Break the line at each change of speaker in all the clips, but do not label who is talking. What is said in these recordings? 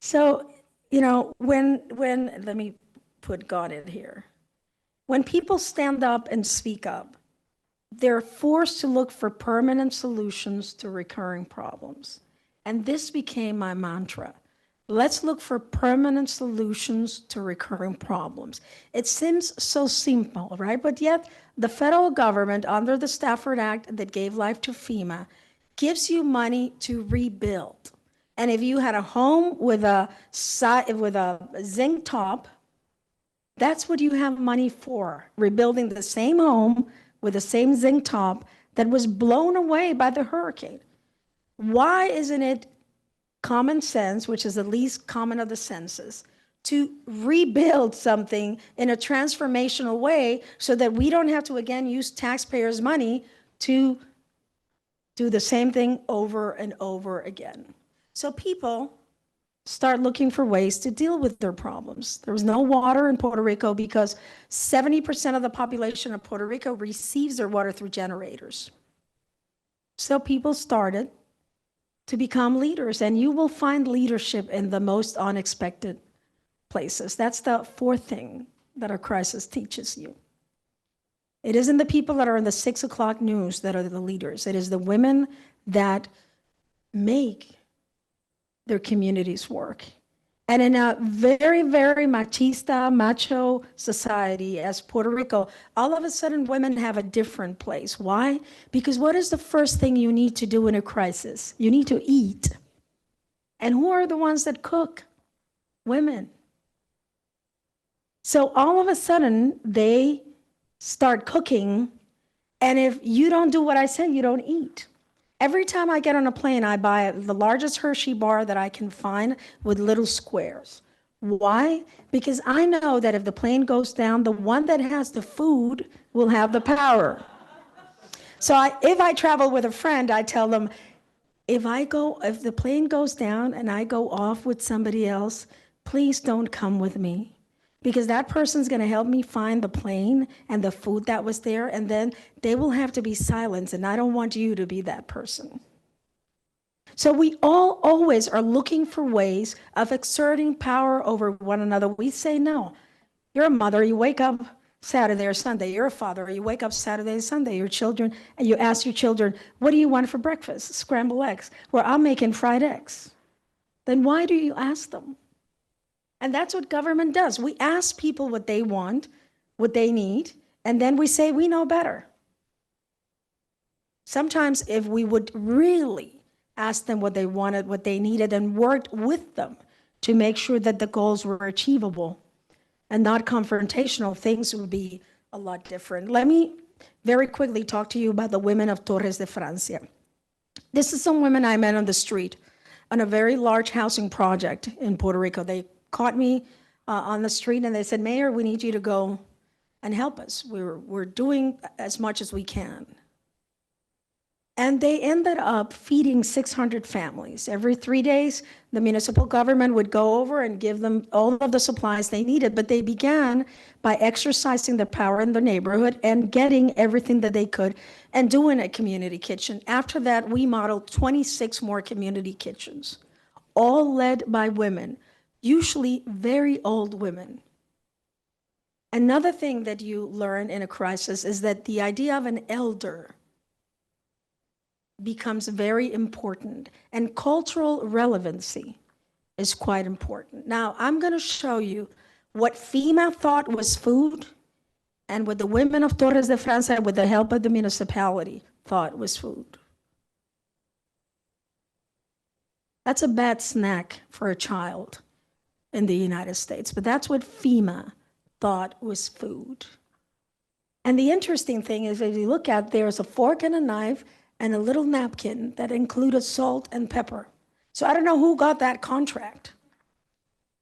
So, when let me put God in here. When people stand up and speak up, they're forced to look for permanent solutions to recurring problems. And this became my mantra. Let's look for permanent solutions to recurring problems. It seems so simple, right? But yet, the federal government, under the Stafford Act that gave life to FEMA, gives you money to rebuild. And if you had a home with a zinc top, that's what you have money for, rebuilding the same home with the same zinc top that was blown away by the hurricane. Why isn't it common sense, which is the least common of the senses, to rebuild something in a transformational way so that we don't have to, again, use taxpayers' money to do the same thing over and over again? So people start looking for ways to deal with their problems. There was no water in Puerto Rico because 70% of the population of Puerto Rico receives their water through generators. So people started to become leaders, and you will find leadership in the most unexpected places. That's the fourth thing that a crisis teaches you. It isn't the people that are in the 6 o'clock news that are the leaders. It is the women that make their communities work. And in a very, very machista, macho society as Puerto Rico, all of a sudden women have a different place. Why? Because what is the first thing you need to do in a crisis? You need to eat. And who are the ones that cook? Women. So all of a sudden, they start cooking, and if you don't do what I say, you don't eat. Every time I get on a plane, I buy the largest Hershey bar that I can find with little squares. Why? Because I know that if the plane goes down, the one that has the food will have the power. So if I travel with a friend, I tell them, if the plane goes down and I go off with somebody else, please don't come with me. Because that person's going to help me find the plane and the food that was there, and then they will have to be silenced, and I don't want you to be that person. So we all always are looking for ways of exerting power over one another. We say, no, you're a mother, you wake up Saturday or Sunday. You're a father, you wake up Saturday and Sunday. Your children, and you ask your children, what do you want for breakfast? Scrambled eggs. Well, I'm making fried eggs. Then why do you ask them? And that's what government does. We ask people what they want, what they need, and then we say we know better. Sometimes if we would really ask them what they wanted, what they needed, and worked with them to make sure that the goals were achievable and not confrontational, things would be a lot different. Let me very quickly talk to you about the women of Torres de Francia. This is some women I met on the street on a very large housing project in Puerto Rico. They caught me on the street and they said, Mayor, we need you to go and help us. We're doing as much as we can. And they ended up feeding 600 families. Every 3 days, the municipal government would go over and give them all of the supplies they needed, but they began by exercising their power in the neighborhood and getting everything that they could and doing a community kitchen. After that, we modeled 26 more community kitchens, all led by women, usually very old women. Another thing that you learn in a crisis is that the idea of an elder becomes very important, and cultural relevancy is quite important. Now, I'm going to show you what FEMA thought was food and what the women of Torres de Francia, with the help of the municipality, thought was food. That's a bad snack for a child in the United States, but that's what FEMA thought was food. And the interesting thing is, if you look at, there's a fork and a knife and a little napkin that included salt and pepper. So I don't know who got that contract,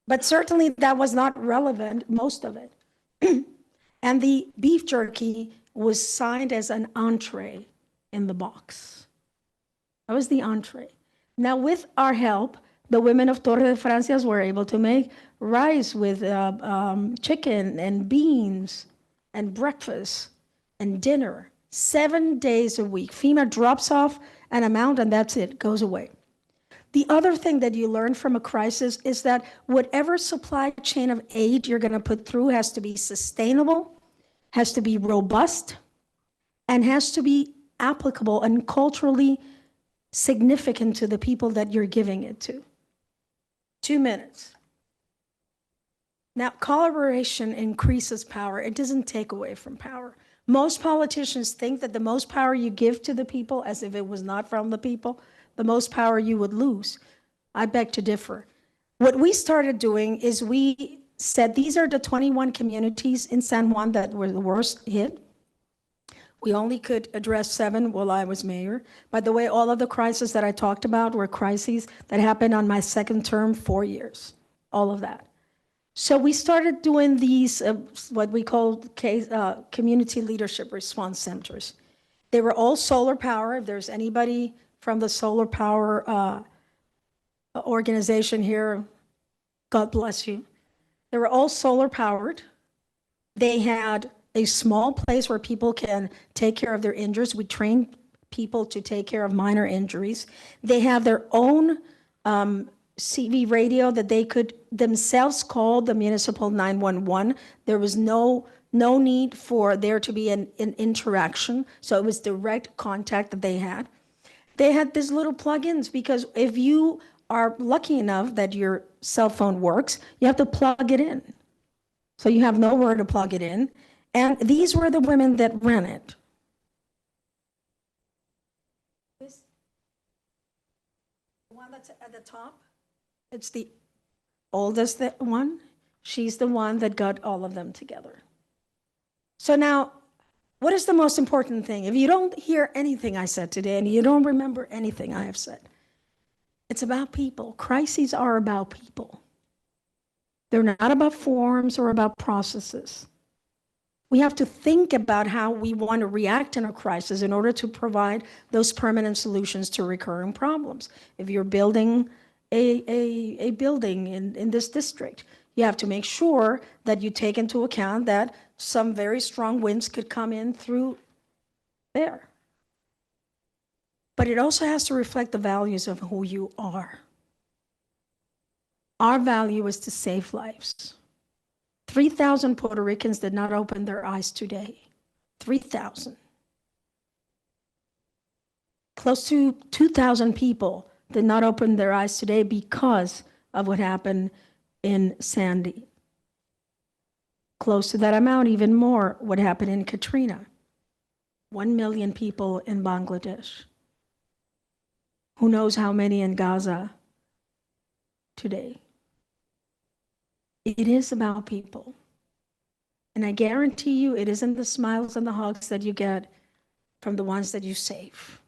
but certainly that was not relevant, most of it. And the beef jerky was signed as an entree in the box. That was the entree. Now, with our help, the women of Torres de Francia were able to make rice with chicken and beans and breakfast and dinner 7 days a week. FEMA drops off an amount and that's it, goes away. The other thing that you learn from a crisis is that whatever supply chain of aid you're going to put through has to be sustainable, has to be robust, and has to be applicable and culturally significant to the people that you're giving it to. 2 minutes. Now, collaboration increases power. It doesn't take away from power. Most politicians think that the most power you give to the people, as if it was not from the people, the most power you would lose. I beg to differ. What we started doing is we said these are the 21 communities in San Juan that were the worst hit. We only could address 7 while I was mayor. By the way, all of the crises that I talked about were crises that happened on my second term, 4 years, all of that. So we started doing these, what we call community leadership response centers. They were all solar power. If there's anybody from the solar power organization here, God bless you. They were all solar powered. They had a small place where people can take care of their injuries. We train people to take care of minor injuries. They have their own CV radio that they could themselves call the municipal 911. There was no need for there to be an interaction. So it was direct contact that they had. They had these little plugins because if you are lucky enough that your cell phone works, you have to plug it in. So you have nowhere to plug it in. And these were the women that ran it. This, the one that's at the top, it's the oldest one. She's the one that got all of them together. So now, what is the most important thing? If you don't hear anything I said today and you don't remember anything I have said, it's about people. Crises are about people. They're not about forms or about processes. We have to think about how we want to react in a crisis in order to provide those permanent solutions to recurring problems. If you're building a building in this district, you have to make sure that you take into account that some very strong winds could come in through there. But it also has to reflect the values of who you are. Our value is to save lives. 3,000 Puerto Ricans did not open their eyes today. 3,000. Close to 2,000 people did not open their eyes today because of what happened in Sandy. Close to that amount, even more, what happened in Katrina. 1 million people in Bangladesh. Who knows how many in Gaza today? It is about people. And I guarantee you, it isn't the smiles and the hugs that you get from the ones that you save.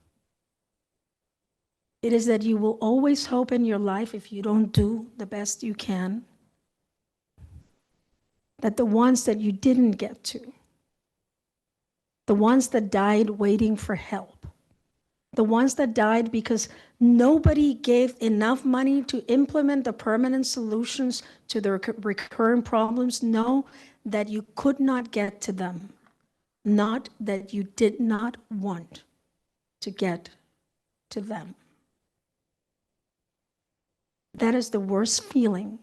It is that you will always hope in your life, if you don't do the best you can, that the ones that you didn't get to, the ones that died waiting for help, the ones that died because nobody gave enough money to implement the permanent solutions to the recurring problems, know that you could not get to them, not that you did not want to get to them. That is the worst feeling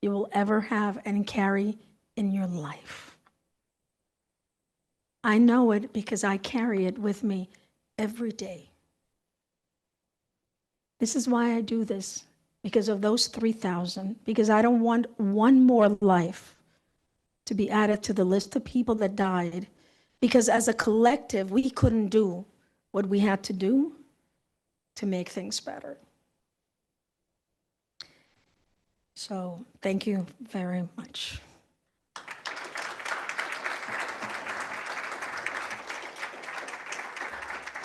you will ever have and carry in your life. I know it because I carry it with me every day. This is why I do this, because of those 3,000, because I don't want one more life to be added to the list of people that died, because as a collective, we couldn't do what we had to do to make things better. So thank you very much.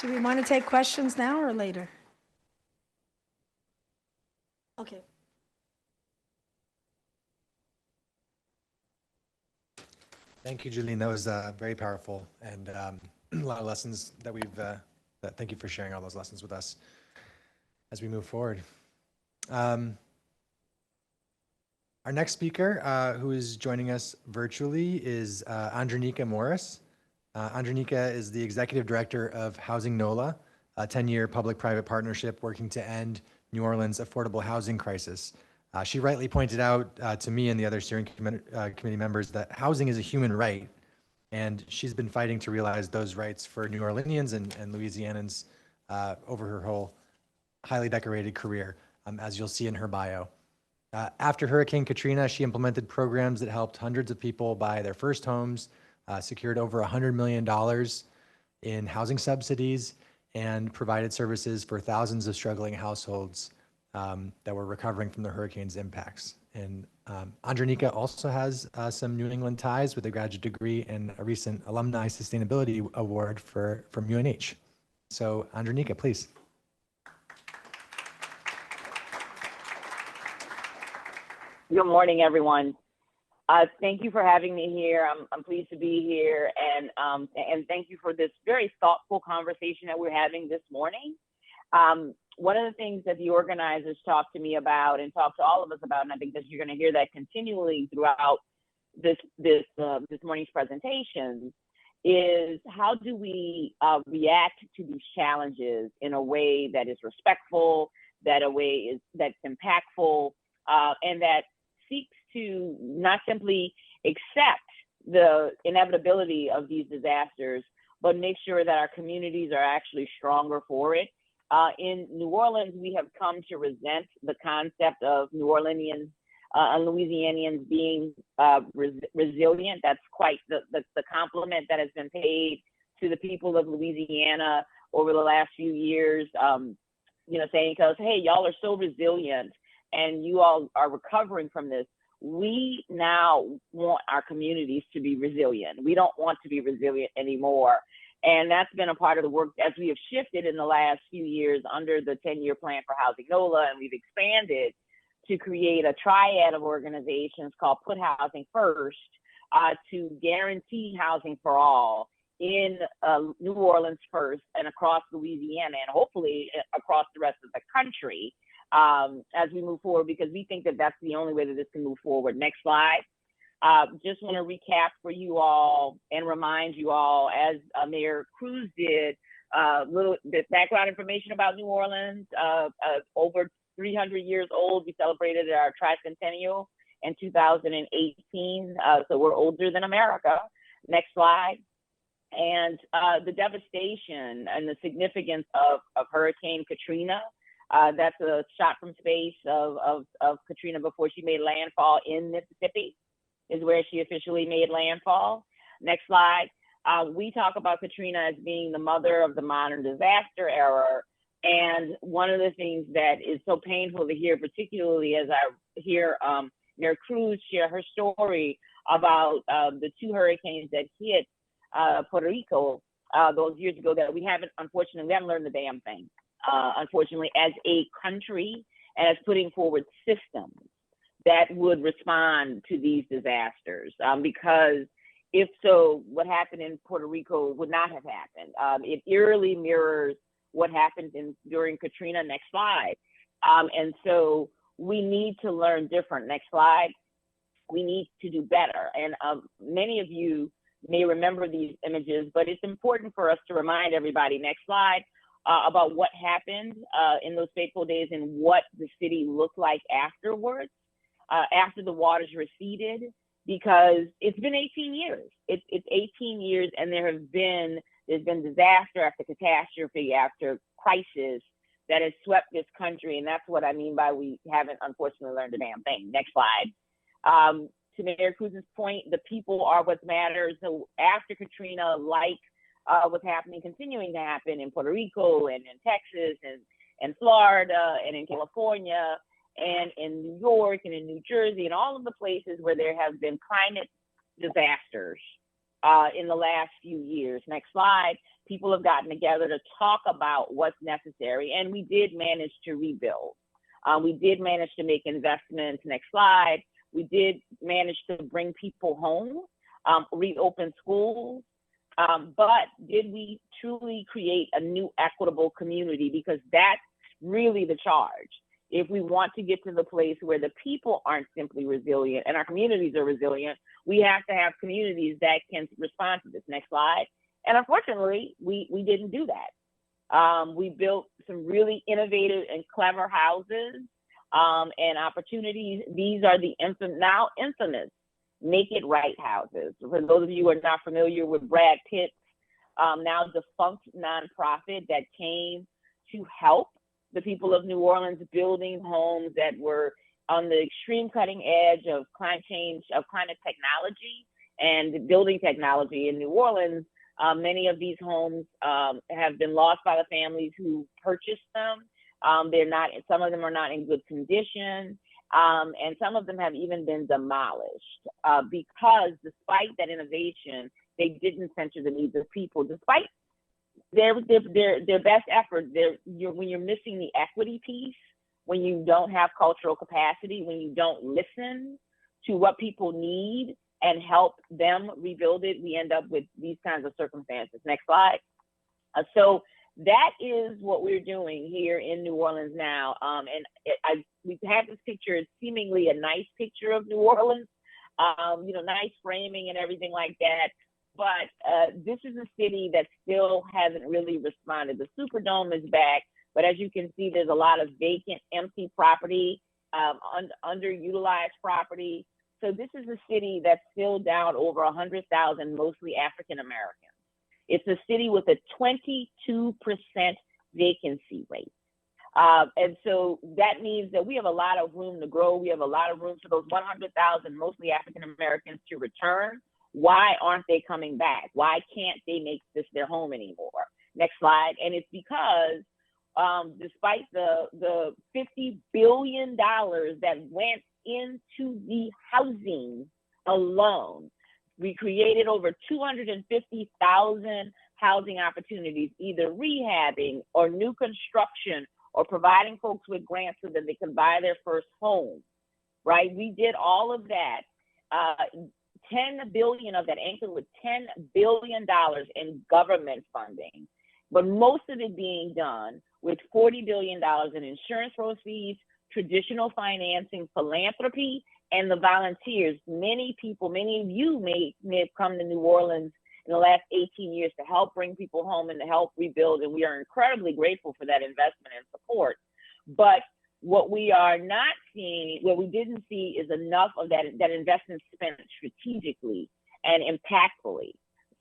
Do we want to take questions now or later? Okay.
Thank you, Julian. That was very powerful, and a lot of lessons that we've, thank you for sharing all those lessons with us as we move forward. Our next speaker, who is joining us virtually, is Andronika Morris. Andronika is the Executive Director of Housing NOLA, a 10-year public-private partnership working to end New Orleans affordable housing crisis. She rightly pointed out to me and the other steering committee members that housing is a human right, and she's been fighting to realize those rights for New Orleanians and Louisianans over her whole highly decorated career, as you'll see in her bio. After Hurricane Katrina, she implemented programs that helped hundreds of people buy their first homes, secured over $100 million in housing subsidies, and provided services for thousands of struggling households that were recovering from the hurricane's impacts. And Andronika also has some New England ties with a graduate degree and a recent Alumni Sustainability Award from UNH. So Andronika, please.
Good morning, everyone. Thank you for having me here. I'm pleased to be here, and thank you for this very thoughtful conversation that we're having this morning. One of the things that the organizers talked to me about and talked to all of us about, and I think that you're going to hear that continually throughout this morning's presentation, is how do we react to these challenges in a way that is respectful, that's impactful, and that seeks to not simply accept the inevitability of these disasters, but make sure that our communities are actually stronger for it. In New Orleans, we have come to resent the concept of New Orleanians and Louisianians being resilient. That's quite the compliment that has been paid to the people of Louisiana over the last few years, saying, because, hey, y'all are so resilient and you all are recovering from this. We now want our communities to be resilient. We don't want to be resilient anymore. And that's been a part of the work as we have shifted in the last few years under the 10-year plan for housing NOLA, and we've expanded to create a triad of organizations called Put Housing First to guarantee housing for all in New Orleans first and across Louisiana and hopefully across the rest of the country as we move forward, because we think that that's the only way that this can move forward. Next slide. Just want to recap for you all and remind you all, as Mayor Cruz did, little bit background information about New Orleans. Over 300 years old. We celebrated our tricentennial in 2018. So we're older than America. Next slide. And the devastation and the significance of Hurricane Katrina. That's a shot from space of Katrina before she made landfall in Mississippi, is where she officially made landfall. Next slide. We talk about Katrina as being the mother of the modern disaster era. And one of the things that is so painful to hear, particularly as I hear Mayor Cruz share her story about the two hurricanes that hit Puerto Rico those years ago, that unfortunately, we haven't learned the damn thing. Unfortunately, as a country, and as putting forward systems that would respond to these disasters. Because if so, what happened in Puerto Rico would not have happened. It eerily mirrors what happened during Katrina. Next slide. And so we need to learn different. Next slide. We need to do better. And many of you may remember these images, but it's important for us to remind everybody, next slide, about what happened in those fateful days and what the city looked like afterwards, after the waters receded, because it's been 18 years. It's 18 years, and there's been disaster after catastrophe after crisis that has swept this country, and that's what I mean by we haven't unfortunately learned a damn thing. Next slide. To Mayor Cruz's point, the people are what matters. So after Katrina, like what's continuing to happen in Puerto Rico and in Texas and Florida and in California and in New York and in New Jersey and all of the places where there have been climate disasters in the last few years. Next slide. People have gotten together to talk about what's necessary, and we did manage to rebuild. We did manage to make investments. Next slide. We did manage to bring people home, reopen schools, but did we truly create a new equitable community? Because that's really the charge. If we want to get to the place where the people aren't simply resilient and our communities are resilient, we have to have communities that can respond to this. Next slide. And unfortunately, we didn't do that. We built some really innovative and clever houses and opportunities. These are the now infamous Make It Right houses. For those of you who are not familiar with Brad Pitt's now defunct nonprofit that came to help the people of New Orleans building homes that were on the extreme cutting edge of climate change, of climate technology and building technology in New Orleans. Many of these homes have been lost by the families who purchased them. Some of them are not in good condition. And some of them have even been demolished because despite that innovation, they didn't center the needs of people. Despite their best effort, when you're missing the equity piece, when you don't have cultural capacity, when you don't listen to what people need and help them rebuild it, we end up with these kinds of circumstances. Next slide. So that is what we're doing here in New Orleans now. We have this picture, it's seemingly a nice picture of New Orleans, nice framing and everything like that. But this is a city that still hasn't really responded. The Superdome is back, but as you can see, there's a lot of vacant, empty property, underutilized property. So this is a city that's still down over 100,000, mostly African Americans. It's a city with a 22% vacancy rate. And so that means that we have a lot of room to grow. We have a lot of room for those 100,000, mostly African Americans, to return. Why aren't they coming back? Why can't they make this their home anymore? Next slide. And it's because despite the $50 billion that went into the housing alone, we created over 250,000 housing opportunities, either rehabbing or new construction or providing folks with grants so that they can buy their first home, right? We did all of that. 10 billion of that, anchored with $10 billion in government funding, but most of it being done with $40 billion in insurance proceeds, traditional financing, philanthropy, and the volunteers. Many people, many of you may have come to New Orleans in the last 18 years to help bring people home and to help rebuild, and we are incredibly grateful for that investment and support. But what we are not seeing, what we didn't see, is enough of that investment spent strategically and impactfully.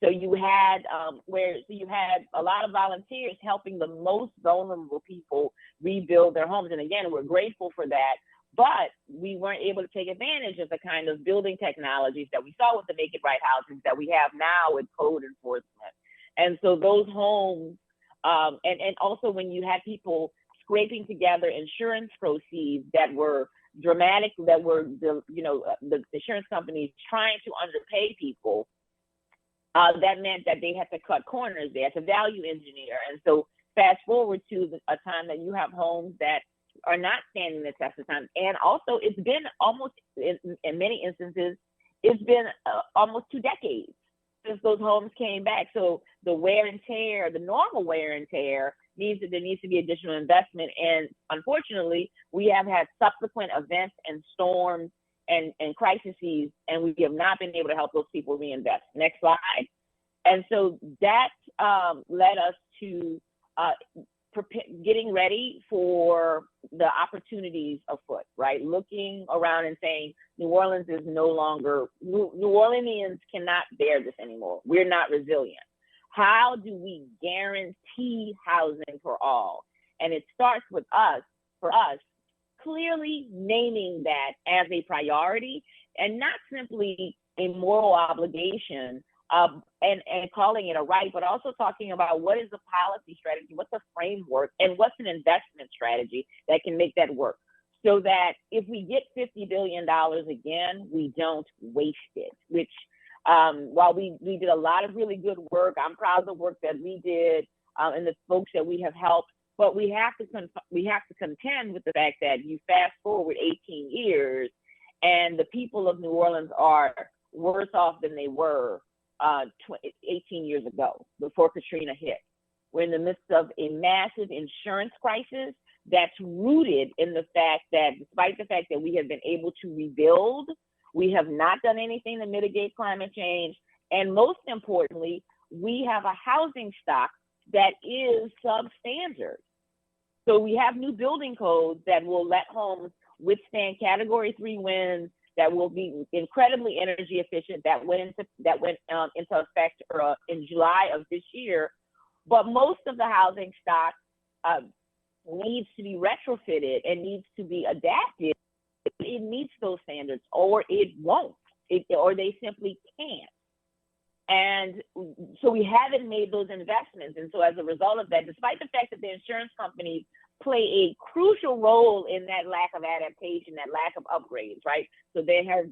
So you had a lot of volunteers helping the most vulnerable people rebuild their homes. And again, we're grateful for that, but we weren't able to take advantage of the kind of building technologies that we saw with the Make It Right housing that we have now with code enforcement. And so those homes, and also when you had people scraping together insurance proceeds that were dramatic, that were the insurance companies trying to underpay people, that meant that they had to cut corners. They had to value engineer. And so fast forward to a time that you have homes that are not standing the test of time. And also it's been almost, in many instances, it's been almost 2 decades since those homes came back. So the wear and tear, the normal wear and tear, there needs to be additional investment. And unfortunately, we have had subsequent events and storms and crises, and we have not been able to help those people reinvest. Next slide. And so that led us to getting ready for the opportunities afoot, right? Looking around and saying, New Orleans is no longer, New Orleanians cannot bear this anymore. We're not resilient. How do we guarantee housing for all? And it starts with us, for us, clearly naming that as a priority and not simply a moral obligation and calling it a right, but also talking about what is the policy strategy, what's the framework, and what's an investment strategy that can make that work, so that if we get $50 billion again, we don't waste it, which while we did a lot of really good work, I'm proud of the work that we did and the folks that we have helped, but we have to contend with the fact that you fast forward 18 years and the people of New Orleans are worse off than they were 18 years ago, before Katrina hit. We're in the midst of a massive insurance crisis that's rooted in the fact that despite the fact that we have been able to rebuild, we have not done anything to mitigate climate change. And most importantly, we have a housing stock that is substandard. So we have new building codes that will let homes withstand Category 3 winds, that will be incredibly energy efficient, that went into effect in July of this year. But most of the housing stock needs to be retrofitted and needs to be adapted. It meets those standards, or it won't, or they simply can't. And so we haven't made those investments. And so as a result of that, despite the fact that the insurance companies play a crucial role in that lack of adaptation, that lack of upgrades, right? So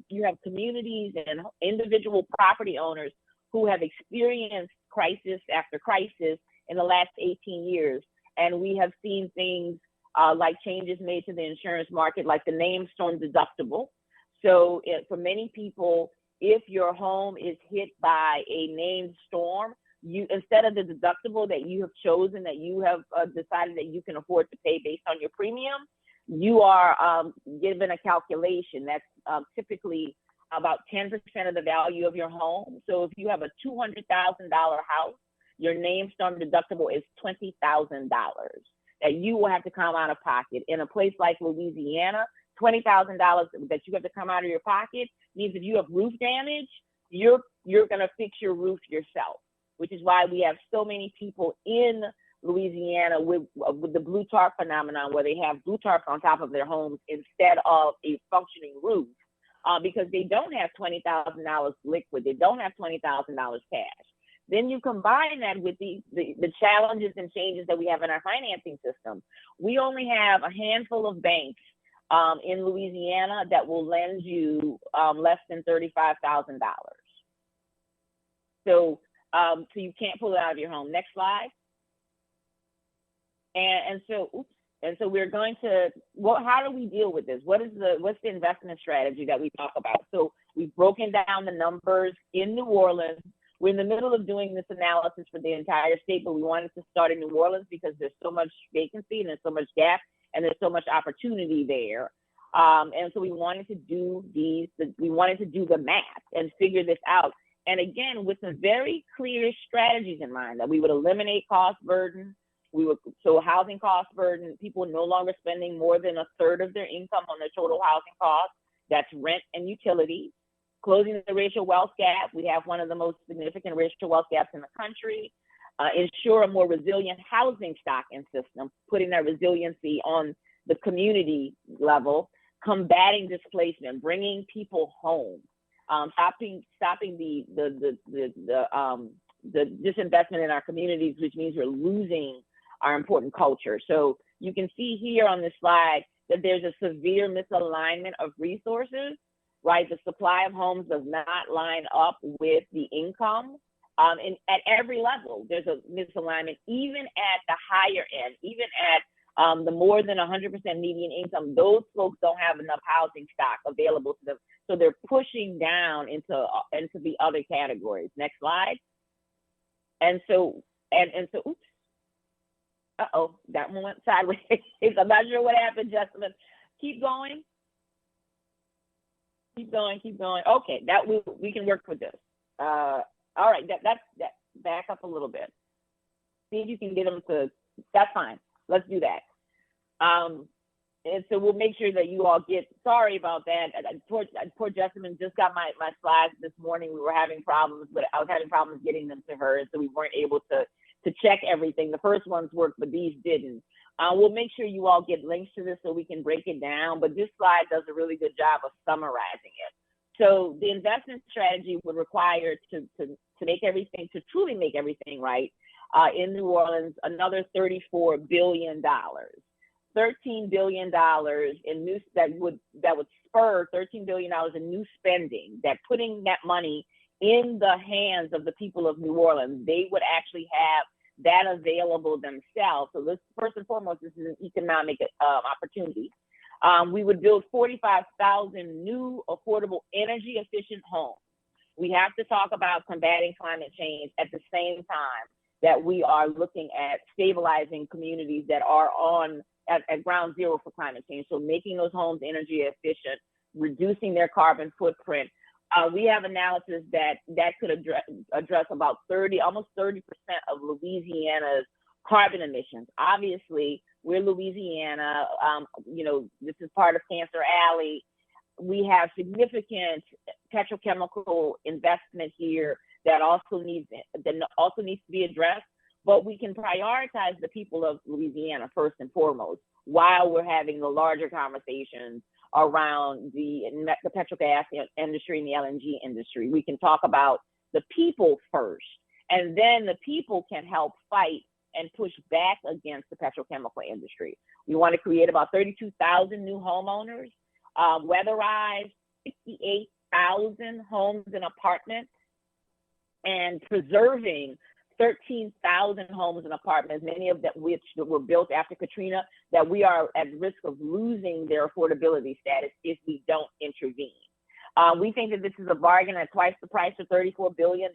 you have communities and individual property owners who have experienced crisis after crisis in the last 18 years. And we have seen things like changes made to the insurance market, like the named storm deductible. So for many people, if your home is hit by a named storm, you, instead of the deductible that you have chosen, that you have decided that you can afford to pay based on your premium, you are given a calculation that's typically about 10% of the value of your home. So if you have a $200,000 house, your named storm deductible is $20,000 that you will have to come out of pocket. In a place like Louisiana, $20,000 that you have to come out of your pocket means if you have roof damage, you're gonna fix your roof yourself, which is why we have so many people in Louisiana with the blue tarp phenomenon, where they have blue tarps on top of their homes instead of a functioning roof, because they don't have $20,000 liquid, they don't have $20,000 cash. Then you combine that with the challenges and changes that we have in our financing system. We only have a handful of banks in Louisiana that will lend you less than $35,000. So you can't pull it out of your home. Next slide. And so we're going to, how do we deal with this? What's the investment strategy that we talk about? So we've broken down the numbers in New Orleans. We're in the middle of doing this analysis for the entire state, but we wanted to start in New Orleans because there's so much vacancy and there's so much gap and there's so much opportunity there. And so we wanted to do the math and figure this out. And again, with some very clear strategies in mind, that we would eliminate cost burden. So housing cost burden, people no longer spending more than a third of their income on their total housing costs. That's rent and utilities. Closing the racial wealth gap. We have one of the most significant racial wealth gaps in the country. Ensure a more resilient housing stock and system, putting that resiliency on the community level. Combating displacement, bringing people home, stopping the disinvestment in our communities, which means we're losing our important culture. So you can see here on this slide that there's a severe misalignment of resources, right? The supply of homes does not line up with the income. And at every level, there's a misalignment, even at the higher end, even at the more than 100% median income. Those folks don't have enough housing stock available to them. So they're pushing down into the other categories. Next slide. And so, oops. Uh-oh, that one went sideways. I'm not sure what happened, Jessamine. Keep going. Keep going. Okay, that we can work with this. All right, that back up a little bit. See if you can get them to, that's fine. Let's do that. And so we'll make sure that you all get, sorry about that. Poor Jessamine just got my slides this morning. We were having problems, but I was having problems getting them to her. And so we weren't able to check everything. The first ones worked, but these didn't. We'll make sure you all get links to this so we can break it down, but this slide does a really good job of summarizing it. So the investment strategy would require to make everything, to truly make everything right, in New Orleans, another $34 billion. $13 billion in new, that would spur $13 billion in new spending, that putting that money in the hands of the people of New Orleans, they would actually have that available themselves. So this, first and foremost, this is an economic opportunity. We would build 45,000 new affordable energy efficient homes. We have to talk about combating climate change at the same time that we are looking at stabilizing communities that are at ground zero for climate change. So making those homes energy efficient, reducing their carbon footprint, We have analysis that could address about almost 30% of Louisiana's carbon emissions. Obviously, we're Louisiana. This is part of Cancer Alley. We have significant petrochemical investment here that also needs to be addressed. But we can prioritize the people of Louisiana first and foremost, while we're having the larger conversations around the petrochemical gas industry and the LNG industry. We can talk about the people first, and then the people can help fight and push back against the petrochemical industry. We want to create about 32,000 new homeowners, weatherize 68,000 homes and apartments, and preserving 13,000 homes and apartments, many of them which were built after Katrina, that we are at risk of losing their affordability status if we don't intervene. We think that this is a bargain at twice the price of $34 billion.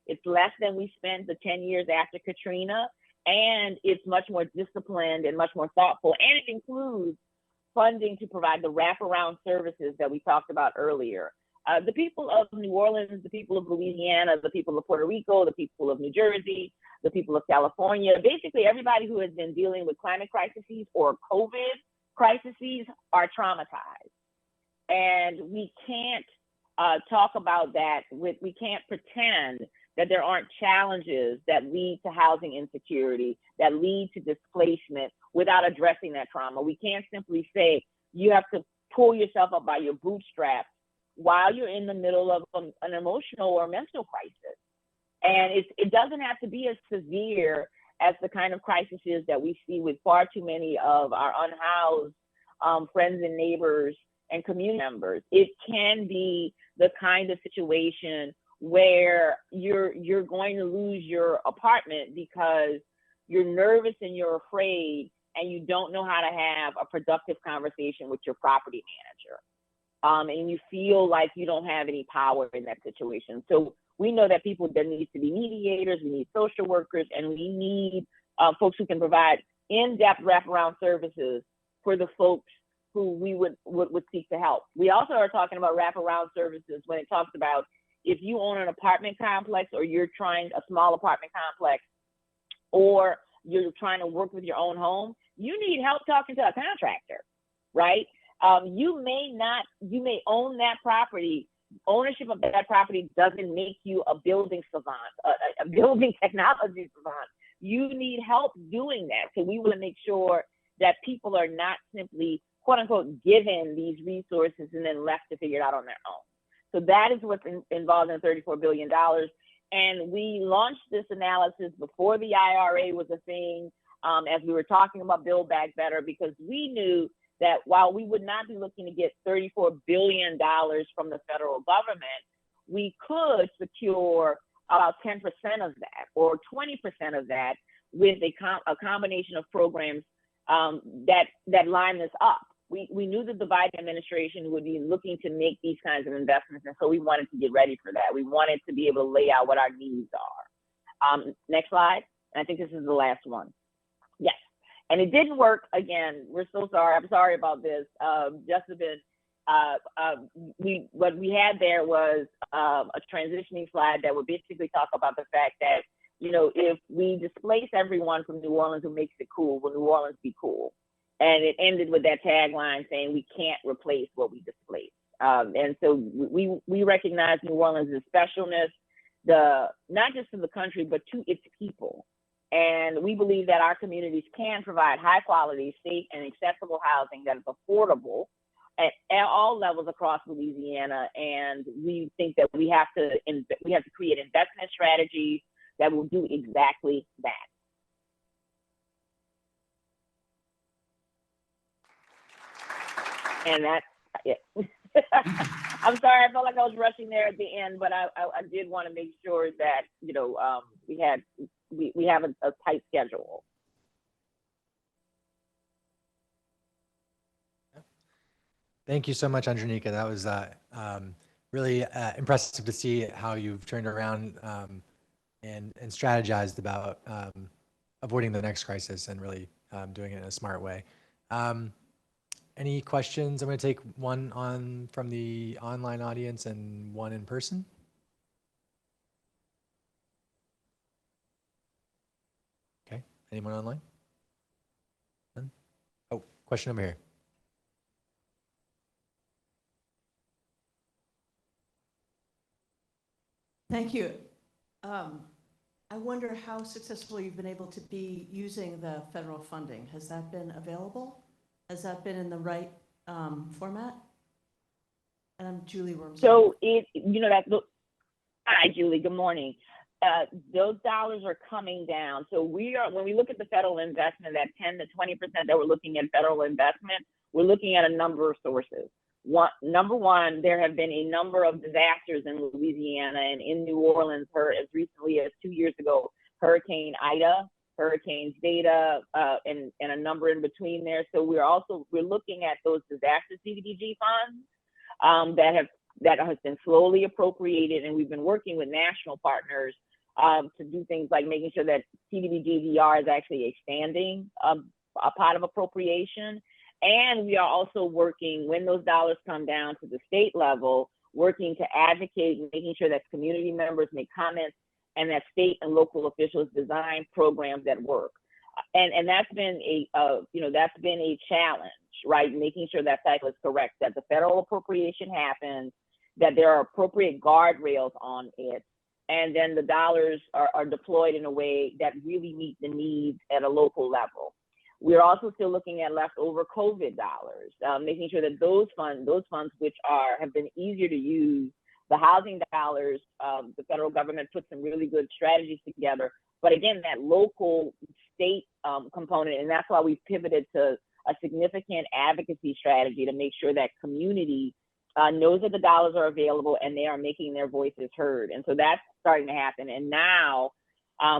It's less than we spent the 10 years after Katrina, and it's much more disciplined and much more thoughtful, and it includes funding to provide the wraparound services that we talked about earlier. The people of New Orleans, the people of Louisiana, the people of Puerto Rico, the people of New Jersey, the people of California, basically everybody who has been dealing with climate crises or COVID crises are traumatized. And we can't talk about that we can't pretend that there aren't challenges that lead to housing insecurity, that lead to displacement without addressing that trauma. We can't simply say you have to pull yourself up by your bootstraps while you're in the middle of an emotional or mental crisis. And it doesn't have to be as severe as the kind of crises that we see with far too many of our unhoused friends and neighbors and community members. It can be the kind of situation where you're going to lose your apartment because you're nervous and you're afraid and you don't know how to have a productive conversation with your property manager. And you feel like you don't have any power in that situation. So we know that there needs to be mediators, we need social workers, and we need folks who can provide in-depth wraparound services for the folks who we would seek to help. We also are talking about wraparound services when it talks about if you own an apartment complex or you're trying a small apartment complex or you're trying to work with your own home, you need help talking to a contractor, right? You may own that property. Ownership of that property doesn't make you a building savant, a building technology savant. You need help doing that. So we want to make sure that people are not simply, quote unquote, given these resources and then left to figure it out on their own. So that is what's involved in $34 billion. And we launched this analysis before the IRA was a thing, as we were talking about Build Back Better, because we knew that while we would not be looking to get $34 billion from the federal government, we could secure about 10% of that or 20% of that with a combination of programs that line this up. We knew that the Biden administration would be looking to make these kinds of investments, and so we wanted to get ready for that. We wanted to be able to lay out what our needs are. Next slide. And I think this is the last one. Yes. And it didn't work again. We're so sorry. I'm sorry about this. Just a bit. What we had there was a transitioning slide that would basically talk about the fact that, if we displace everyone from New Orleans who makes it cool, will New Orleans be cool? And it ended with that tagline saying we can't replace what we displace. And so we recognize New Orleans' specialness, not just to the country, but to its people. And we believe that our communities can provide high quality, safe, and accessible housing that is affordable at all levels across Louisiana. And we think that we have to create investment strategies that will do exactly that. And that's it. I'm sorry, I felt like I was rushing there at the end, but I did want to make sure that we have a tight schedule.
Thank you so much, Andronika. That was really impressive to see how you've turned around and strategized about avoiding the next crisis and really doing it in a smart way. any questions? I'm going to take one from the online audience and one in person. Okay, anyone online? None? Oh, question over here.
Thank you. I wonder how successful you've been able to be using the federal funding. Has that been available? Has that been in the right format? And I'm Julie Wormsley.
So hi, Julie, good morning. Those dollars are coming down. So when we look at the federal investment, that 10 to 20% that we're looking at federal investment, we're looking at a number of sources. Number one, there have been a number of disasters in Louisiana and in New Orleans as recently as 2 years ago. Hurricane Ida, Hurricane Zeta, and a number in between there. So we're looking at those disaster CDBG funds that has been slowly appropriated, and we've been working with national partners to do things like making sure that CDBG VR is actually expanding a pot of appropriation. And we are also working, when those dollars come down to the state level, working to advocate and making sure that community members make comments and that state and local officials design programs that work. And that's been a challenge, right? Making sure that cycle is correct, that the federal appropriation happens, that there are appropriate guardrails on it, and then the dollars are deployed in a way that really meet the needs at a local level. We're also still looking at leftover COVID dollars, making sure that those funds which have been easier to use, the housing dollars, the federal government put some really good strategies together. But again, that local state component, and that's why we've pivoted to a significant advocacy strategy to make sure that community knows that the dollars are available and they are making their voices heard. And so that's starting to happen. And now,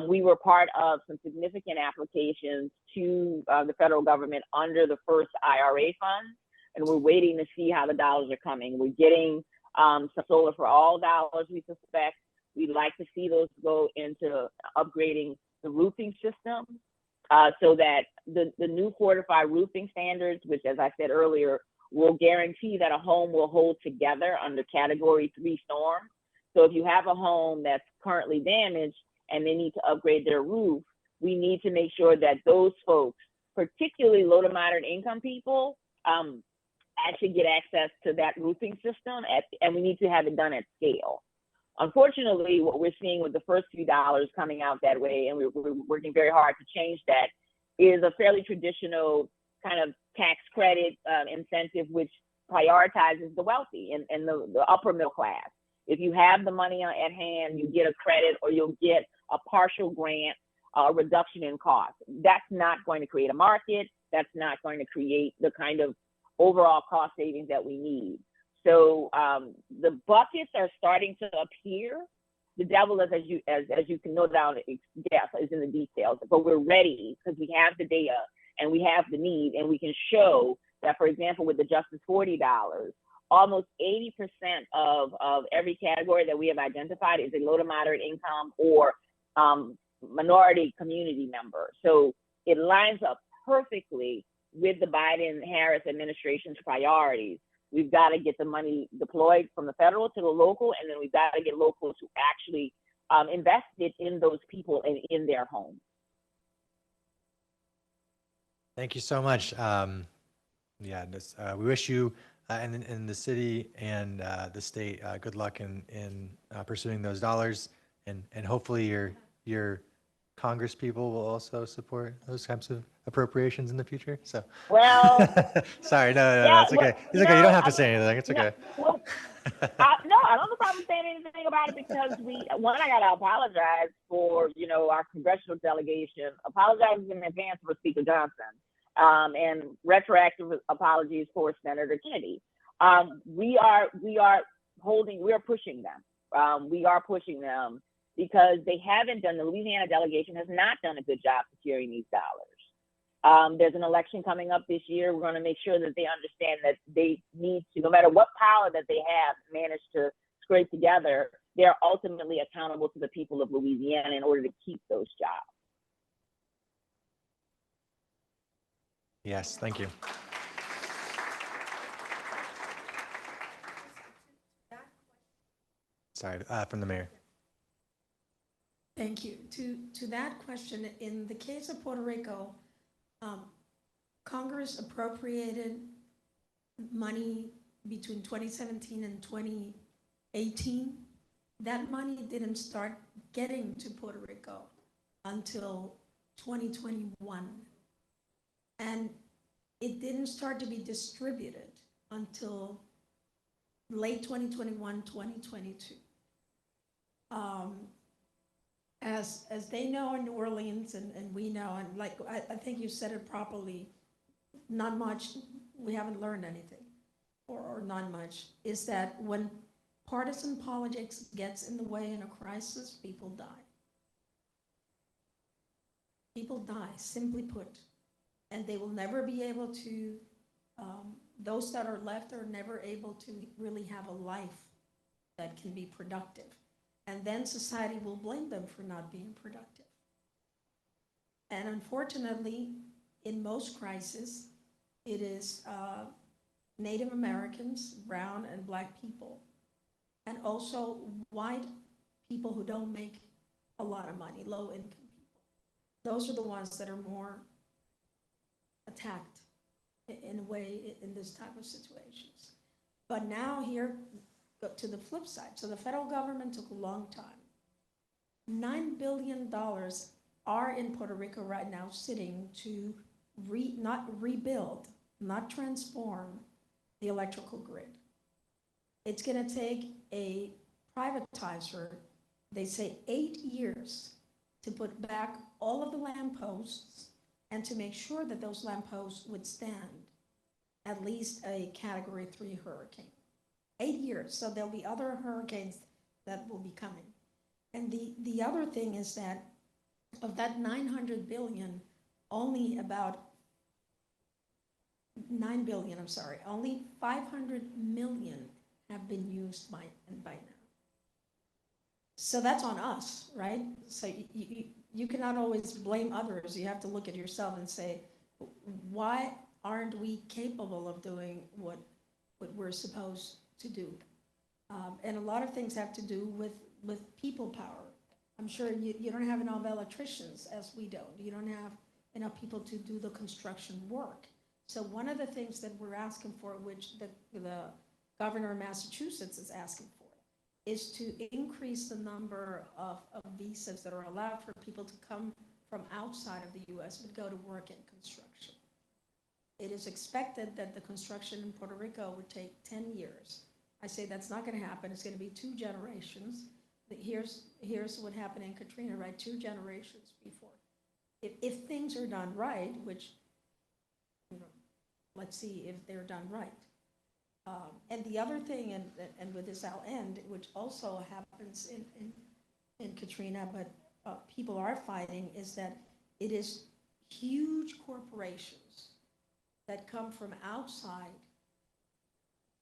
we were part of some significant applications to the federal government under the first IRA funds, and we're waiting to see how the dollars are coming. We're getting some solar for all dollars, we suspect. We'd like to see those go into upgrading the roofing system so that the new fortified roofing standards, which, as I said earlier, will guarantee that a home will hold together under Category 3 storm. So if you have a home that's currently damaged, and they need to upgrade their roof, we need to make sure that those folks, particularly low to moderate income people, actually get access to that roofing system, and we need to have it done at scale. Unfortunately, what we're seeing with the first few dollars coming out that way, and we're working very hard to change that, is a fairly traditional kind of tax credit incentive, which prioritizes the wealthy and the upper middle class. If you have the money at hand, you get a credit or you'll get a partial grant, a reduction in cost. That's not going to create a market. That's not going to create the kind of overall cost savings that we need. So the buckets are starting to appear. The devil is, as you can no doubt guess, is in the details. But we're ready because we have the data and we have the need, and we can show that, for example, with the Justice $40, almost 80% of every category that we have identified is a low to moderate income or minority community member. So it lines up perfectly with the Biden-Harris administration's priorities. We've got to get the money deployed from the federal to the local, and then we've got to get local to actually invest it in those people and in their homes.
Thank you so much. We wish you in the city and the state good luck in pursuing those dollars, and hopefully your Congress people will also support those types of appropriations in the future. So,
well,
sorry, no,
yeah,
it's okay. It's okay. You don't have to say anything. It's okay.
No, I don't have a problem saying anything about it because I got to apologize for, our congressional delegation, apologizing in advance for Speaker Johnson, and retroactive apologies for Senator Kennedy. We are pushing them. We are pushing them because they haven't done, the Louisiana delegation has not done a good job securing these dollars. There's an election coming up this year. We're going to make sure that they understand that they need to, no matter what power that they have, manage to scrape together, they're ultimately accountable to the people of Louisiana in order to keep those jobs.
Yes, thank you. Sorry, from the mayor.
Thank you. To that question, in the case of Puerto Rico, Congress appropriated money between 2017 and 2018. That money didn't start getting to Puerto Rico until 2021. And it didn't start to be distributed until late 2021, 2022. As they know in New Orleans, and we know, and like I think you said it properly, not much, we haven't learned anything, or not much, is that when partisan politics gets in the way in a crisis, people die. People die, simply put, and they will never be able to, those that are left are never able to really have a life that can be productive. And then society will blame them for not being productive. And unfortunately, in most crises, it is Native Americans, brown and black people, and also white people who don't make a lot of money, low income people. Those are the ones that are more attacked in a way in this type of situations. But now here, go to the flip side. So the federal government took a long time. $9 billion are in Puerto Rico right now sitting to not rebuild, not transform the electrical grid. It's gonna take a privatizer, they say 8 years, to put back all of the lampposts and to make sure that those lampposts would stand at least a Category 3 hurricane. 8 years, so there'll be other hurricanes that will be coming. And the other thing is that of that 900 billion, only about 9 billion, I'm sorry, only 500 million have been used by now. So that's on us, right? So you cannot always blame others. You have to look at yourself and say, why aren't we capable of doing what we're supposed to do? And a lot of things have to do with people power. I'm sure you don't have enough electricians, as we don't. You don't have enough people to do the construction work. So one of the things that we're asking for, which the governor of Massachusetts is asking for, is to increase the number of visas that are allowed for people to come from outside of the US but go to work in construction. It is expected that the construction in Puerto Rico would take 10 years. I say that's not going to happen. It's going to be 2 generations. Here's what happened in Katrina, right? 2 generations before. If things are done right, which, let's see if they're done right. And the other thing, and with this I'll end, which also happens in Katrina, but people are fighting, is that it is huge corporations that come from outside,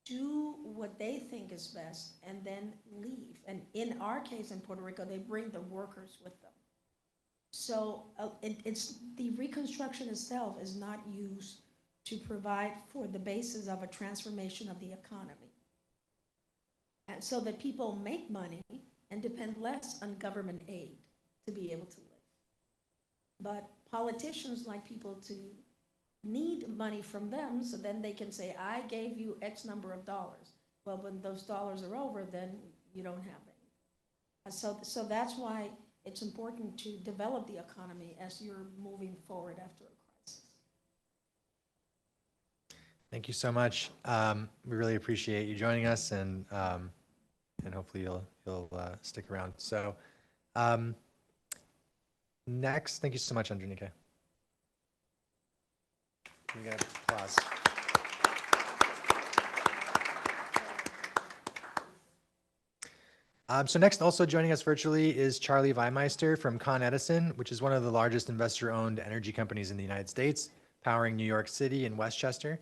do what they think is best, and then leave. And in our case in Puerto Rico, they bring the workers with them. So it's the reconstruction itself is not used to provide for the basis of a transformation of the economy. And so that people make money and depend less on government aid to be able to live. But politicians like people to need money from them, so then they can say, I gave you X number of dollars. Well, when those dollars are over, then you don't have any. So that's why it's important to develop the economy as you're moving forward after a crisis.
Thank you so much. We really appreciate you joining us, and hopefully you'll stick around. So next, thank you so much, Andronika. Can we get applause? So next, also joining us virtually is Charlie Weimeister from Con Edison, which is one of the largest investor-owned energy companies in the United States, powering New York City and Westchester.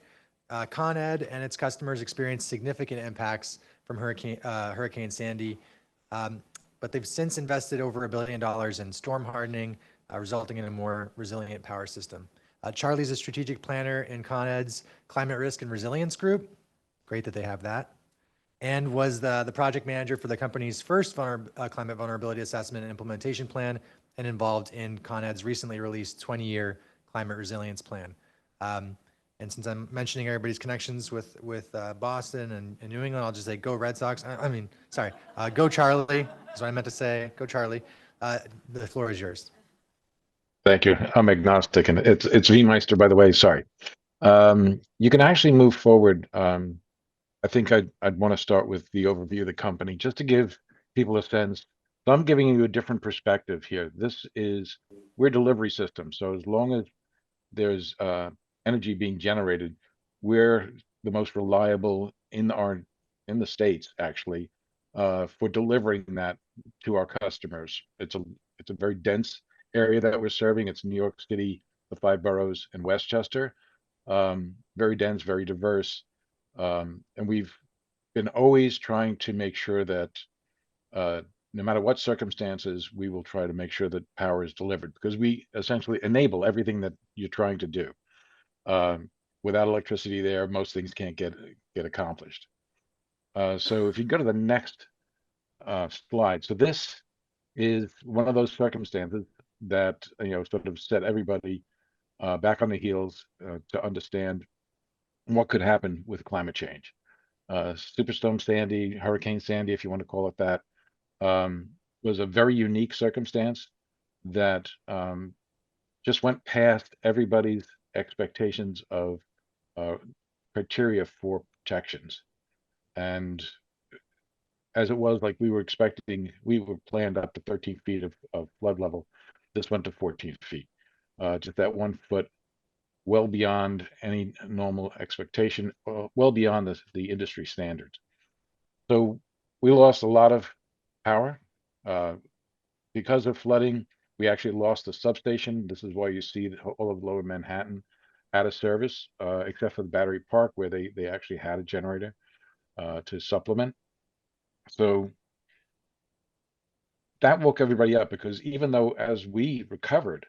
Con Ed and its customers experienced significant impacts from Hurricane Sandy, but they've since invested over $1 billion in storm hardening, resulting in a more resilient power system. Charlie's a strategic planner in Con Ed's Climate Risk and Resilience Group. Great that they have that. and was the project manager for the company's first climate vulnerability assessment and implementation plan, and involved in Con Ed's recently released 20-year climate resilience plan. And since I'm mentioning everybody's connections with Boston and New England, I'll just say go Red Sox. Go Charlie is what I meant to say. Go Charlie. The floor is yours.
Thank you. I'm agnostic, and it's V Meister, by the way. Sorry. You can actually move forward. I think I'd want to start with the overview of the company, just to give people a sense. So I'm giving you a different perspective here. We're a delivery system. So as long as there's energy being generated, we're the most reliable in the States, actually, for delivering that to our customers. It's a very dense area that we're serving. It's New York City, the 5 boroughs, and Westchester. Very dense, very diverse. And we've been always trying to make sure that no matter what circumstances, we will try to make sure that power is delivered, because we essentially enable everything that you're trying to do. Without electricity there, most things can't get accomplished. So if you go to the next slide. So this is one of those circumstances that sort of set everybody back on the heels to understand what could happen with climate change. Superstorm Sandy, Hurricane Sandy, if you want to call it that, was a very unique circumstance that just went past everybody's expectations of criteria for protections. And as it was, like we were planned up to 13 feet of flood level. This went to 14 feet, just that 1 foot, well beyond any normal expectation, well beyond the industry standards. So we lost a lot of power because of flooding. We actually lost the substation. This is why you see all of Lower Manhattan out of service, except for the Battery Park, where they actually had a generator to supplement. So that woke everybody up, because even though as we recovered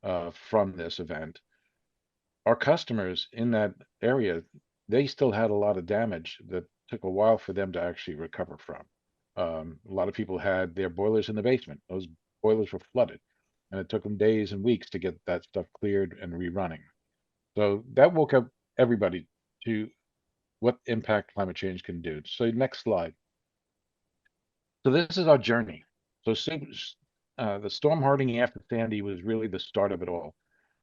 from this event, our customers in that area, they still had a lot of damage that took a while for them to actually recover from. A lot of people had their boilers in the basement. Those boilers were flooded, and it took them days and weeks to get that stuff cleared and rerunning. So that woke up everybody to what impact climate change can do. So next slide. So this is our journey. So the storm hardening after Sandy was really the start of it all.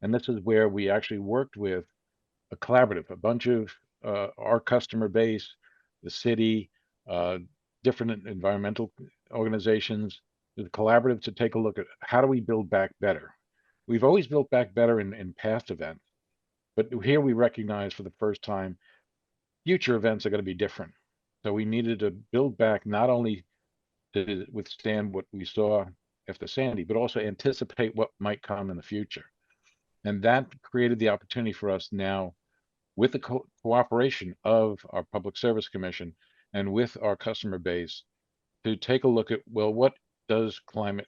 And this is where we actually worked with a collaborative, a bunch of our customer base, the city, different environmental organizations, the collaborative, to take a look at how do we build back better. We've always built back better in past events, but here we recognize for the first time, future events are going to be different. So we needed to build back not only to withstand what we saw after Sandy, but also anticipate what might come in the future. And that created the opportunity for us now, with the cooperation of our Public Service Commission and with our customer base, to take a look at, well, what does climate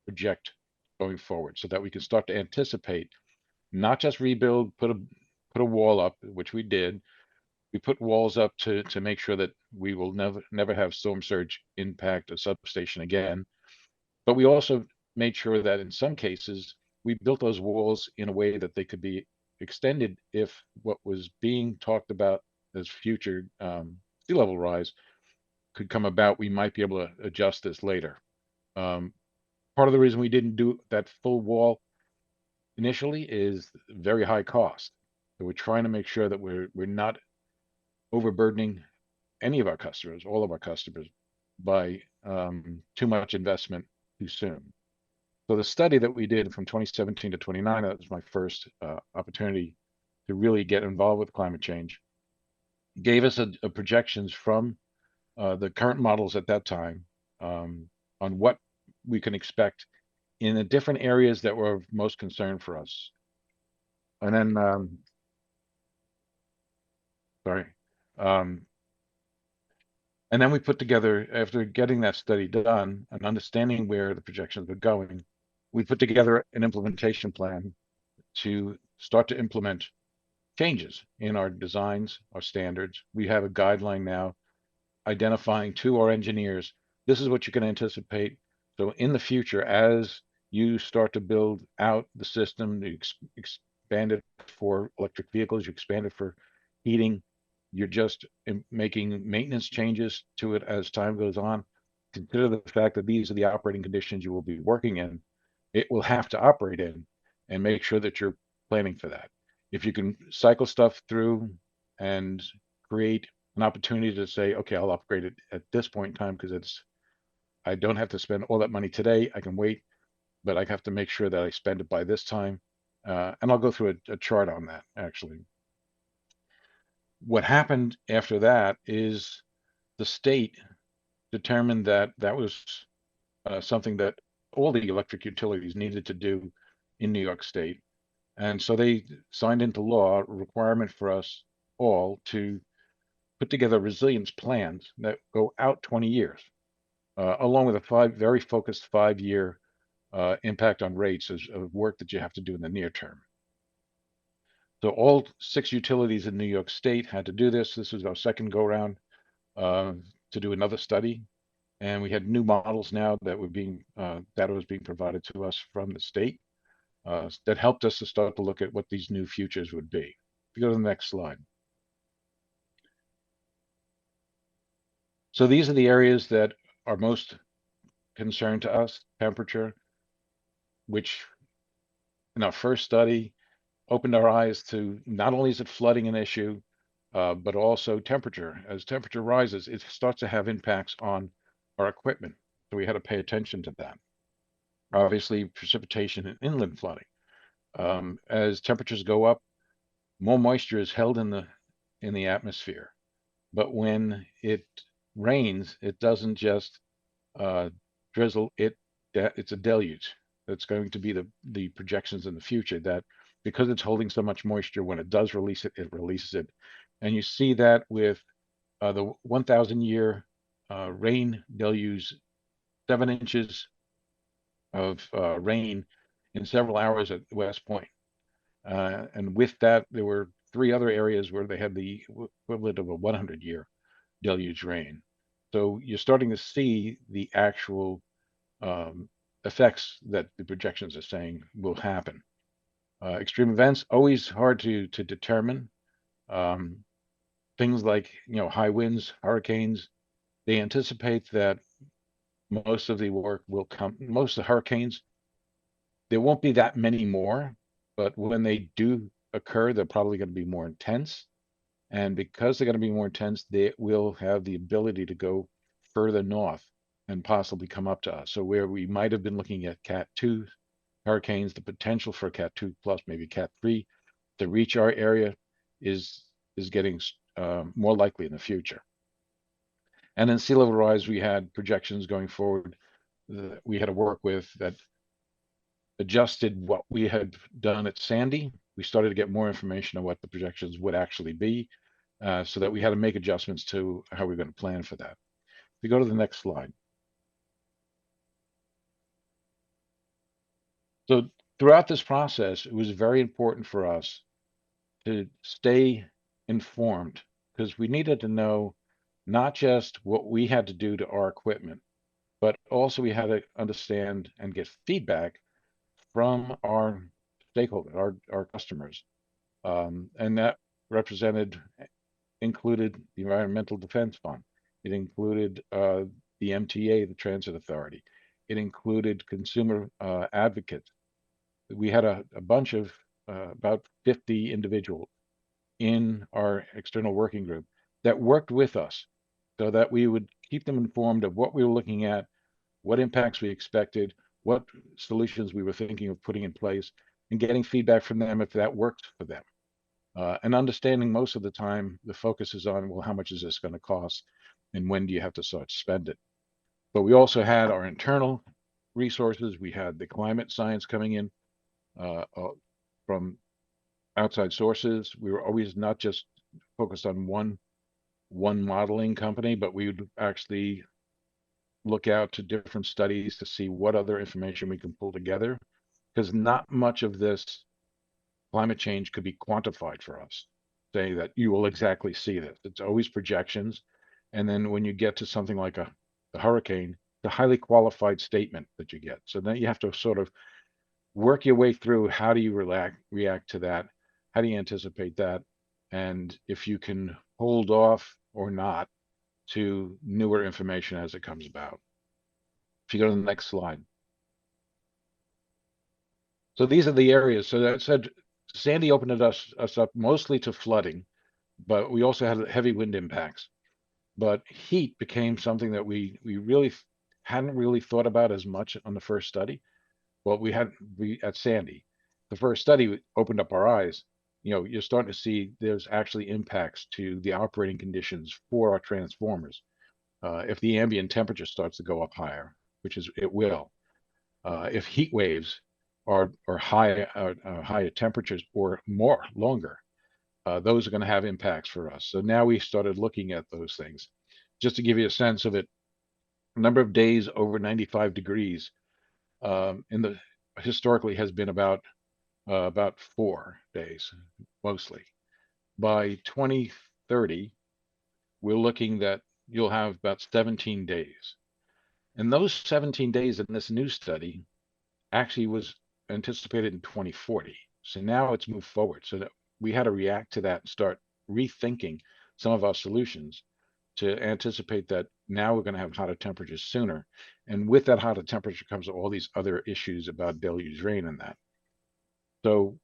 project going forward, so that we can start to anticipate, not just rebuild, put a wall up, which we did. We put walls up to make sure that we will never have storm surge impact a substation again. But we also made sure that in some cases, we built those walls in a way that they could be extended if what was being talked about as future sea level rise could come about. We might be able to adjust this later. Part of the reason we didn't do that full wall initially is very high cost. So we're trying to make sure that we're not overburdening any of our customers, all of our customers, by too much investment too soon. So the study that we did from 2017 to 29, that was my first opportunity to really get involved with climate change, gave us a projections from the current models at that time on what we can expect in the different areas that were of most concern for us. And then, and then we put together, after getting that study done and understanding where the projections were going, we put together an implementation plan to start to implement changes in our designs, our standards. We have a guideline now. identifying to our engineers, this is what you can anticipate. So in the future, as you start to build out the system, you expand it for electric vehicles, you expand it for heating, you're just making maintenance changes to it as time goes on. Consider the fact that these are the operating conditions you will be working in. It will have to operate in, and make sure that you're planning for that. If you can cycle stuff through and create an opportunity to say, okay, I'll upgrade it at this point in time because I don't have to spend all that money today. I can wait, but I have to make sure that I spend it by this time. And I'll go through a chart on that actually. What happened after that is the state determined that that was something that all the electric utilities needed to do in New York State. And so they signed into law a requirement for us all to put together resilience plans that go out 20 years, along with a very focused 5-year impact on rates of work that you have to do in the near term. So all 6 utilities in New York State had to do this. This was our second go round to do another study. And we had new models now that were being data was being provided to us from the state that helped us to start to look at what these new futures would be. If you go to the next slide. So these are the areas that are most concerned to us: temperature, which in our first study opened our eyes to not only is it flooding an issue, but also temperature. As temperature rises, it starts to have impacts on our equipment. So we had to pay attention to that. Obviously, precipitation and inland flooding. As temperatures go up, more moisture is held in the atmosphere. But when it rains, it doesn't just drizzle. It's a deluge. That's going to be the projections in the future, that because it's holding so much moisture, when it does release it, it releases it. And you see that with the 1,000-year rain deluge, 7 inches of rain in several hours at West Point. And with that, there were 3 other areas where they had the equivalent of a 100-year deluge rain. So you're starting to see the actual effects that the projections are saying will happen. Extreme events, always hard to determine. Things like, high winds, hurricanes, they anticipate that most of the work will come, most of the hurricanes, there won't be that many more, but when they do occur, they're probably going to be more intense. And because they're going to be more intense, they will have the ability to go further north and possibly come up to us. So where we might have been looking at Cat 2 hurricanes, the potential for Cat 2 plus, maybe Cat 3 to reach our area is getting more likely in the future. And in sea level rise, we had projections going forward that we had to work with that adjusted what we had done at Sandy. We started to get more information on what the projections would actually be, so that we had to make adjustments to how we're going to plan for that. If you go to the next slide. So throughout this process, it was very important for us to stay informed, because we needed to know not just what we had to do to our equipment, but also we had to understand and get feedback from our stakeholders, our customers. And that included the Environmental Defense Fund. It included the MTA, the Transit Authority. It included consumer advocates. We had a bunch of about 50 individuals in our external working group that worked with us so that we would keep them informed of what we were looking at, what impacts we expected, what solutions we were thinking of putting in place, and getting feedback from them if that worked for them. And understanding most of the time, the focus is on, well, how much is this going to cost and when do you have to start to spend it? But we also had our internal resources. We had the climate science coming in from outside sources. We were always not just focused on one modeling company, but we would actually look out to different studies to see what other information we can pull together, because not much of this climate change could be quantified for us, saying that you will exactly see this. It's always projections. And then when you get to something like a hurricane, the highly qualified statement that you get. So then you have to sort of work your way through how do you react to that? How do you anticipate that? And if you can hold off or not to newer information as it comes about. If you go to the next slide. So these are the areas. So that said, Sandy opened us up mostly to flooding, but we also had heavy wind impacts. But heat became something that we really hadn't really thought about as much on the first study. Well, we at Sandy, the first study opened up our eyes. You know, you're starting to see there's actually impacts to the operating conditions for our transformers. If the ambient temperature starts to go up higher, which is it will, if heat waves are higher temperatures or more longer, those are going to have impacts for us. So now we started looking at those things. Just to give you a sense of it, number of days over 95 degrees in the historically has been about 4 days mostly. By 2030, we're looking that you'll have about 17 days. And those 17 days in this new study actually was anticipated in 2040. So now it's moved forward so that we had to react to that and start rethinking some of our solutions to anticipate that now we're going to have hotter temperatures sooner. And with that hotter temperature comes all these other issues about deluge rain and that. So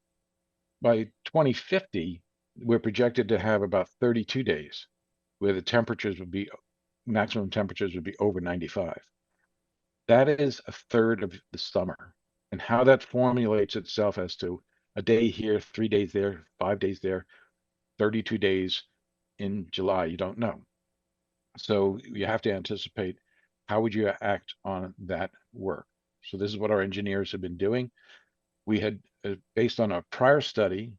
by 2050, we're projected to have about 32 days where the temperatures would be maximum temperatures would be over 95. That is a third of the summer. And how that formulates itself as to a day here, 3 days there, 5 days there, 32 days in July, you don't know. So you have to anticipate how would you act on that work. So this is what our engineers have been doing. We had, based on our prior study,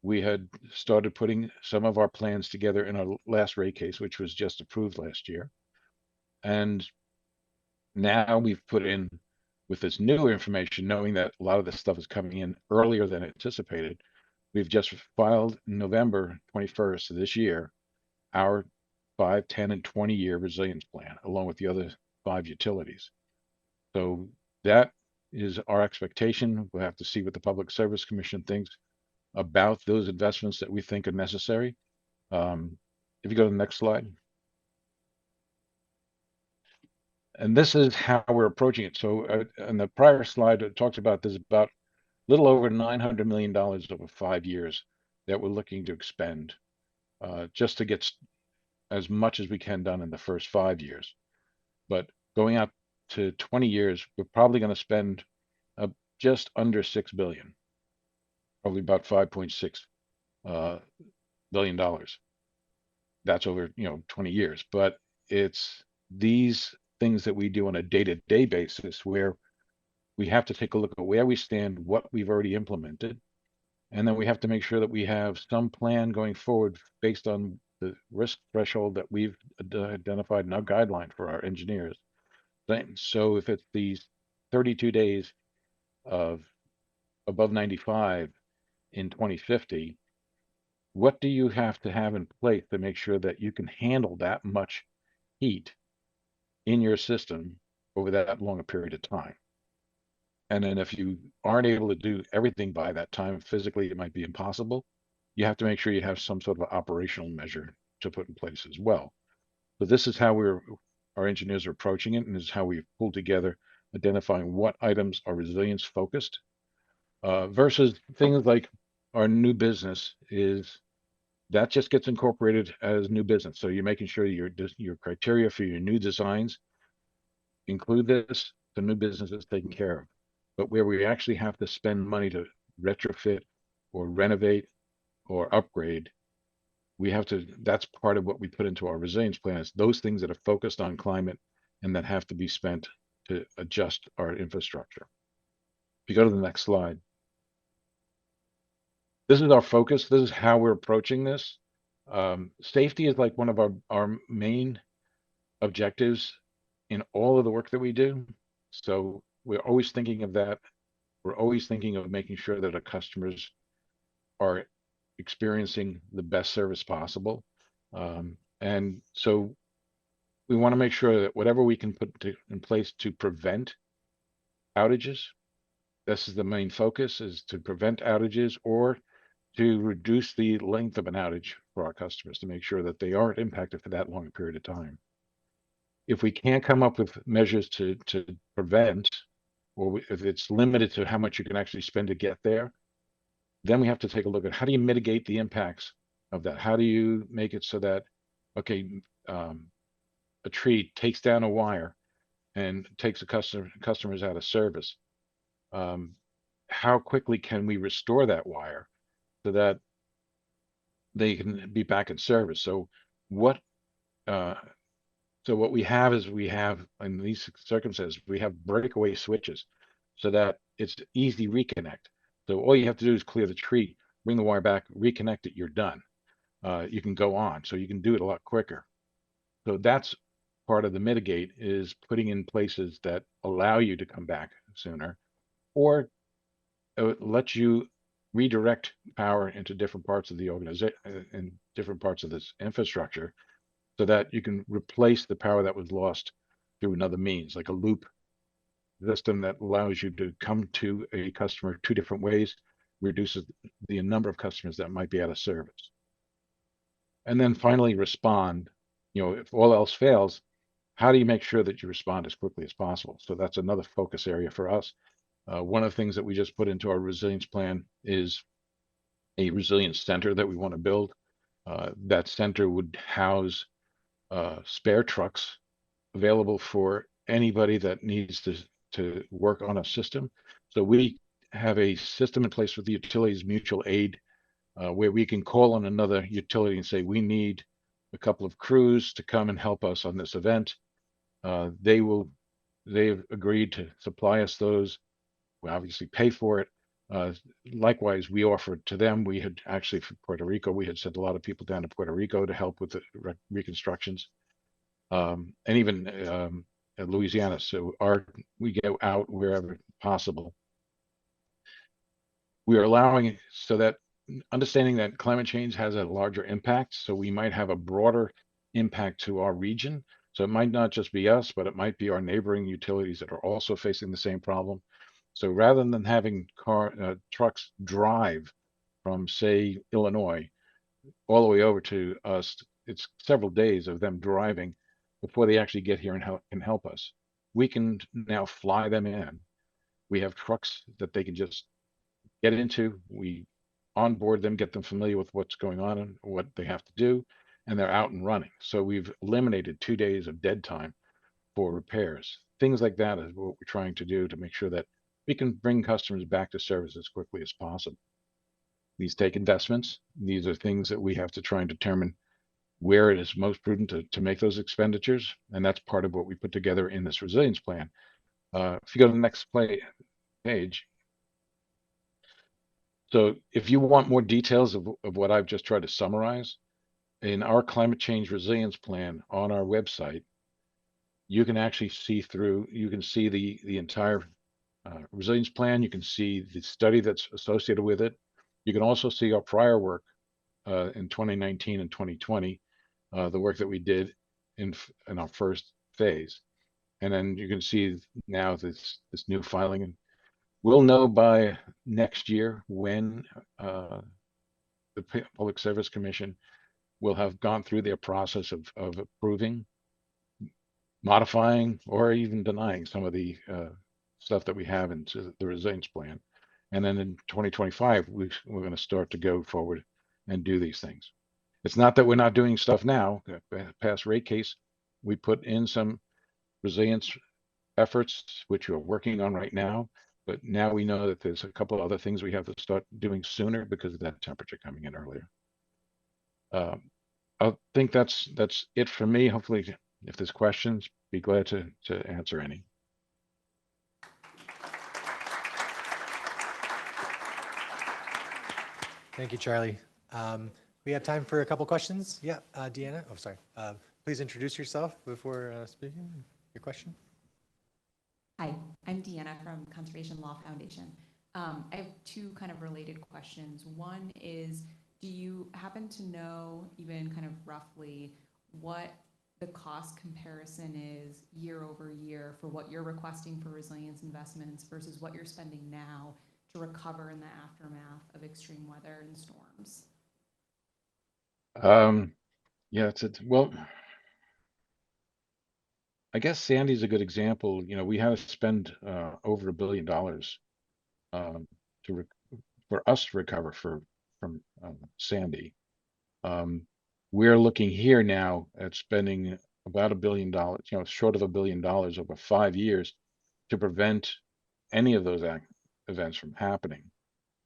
we had started putting some of our plans together in our last rate case, which was just approved last year. And now we've put in with this new information, knowing that a lot of this stuff is coming in earlier than anticipated. We've just filed November 21st of this year, our 5, 10, and 20-year resilience plan, along with the other 5 utilities. So that is our expectation. We'll have to see what the Public Service Commission thinks about those investments that we think are necessary. If you go to the next slide. And this is how we're approaching it. So in the prior slide, it talks about there's about a little over $900 million over 5 years that we're looking to expend just to get as much as we can done in the first 5 years. But going out to 20 years, we're probably going to spend just under $6 billion, probably about $5.6 billion. That's over 20 years. But it's these things that we do on a day-to-day basis where we have to take a look at where we stand, what we've already implemented, and then we have to make sure that we have some plan going forward based on the risk threshold that we've identified in our guideline for our engineers. So if it's these 32 days of above 95 in 2050, what do you have to have in place to make sure that you can handle that much heat in your system over that long a period of time? And then if you aren't able to do everything by that time, physically it might be impossible. You have to make sure you have some sort of operational measure to put in place as well. So this is how our engineers are approaching it, and this is how we pull together identifying what items are resilience focused versus things like our new business is that just gets incorporated as new business. So you're making sure your criteria for your new designs include this, the new business is taken care of. But where we actually have to spend money to retrofit or renovate or upgrade, that's part of what we put into our resilience plan, is those things that are focused on climate and that have to be spent to adjust our infrastructure. If you go to the next slide. This is our focus. This is how we're approaching this. Safety is like one of our main objectives in all of the work that we do. So we're always thinking of that. We're always thinking of making sure that our customers are experiencing the best service possible. And so we want to make sure that whatever we can put in place to prevent outages, this is the main focus, is to prevent outages or to reduce the length of an outage for our customers to make sure that they aren't impacted for that long a period of time. If we can't come up with measures to prevent, or if it's limited to how much you can actually spend to get there, then we have to take a look at how do you mitigate the impacts of that? How do you make it so that, okay, a tree takes down a wire and takes customers out of service? How quickly can we restore that wire so that they can be back in service? So what we have is in these circumstances, we have breakaway switches so that it's easy reconnect. So all you have to do is clear the tree, bring the wire back, reconnect it, you're done. You can go on, so you can do it a lot quicker. So that's part of the mitigate, is putting in places that allow you to come back sooner, or let you redirect power into different parts of the organization and different parts of this infrastructure, so that you can replace the power that was lost through another means, like a loop system that allows you to come to a customer 2 different ways, reduces the number of customers that might be out of service. And then finally respond. If all else fails, how do you make sure that you respond as quickly as possible? So that's another focus area for us. One of the things that we just put into our resilience plan is a resilience center that we want to build. That center would house spare trucks available for anybody that needs to work on a system. So we have a system in place with the utilities mutual aid, where we can call on another utility and say, we need a couple of crews to come and help us on this event. They've agreed to supply us those. We obviously pay for it. Likewise, we offered to them. We had actually, for Puerto Rico, we had sent a lot of people down to Puerto Rico to help with the reconstructions, and even at Louisiana. So we go out wherever possible. We are allowing, so that understanding that climate change has a larger impact, so we might have a broader impact to our region. So it might not just be us, but it might be our neighboring utilities that are also facing the same problem. So rather than having trucks drive from, say, Illinois all the way over to us, it's several days of them driving before they actually get here and can help us. We can now fly them in. We have trucks that they can just get into. We onboard them, get them familiar with what's going on and what they have to do, and they're out and running. So we've eliminated 2 days of dead time for repairs. Things like that is what we're trying to do to make sure that we can bring customers back to service as quickly as possible. These take investments. These are things that we have to try and determine where it is most prudent to make those expenditures. And that's part of what we put together in this resilience plan. If you go to the next page. So if you want more details of what I've just tried to summarize, in our climate change resilience plan on our website, you can actually see the entire resilience plan. You can see the study that's associated with it. You can also see our prior work in 2019 and 2020, the work that we did in our first phase. And then you can see now this new filing. And we'll know by next year when the Public Service Commission will have gone through their process of approving, modifying, or even denying some of the stuff that we have into the resilience plan. And then in 2025, we're going to start to go forward and do these things. It's not that we're not doing stuff now. Past rate case, we put in some resilience efforts, which we're working on right now. But now we know that there's a couple of other things we have to start doing sooner because of that temperature coming in earlier. I think that's it for me. Hopefully, if there's questions, be glad to answer any.
Thank you, Charlie. We have time for a couple questions. Yeah, Deanna. Oh, sorry. Please introduce yourself before speaking your question.
Hi, I'm Deanna from Conservation Law Foundation. I have 2 kind of related questions. One is, do you happen to know, even kind of roughly, what the cost comparison is year over year for what you're requesting for resilience investments versus what you're spending now to recover in the aftermath of extreme weather and storms?
Yeah, well, I guess Sandy's a good example. You know, we had to spend over $1 billion um, for us to recover from Sandy. We're looking here now at spending about $1 billion, you know, short of $1 billion over 5 years to prevent any of those events from happening.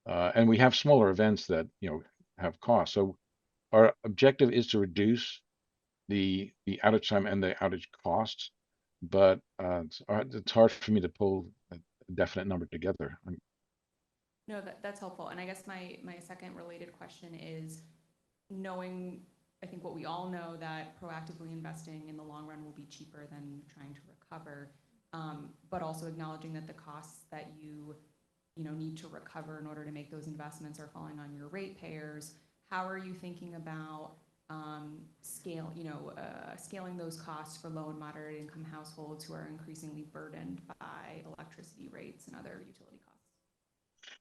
And we have smaller events that, you know, have costs. So our objective is to reduce the outage time and the outage costs, but it's hard for me to pull a definite number together.
No, that's helpful. And I guess my second related question is knowing, I think what we all know, that proactively investing in the long run will be cheaper than trying to recover, but also acknowledging that the costs that you need to recover in order to make those investments are falling on your ratepayers. How are you thinking about scaling those costs for low and moderate income households who are increasingly burdened by electricity rates and other utility costs?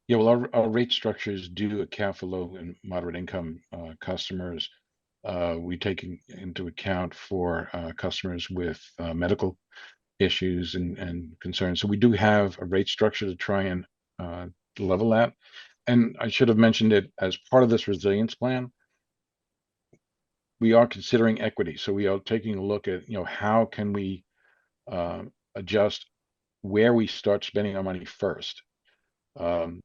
Yeah, well, our rate structures do account for low and moderate income customers. We take into account for customers with medical issues and concerns. So we do have a rate structure to try and level that. And I should have mentioned it as part of this resilience plan. We are considering equity. So we are taking a look at, you know, how can we adjust where we start spending our money first. And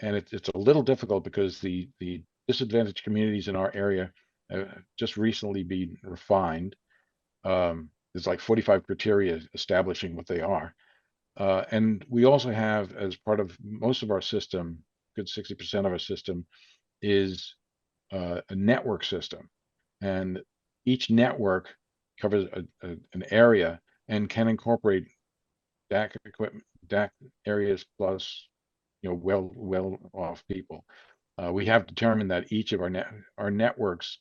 it's a little difficult because the disadvantaged communities in our area just recently been refined. There's like 45 criteria establishing what they are. And we also have, as part of most of our system, good 60% of our system is a network system. And each network covers an area and can incorporate DAC equipment, DAC areas plus, you know, well off people. We have determined that each of our networks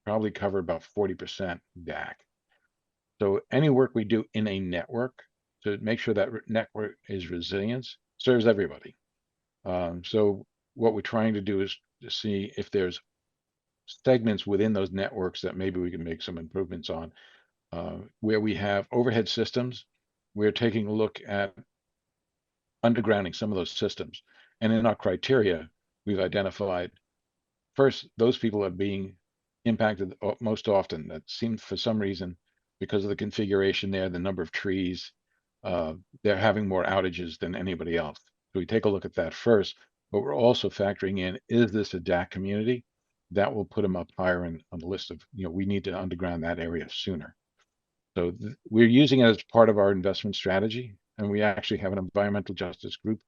probably cover about 40% DAC. So any work we do in a network to make sure that network is resilient serves everybody. So what we're trying to do is to see if there's segments within those networks that maybe we can make some improvements on. Where we have overhead systems, we're taking a look at undergrounding some of those systems. And in our criteria, we've identified first, those people are being impacted most often. That seems, for some reason, because of the configuration there, the number of trees, they're having more outages than anybody else. So we take a look at that first, but we're also factoring in, is this a DAC community? That will put them up higher on the list of, you know, we need to underground that area sooner. So we're using it as part of our investment strategy. And we actually have an environmental justice group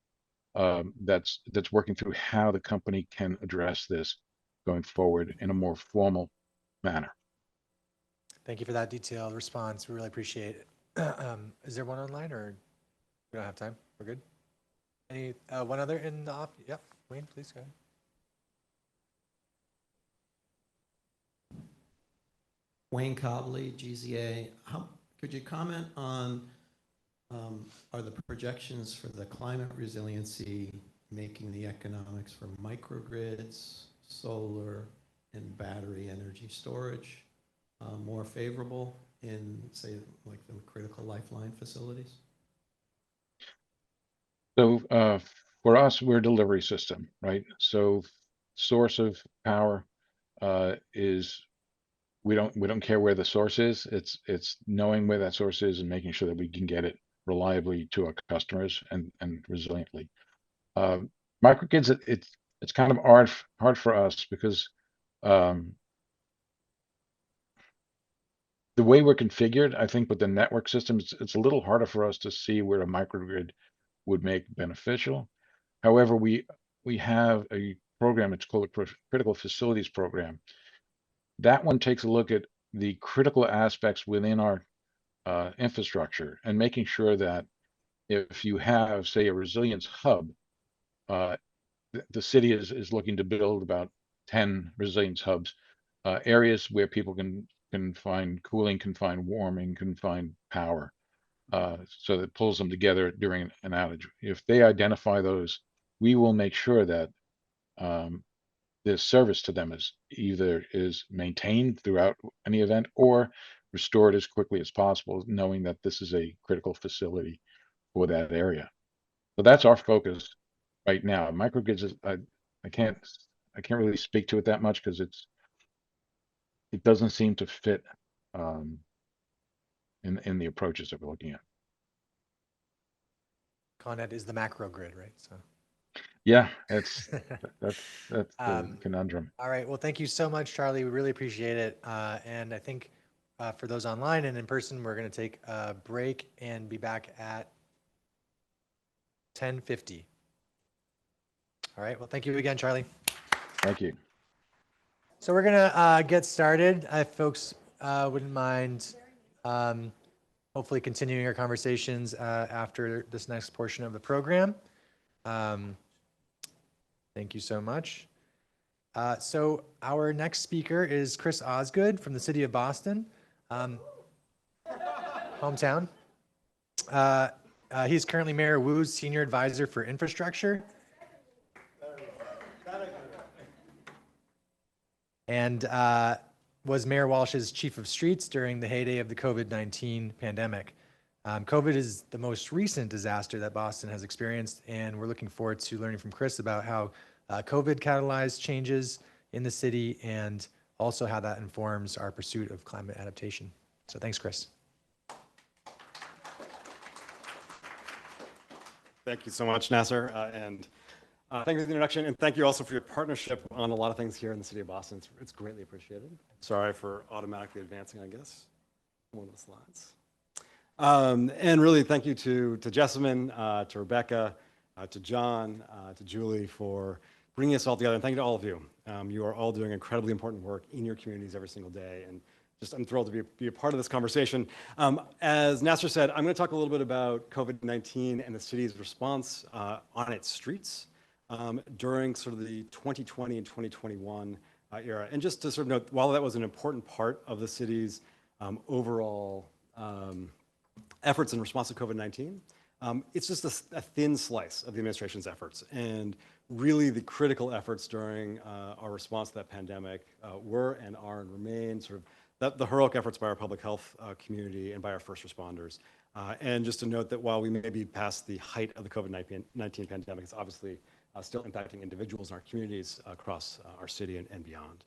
that's working through how the company can address this going forward in a more formal manner.
Thank you for that detailed response. We really appreciate it. Is there one online, or we don't have time? We're good. Any one other in the Yep, Wayne, please go ahead.
Wayne Cobley, GZA. Could you comment on are the projections for the climate resiliency making the economics for microgrids, solar, and battery energy storage more favorable in, say, like the critical lifeline facilities?
So for us, we're a delivery system, right? So source of power is, we don't care where the source is. It's knowing where that source is and making sure that we can get it reliably to our customers and resiliently. Microgrids, it's kind of hard for us because the way we're configured, I think with the network systems, it's a little harder for us to see where a microgrid would make beneficial. However, we have a program, it's called a critical facilities program. That one takes a look at the critical aspects within our infrastructure and making sure that if you have, say, a resilience hub, the city is looking to build about 10 resilience hubs, areas where people can can find cooling, can find warming, can find power. So that pulls them together during an outage. If they identify those, we will make sure that this service to them is maintained throughout any event or restored as quickly as possible, knowing that this is a critical facility for that area. So that's our focus right now. Microgrids is I can't really speak to it that much because it doesn't seem to fit in the approaches that we're looking at.
Con Ed is the macro grid, right? So.
Yeah, that's the
Um,
conundrum.
All right. Well, thank you so much, Charlie. We really appreciate it. And I think for those online and in person, we're going to take a break and be back at 10:50. All right. Well, thank you again, Charlie.
Thank you.
So we're going to get started. If folks wouldn't mind hopefully continuing our conversations after this next portion of the program. Thank you so much. So our next speaker is Chris Osgood from the city of Boston, hometown. He's currently Mayor Wu's senior advisor for infrastructure. And was Mayor Walsh's chief of streets during the heyday of the COVID-19 pandemic. COVID is the most recent disaster that Boston has experienced, and we're looking forward to learning from Chris about how COVID catalyzed changes in the city and also how that informs our pursuit of climate adaptation. So thanks, Chris.
Thank you so much, Nasser, and thank you for the introduction, and thank you also for your partnership on a lot of things here in the city of Boston. It's greatly appreciated. Sorry for automatically advancing, I guess, one of the slides. And really thank you to Jessamine, to Rebecca, to John, to Julie for bringing us all together. And thank you to all of you. You are all doing incredibly important work in your communities every single day. And just I'm thrilled to be a part of this conversation. As Nasser said, I'm going to talk a little bit about COVID-19 and the city's response on its streets during sort of the 2020 and 2021 era. And just to sort of note, while that was an important part of the city's overall efforts in response to COVID-19, it's just a thin slice of the administration's efforts. And really the critical efforts during our response to that pandemic were and are and remain sort of the heroic efforts by our public health community and by our first responders. And just to note that while we may be past the height of the COVID-19 pandemic, it's obviously still impacting individuals in our communities across our city and beyond.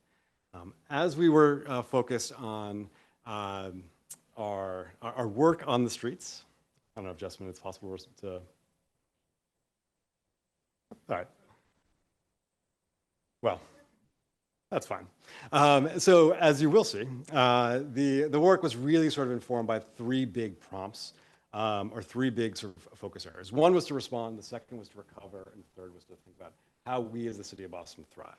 As we were focused on our work on the streets. I don't know if Jessamine, it's possible to. All right. Well, that's fine. So as you will see, the work was really sort of informed by three big prompts, or three big sort of focus areas. One was to respond, the second was to recover, and the third was to think about how we as the city of Boston thrive.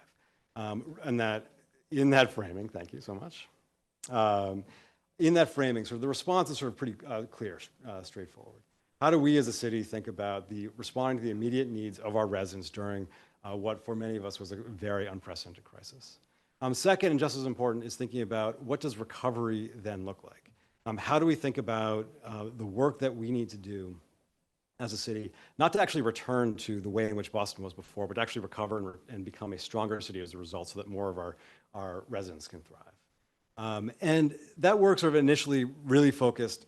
And that in that framing, thank you so much. In that framing, sort of the response is sort of pretty clear, straightforward. How do we as a city think about responding to the immediate needs of our residents during what for many of us was a very unprecedented crisis? Second, and just as important, is thinking about what does recovery then look like? How do we think about the work that we need to do as a city, not to actually return to the way in which Boston was before, but to actually recover and become a stronger city as a result so that more of our residents can thrive? And that work sort of initially really focused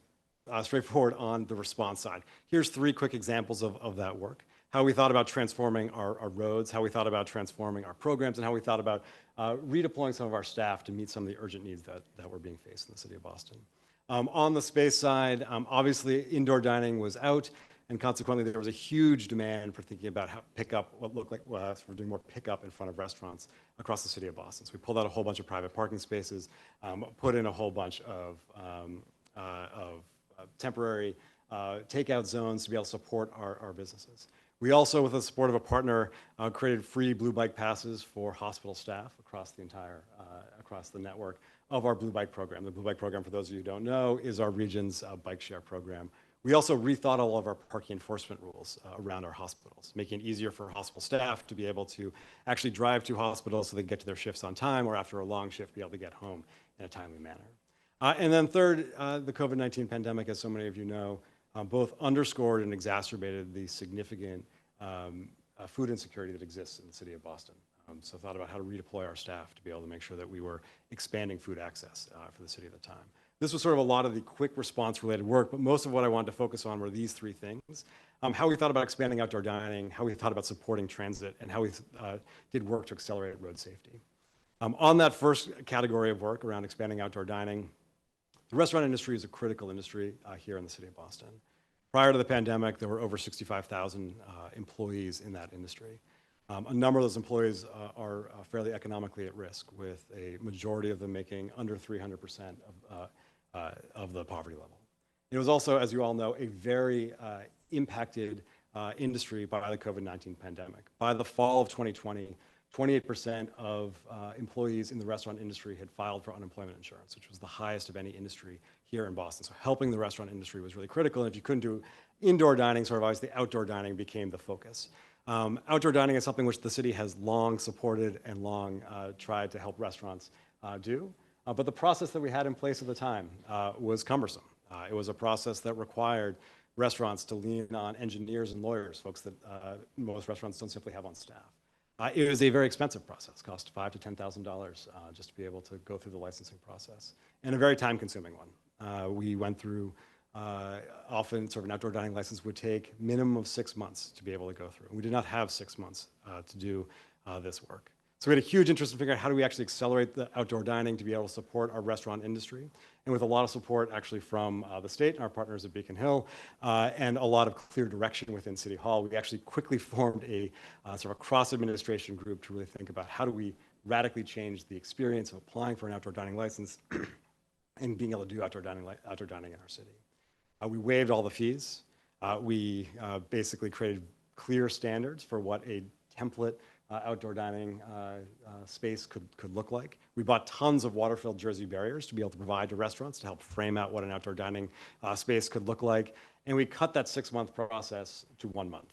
straightforward on the response side. Here's three quick examples of that work. How we thought about transforming our roads, how we thought about transforming our programs, and how we thought about redeploying some of our staff to meet some of the urgent needs that were being faced in the city of Boston. On the space side, obviously indoor dining was out, and consequently there was a huge demand for thinking about how what looked like we're doing more pickup in front of restaurants across the city of Boston. So we pulled out a whole bunch of private parking spaces, put in a whole bunch of temporary takeout zones to be able to support our businesses. We also, with the support of a partner, created free Blue Bike passes for hospital staff across the entire, across the network of our Blue Bike program. The Blue Bike program, for those of you who don't know, is our region's bike share program. We also rethought all of our parking enforcement rules around our hospitals, making it easier for hospital staff to be able to actually drive to hospitals so they can get to their shifts on time, or after a long shift, be able to get home in a timely manner. And then third, the COVID-19 pandemic, as so many of you know, both underscored and exacerbated the significant food insecurity that exists in the city of Boston. So thought about how to redeploy our staff to be able to make sure that we were expanding food access for the city at the time. This was sort of a lot of the quick response related work, but most of what I wanted to focus on were these three things. How we thought about expanding outdoor dining, how we thought about supporting transit, and how we did work to accelerate road safety. On that first category of work around expanding outdoor dining, the restaurant industry is a critical industry here in the city of Boston. Prior to the pandemic, there were over 65,000 employees in that industry. A number of those employees are fairly economically at risk, with a majority of them making under 300% of the poverty level. It was also, as you all know, a very impacted industry by the COVID-19 pandemic. By the fall of 2020, 28% of employees in the restaurant industry had filed for unemployment insurance, which was the highest of any industry here in Boston. So helping the restaurant industry was really critical. And if you couldn't do indoor dining, sort of obviously outdoor dining became the focus. Outdoor dining is something which the city has long supported and long tried to help restaurants do. But the process that we had in place at the time was cumbersome. It was a process that required restaurants to lean on engineers and lawyers, folks that most restaurants don't simply have on staff. It was a very expensive process, cost $5,000 to $10,000 just to be able to go through the licensing process, and a very time-consuming one. We went through, often sort of an outdoor dining license would take minimum of 6 months to be able to go through. We did not have 6 months to do this work. So we had a huge interest in figuring out how do we actually accelerate the outdoor dining to be able to support our restaurant industry. And with a lot of support actually from the state and our partners at Beacon Hill, and a lot of clear direction within City Hall, we actually quickly formed a sort of a cross-administration group to really think about how do we radically change the experience of applying for an outdoor dining license and being able to do outdoor dining in our city. We waived all the fees. We basically created clear standards for what a template outdoor dining space could look like. We bought tons of water-filled jersey barriers to be able to provide to restaurants to help frame out what an outdoor dining space could look like. And we cut that 6-month process to 1 month,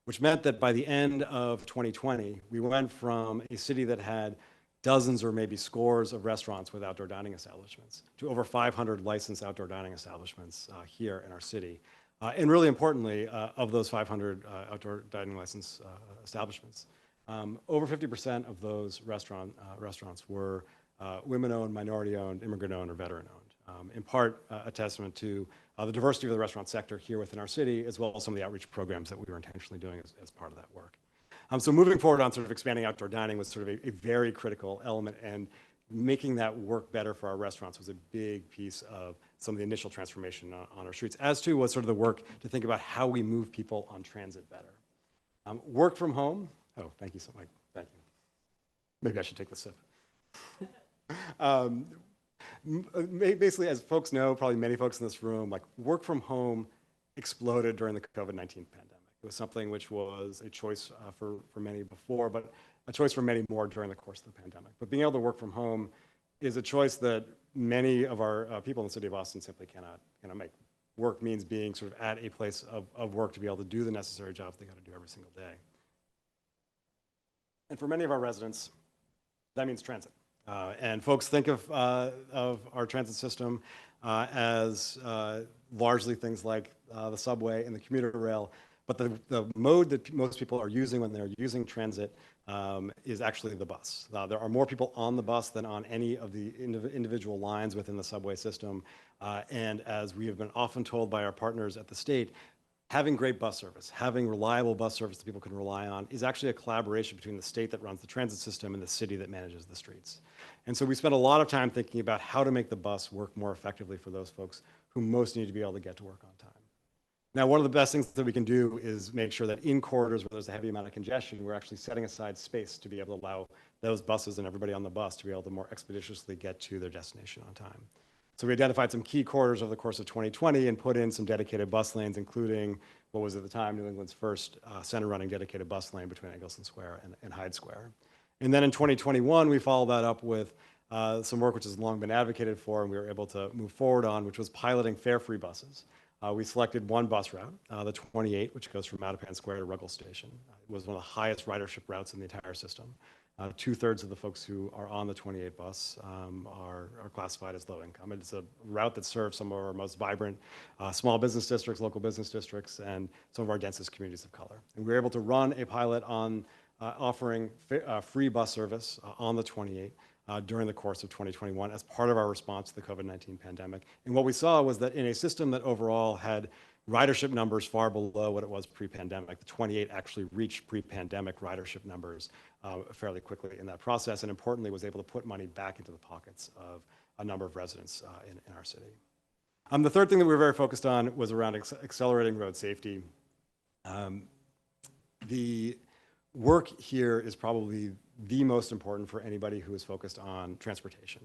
which meant that by the end of 2020, we went from a city that had dozens or maybe scores of restaurants with outdoor dining establishments to over 500 licensed outdoor dining establishments here in our city. And really importantly, of those 500 outdoor dining license establishments, over 50% of those restaurants were women-owned, minority-owned, immigrant-owned, or veteran-owned. In part, a testament to the diversity of the restaurant sector here within our city, as well as some of the outreach programs that we were intentionally doing as part of that work. So moving forward on sort of expanding outdoor dining was sort of a very critical element, and making that work better for our restaurants was a big piece of some of the initial transformation on our streets, as too was sort of the work to think about how we move people on transit better. Work from home. Oh, thank you so much. Thank you. Maybe I should take this sip. Basically, as folks know, probably many folks in this room, like work from home exploded during the COVID-19 pandemic. It was something which was a choice for many before, but a choice for many more during the course of the pandemic. But being able to work from home is a choice that many of our people in the city of Boston simply cannot make. Work means being sort of at a place of work to be able to do the necessary jobs they got to do every single day. And for many of our residents, that means transit. And folks think of our transit system as largely things like the subway and the commuter rail. But the mode that most people are using when they're using transit is actually the bus. There are more people on the bus than on any of the individual lines within the subway system. And as we have been often told by our partners at the state, having great bus service, having reliable bus service that people can rely on is actually a collaboration between the state that runs the transit system and the city that manages the streets. And so we spent a lot of time thinking about how to make the bus work more effectively for those folks who most need to be able to get to work on time. Now, one of the best things that we can do is make sure that in corridors where there's a heavy amount of congestion, we're actually setting aside space to be able to allow those buses and everybody on the bus to be able to more expeditiously get to their destination on time. So we identified some key corridors over the course of 2020 and put in some dedicated bus lanes, including what was at the time New England's first center running dedicated bus lane between Eggleston Square and Hyde Square. And then in 2021, we followed that up with some work which has long been advocated for and we were able to move forward on, which was piloting fare-free buses. We selected one bus route, the 28, which goes from Mattapan Square to Ruggles Station. It was one of the highest ridership routes in the entire system. 2/3 of the folks who are on the 28 bus are classified as low income. It's a route that serves some of our most vibrant small business districts, local business districts, and some of our densest communities of color. And we were able to run a pilot on offering free bus service on the 28 during the course of 2021 as part of our response to the COVID-19 pandemic. And what we saw was that in a system that overall had ridership numbers far below what it was pre-pandemic, the 28 actually reached pre-pandemic ridership numbers fairly quickly in that process, and importantly was able to put money back into the pockets of a number of residents in our city. The third thing that we were very focused on was around accelerating road safety. The work here is probably the most important for anybody who is focused on transportation.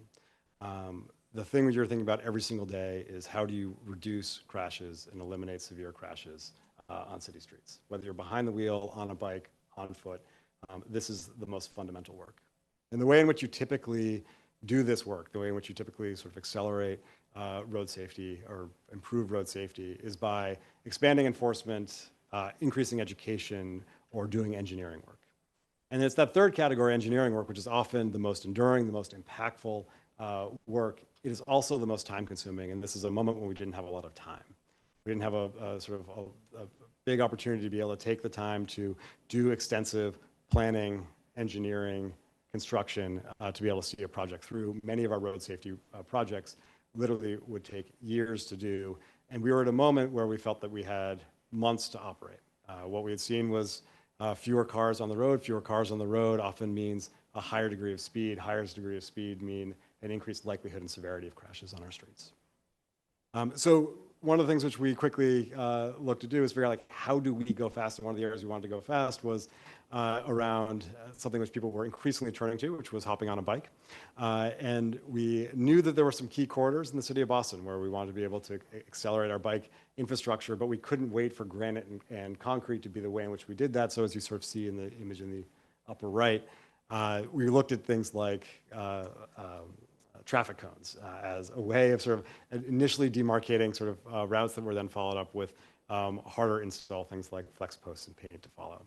The thing that you're thinking about every single day is how do you reduce crashes and eliminate severe crashes on city streets? Whether you're behind the wheel, on a bike, on foot, this is the most fundamental work. And the way in which you typically do this work, the way in which you typically sort of accelerate road safety or improve road safety is by expanding enforcement, increasing education, or doing engineering work. And it's that third category, engineering work, which is often the most enduring, the most impactful work. It is also the most time consuming, and this is a moment when we didn't have a lot of time. We didn't have a sort of a big opportunity to be able to take the time to do extensive planning, engineering, construction, to be able to see a project through. Many of our road safety projects literally would take years to do, and we were at a moment where we felt that we had months to operate. What we had seen was fewer cars on the road. Fewer cars on the road often means a higher degree of speed. Higher degree of speed mean an increased likelihood and severity of crashes on our streets. So one of the things which we quickly looked to do is figure out, like, how do we go fast? And one of the areas we wanted to go fast was around something which people were increasingly turning to, which was hopping on a bike. And we knew that there were some key corridors in the city of Boston where we wanted to be able to accelerate our bike infrastructure, but we couldn't wait for granite and concrete to be the way in which we did that. So as you sort of see in the image in the upper right, we looked at things like traffic cones as a way of sort of initially demarcating sort of routes that were then followed up with harder install things like flex posts and paint to follow.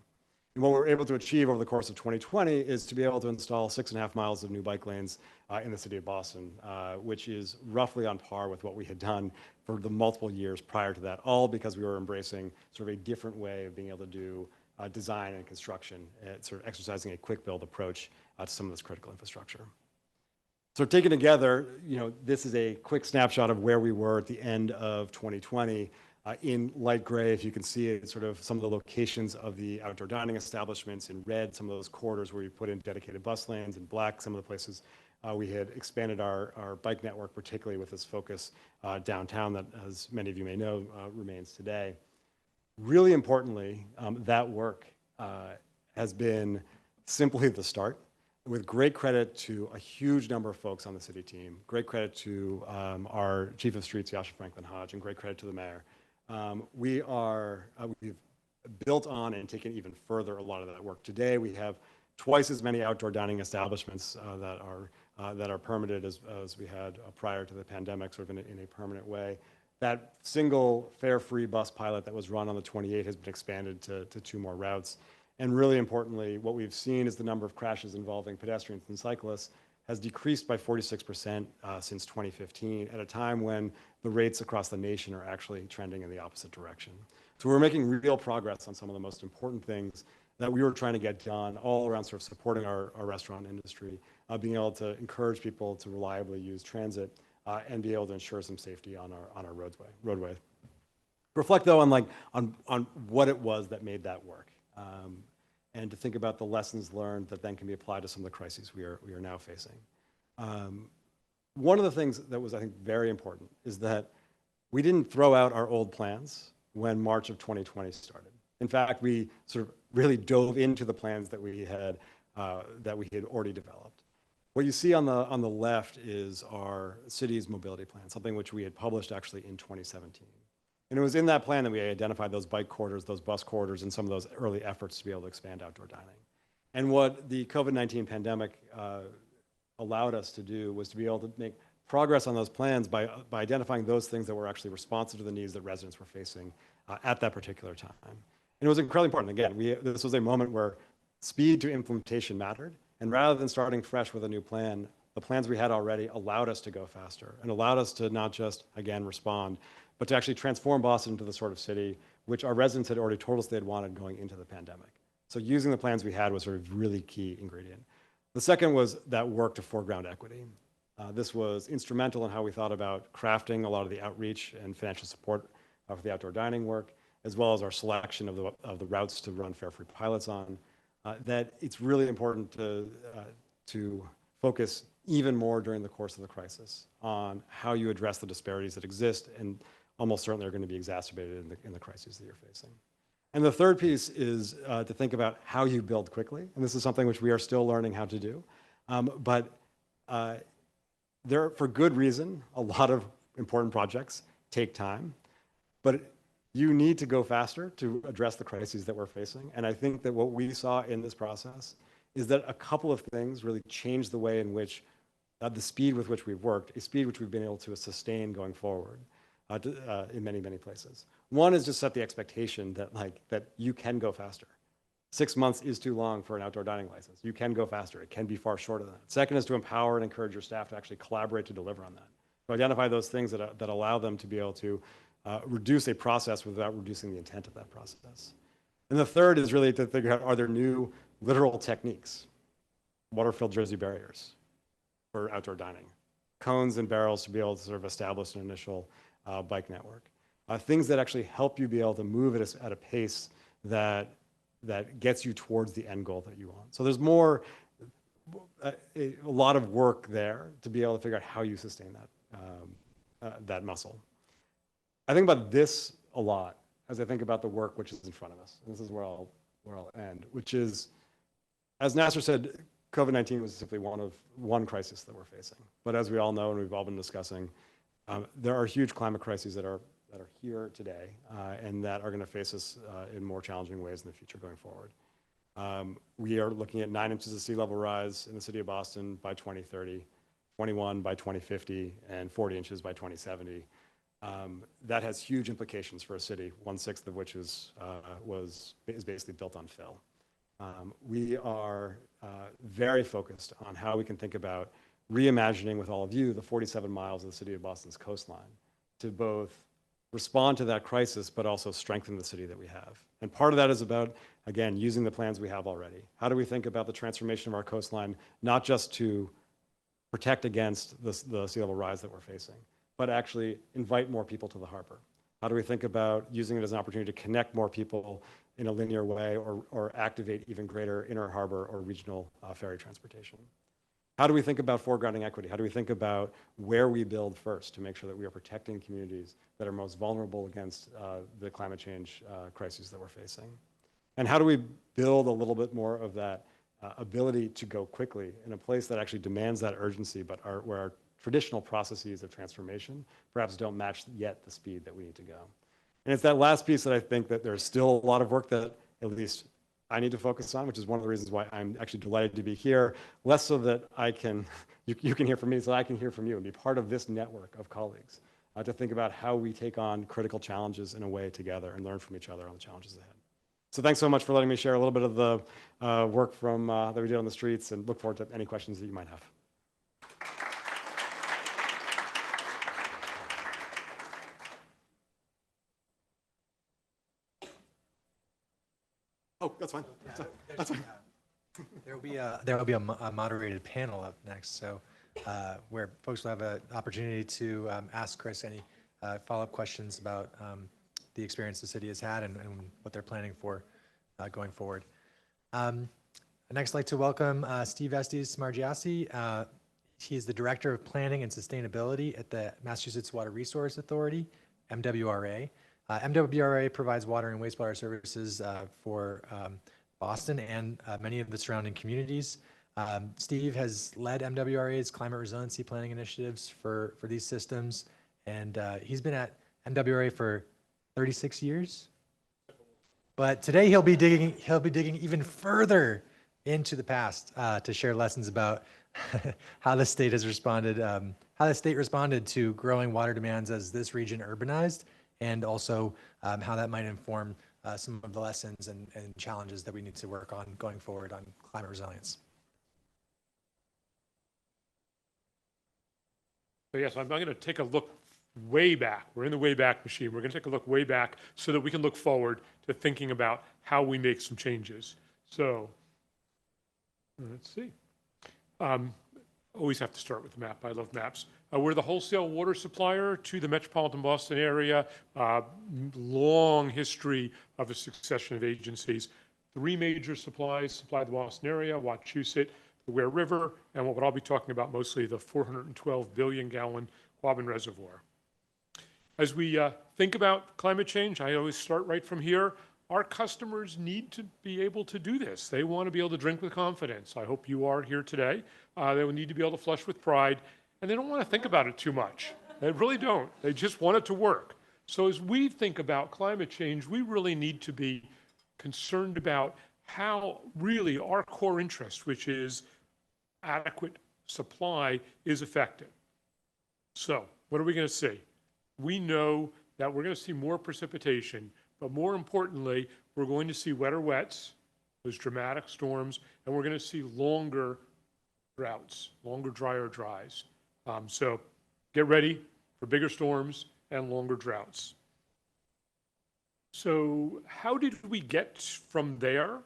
And what we were able to achieve over the course of 2020 is to be able to install 6.5 miles of new bike lanes in the city of Boston, which is roughly on par with what we had done for the multiple years prior to that, all because we were embracing sort of a different way of being able to do design and construction, sort of exercising a quick build approach to some of this critical infrastructure. So taken together, this is a quick snapshot of where we were at the end of 2020. In light gray, if you can see it, sort of some of the locations of the outdoor dining establishments. In red, some of those corridors where we put in dedicated bus lanes. In black, some of the places we had expanded our bike network, particularly with this focus downtown that, as many of you may know, remains today. Really importantly, that work has been simply the start, with great credit to a huge number of folks on the city team, great credit to our Chief of Streets, Yasha Franklin Hodge, and great credit to the mayor. We've built on and taken even further a lot of that work. Today, we have twice as many outdoor dining establishments that are permitted as we had prior to the pandemic, sort of in a permanent way. That single fare-free bus pilot that was run on the 28 has been expanded to 2 more routes. And really importantly, what we've seen is the number of crashes involving pedestrians and cyclists has decreased by 46% since 2015, at a time when the rates across the nation are actually trending in the opposite direction. So we're making real progress on some of the most important things that we were trying to get done, all around sort of supporting our restaurant industry, being able to encourage people to reliably use transit, and be able to ensure some safety on our roadway. Reflect though on what it was that made that work. And to think about the lessons learned that then can be applied to some of the crises we are now facing. One of the things that was, I think, very important is that we didn't throw out our old plans when March of 2020 started. In fact, we sort of really dove into the plans that we had already developed. What you see on the left is our city's mobility plan, something which we had published actually in 2017. And it was in that plan that we identified those bike corridors, those bus corridors, and some of those early efforts to be able to expand outdoor dining. And what the COVID-19 pandemic allowed us to do was to be able to make progress on those plans by identifying those things that were actually responsive to the needs that residents were facing at that particular time. And it was incredibly important. Again, this was a moment where speed to implementation mattered, And rather than starting fresh with a new plan, the plans we had already allowed us to go faster and allowed us to not just, again, respond, but to actually transform Boston into the sort of city which our residents had already told us they had wanted going into the pandemic. So using the plans we had was sort of really key ingredient. The second was that work to foreground equity. This was instrumental in how we thought about crafting a lot of the outreach and financial support for the outdoor dining work, as well as our selection of the routes to run fare-free pilots on. That it's really important to focus even more during the course of the crisis on how you address the disparities that exist and almost certainly are going to be exacerbated in the crises that you're facing. And the third piece is to think about how you build quickly. And this is something which we are still learning how to do. But there, for good reason, a lot of important projects take time. But you need to go faster to address the crises that we're facing. And I think that what we saw in this process is that a couple of things really changed the way in which the speed with which we've worked, a speed which we've been able to sustain going forward in many, many places. One is just set the expectation that you can go faster. 6 months is too long for an outdoor dining license. You can go faster. It can be far shorter than that. Second is to empower and encourage your staff to actually collaborate to deliver on that. To identify those things that allow them to be able to reduce a process without reducing the intent of that process. And the third is really to figure out, are there new literal techniques? Water-filled jersey barriers for outdoor dining. Cones and barrels to be able to sort of establish an initial bike network. Things that actually help you be able to move at a pace that gets you towards the end goal that you want. So there's a lot of work there to be able to figure out how you sustain that muscle. I think about this a lot as I think about the work which is in front of us. And this is where I'll end, which is, as Nasser said, COVID-19 was simply one crisis that we're facing. But as we all know, and we've all been discussing, there are huge climate crises that are here today and that are going to face us in more challenging ways in the future going forward. We are looking at 9 inches of sea level rise in the city of Boston by 2030, 21 by 2050, and 40 inches by 2070. That has huge implications for a city, 1/6 of which is basically built on fill. We are very focused on how we can think about reimagining with all of you the 47 miles of the city of Boston's coastline to both respond to that crisis, but also strengthen the city that we have. And part of that is about, again, using the plans we have already. How do we think about the transformation of our coastline, not just to protect against the sea level rise that we're facing, but actually invite more people to the harbor? How do we think about using it as an opportunity to connect more people in a linear way or activate even greater inner harbor or regional ferry transportation? How do we think about foregrounding equity? How do we think about where we build first to make sure that we are protecting communities that are most vulnerable against the climate change crises that we're facing? And how do we build a little bit more of that ability to go quickly in a place that actually demands that urgency, but where our traditional processes of transformation perhaps don't match yet the speed that we need to go? And it's that last piece that I think that there's still a lot of work that at least I need to focus on, which is one of the reasons why I'm actually delighted to be here, less so that you can hear from me, so I can hear from you and be part of this network of colleagues to think about how we take on critical challenges in a way together and learn from each other on the challenges ahead. So thanks so much for letting me share a little bit of the work from that we did on the streets, and look forward to any questions that you might have. Oh, that's fine. That's fine.
There will be a moderated panel up next, so where folks will have an opportunity to ask Chris any follow-up questions about the experience the city has had and what they're planning for going forward. Next, I'd like to welcome Steve Estes Margiassi. He is the Director of Planning and Sustainability at the Massachusetts Water Resource Authority, MWRA. MWRA provides water and wastewater services for Boston and many of the surrounding communities. Steve has led MWRA's climate resiliency planning initiatives for these systems, and he's been at MWRA for 36 years. But today he'll be digging even further into the past to share lessons about how the state has responded, how the state responded to growing water demands as this region urbanized, and also how that might inform some of the lessons and challenges that we need to work on going forward on climate resilience.
So yes, I'm going to take a look way back. We're in the way back machine. We're going to take a look way back so that we can look forward to thinking about how we make some changes. So let's see. Always have to start with the map. I love maps. We're the wholesale water supplier to the metropolitan Boston area. Long history of a succession of agencies. 3 major supplies supply the Boston area: Wachusett, the Ware River, and what I'll be talking about mostly, the 412 billion gallon Quabbin Reservoir. As we think about climate change, I always start right from here. Our customers need to be able to do this. They want to be able to drink with confidence. I hope you are here today. They will need to be able to flush with pride, and they don't want to think about it too much. They really don't. They just want it to work. So as we think about climate change, we really need to be concerned about how really our core interest, which is adequate supply, is affected. So what are we going to see? We know that we're going to see more precipitation, but more importantly, we're going to see wetter wets, those dramatic storms, and we're going to see longer droughts, longer drier dries. So get ready for bigger storms and longer droughts. So how did we get from there,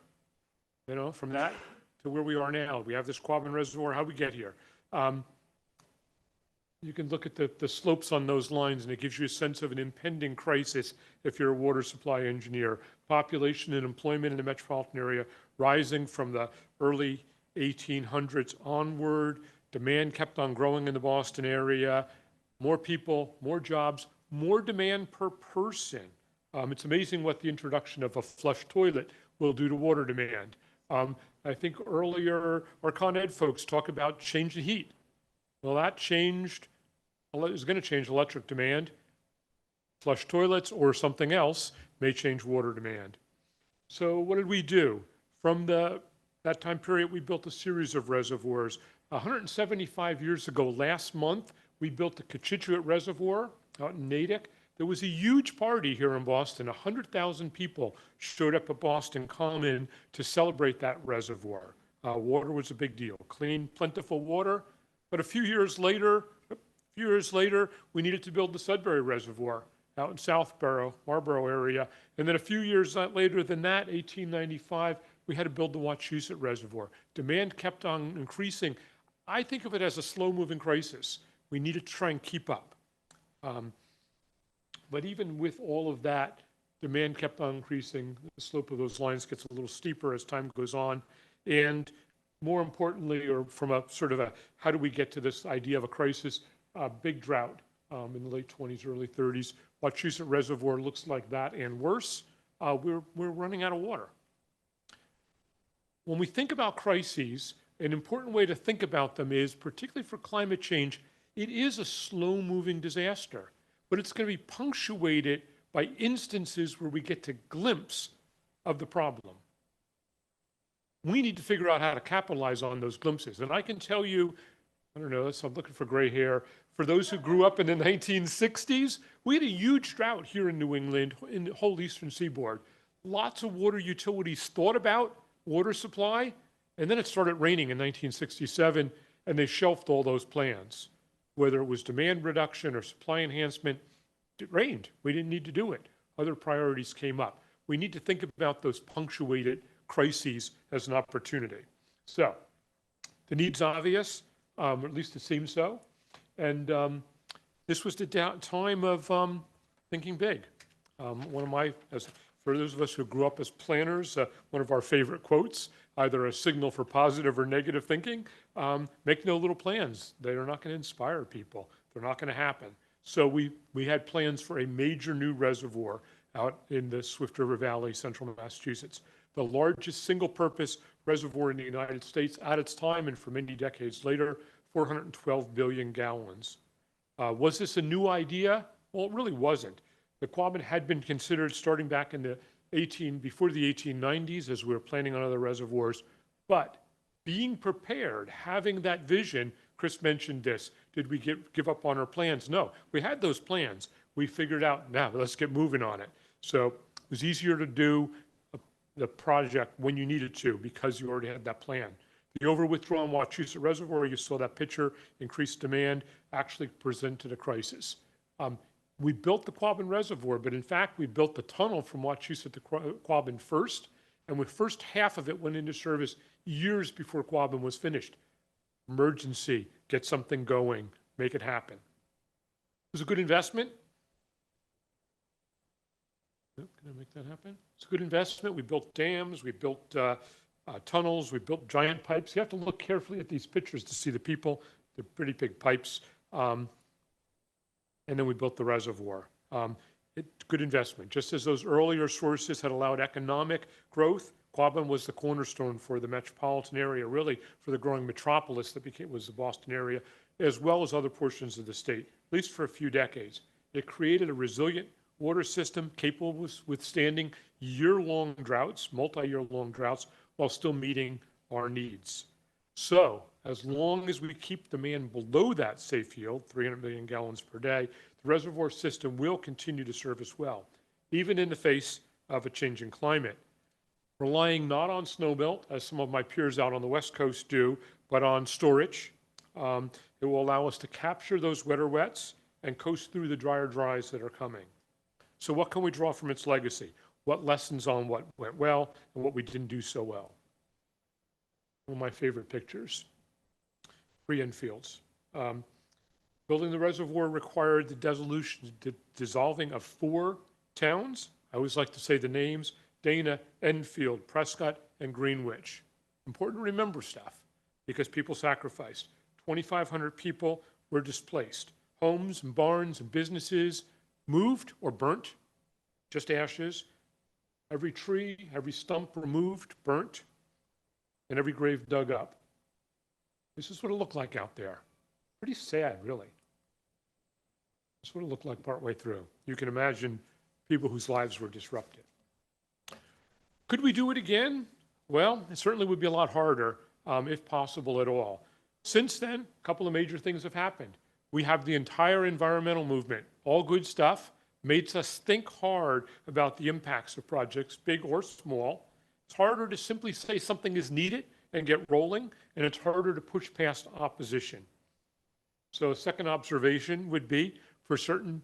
from that to where we are now? We have this Quabbin Reservoir. How did we get here? You can look at the slopes on those lines, and it gives you a sense of an impending crisis if you're a water supply engineer. Population and employment in the metropolitan area rising from the early 1800s onward. Demand kept on growing in the Boston area. More people, more jobs, more demand per person. It's amazing what the introduction of a flush toilet will do to water demand. I think earlier our Con Ed folks talk about change the heat. Well, that is going to change electric demand. Flush toilets or something else may change water demand. So what did we do? From that time period, we built a series of reservoirs. 175 years ago, last month, we built the Cochituate Reservoir out in Natick. There was a huge party here in Boston. 100,000 people showed up at Boston Common to celebrate that reservoir. Water was a big deal. Clean, plentiful water. But a few years later, we needed to build the Sudbury Reservoir out in Southborough, Marlborough area. And then a few years later than that, 1895, we had to build the Wachusett Reservoir. Demand kept on increasing. I think of it as a slow-moving crisis. We needed to try and keep up. But even with all of that, demand kept on increasing. The slope of those lines gets a little steeper as time goes on. And more importantly, or from a sort of a, how do we get to this idea of a crisis? Big drought in the late 20s, early 30s. Wachusett Reservoir looks like that and worse. We're running out of water. When we think about crises, an important way to think about them is, particularly for climate change, it is a slow-moving disaster, but it's going to be punctuated by instances where we get to glimpse of the problem. We need to figure out how to capitalize on those glimpses. And I can tell you, I don't know, so I'm looking for gray hair. For those who grew up in the 1960s, we had a huge drought here in New England, in the whole eastern seaboard. Lots of water utilities thought about water supply, and then it started raining in 1967, and they shelved all those plans. Whether it was demand reduction or supply enhancement, it rained. We didn't need to do it. Other priorities came up. We need to think about those punctuated crises as an opportunity. So the need's obvious, or at least it seems so. And this was the time of thinking big. One of my, for those of us who grew up as planners, one of our favorite quotes, either a signal for positive or negative thinking, make no little plans. They are not going to inspire people. They're not going to happen. So we had plans for a major new reservoir out in the Swift River Valley, central Massachusetts, the largest single-purpose reservoir in the United States at its time, and for many decades later, 412 billion gallons. Was this a new idea? Well, it really wasn't. The Quabbin had been considered starting back in the before the 1890s as we were planning on other reservoirs, but being prepared, having that vision, Chris mentioned this, did we give up on our plans? No, we had those plans. We figured out, now let's get moving on it. So it was easier to do the project when you needed to because you already had that plan. The over-withdrawn Wachusett Reservoir, you saw that picture, increased demand, actually presented a crisis. We built the Quabbin Reservoir, but in fact, we built the tunnel from Wachusett to Quabbin first, and the first half of it went into service years before Quabbin was finished. Emergency, get something going, make it happen. It was a good investment. Can I make that happen? It's a good investment. We built dams, we built tunnels, we built giant pipes. You have to look carefully at these pictures to see the people. They're pretty big pipes. And then we built the reservoir. Good investment. Just as those earlier sources had allowed economic growth, Quabbin was the cornerstone for the metropolitan area, really for the growing metropolis that was the Boston area, as well as other portions of the state, at least for a few decades. It created a resilient water system capable of withstanding year-long droughts, multi-year-long droughts, while still meeting our needs. So, as long as we keep demand below that safe yield, 300 million gallons per day, the reservoir system will continue to serve us well, even in the face of a changing climate. Relying not on snowmelt, as some of my peers out on the West Coast do, but on storage, it will allow us to capture those wetter wets and coast through the drier dries that are coming. So what can we draw from its legacy? What lessons on what went well and what we didn't do so well? One of my favorite pictures, free Enfields. Building the reservoir required the dissolving of 4 towns. I always like to say the names: Dana, Enfield, Prescott, and Greenwich. Important to remember stuff because people sacrificed. 2,500 people were displaced. Homes and barns and businesses moved or burnt, just ashes. Every tree, every stump removed, burnt, and every grave dug up. This is what it looked like out there. Pretty sad, really. This is what it looked like partway through. You can imagine people whose lives were disrupted. Could we do it again? Well, it certainly would be a lot harder, if possible at all. Since then, a couple of major things have happened. We have the entire environmental movement, all good stuff, makes us think hard about the impacts of projects, big or small. It's harder to simply say something is needed and get rolling, and it's harder to push past opposition. So a second observation would be for certain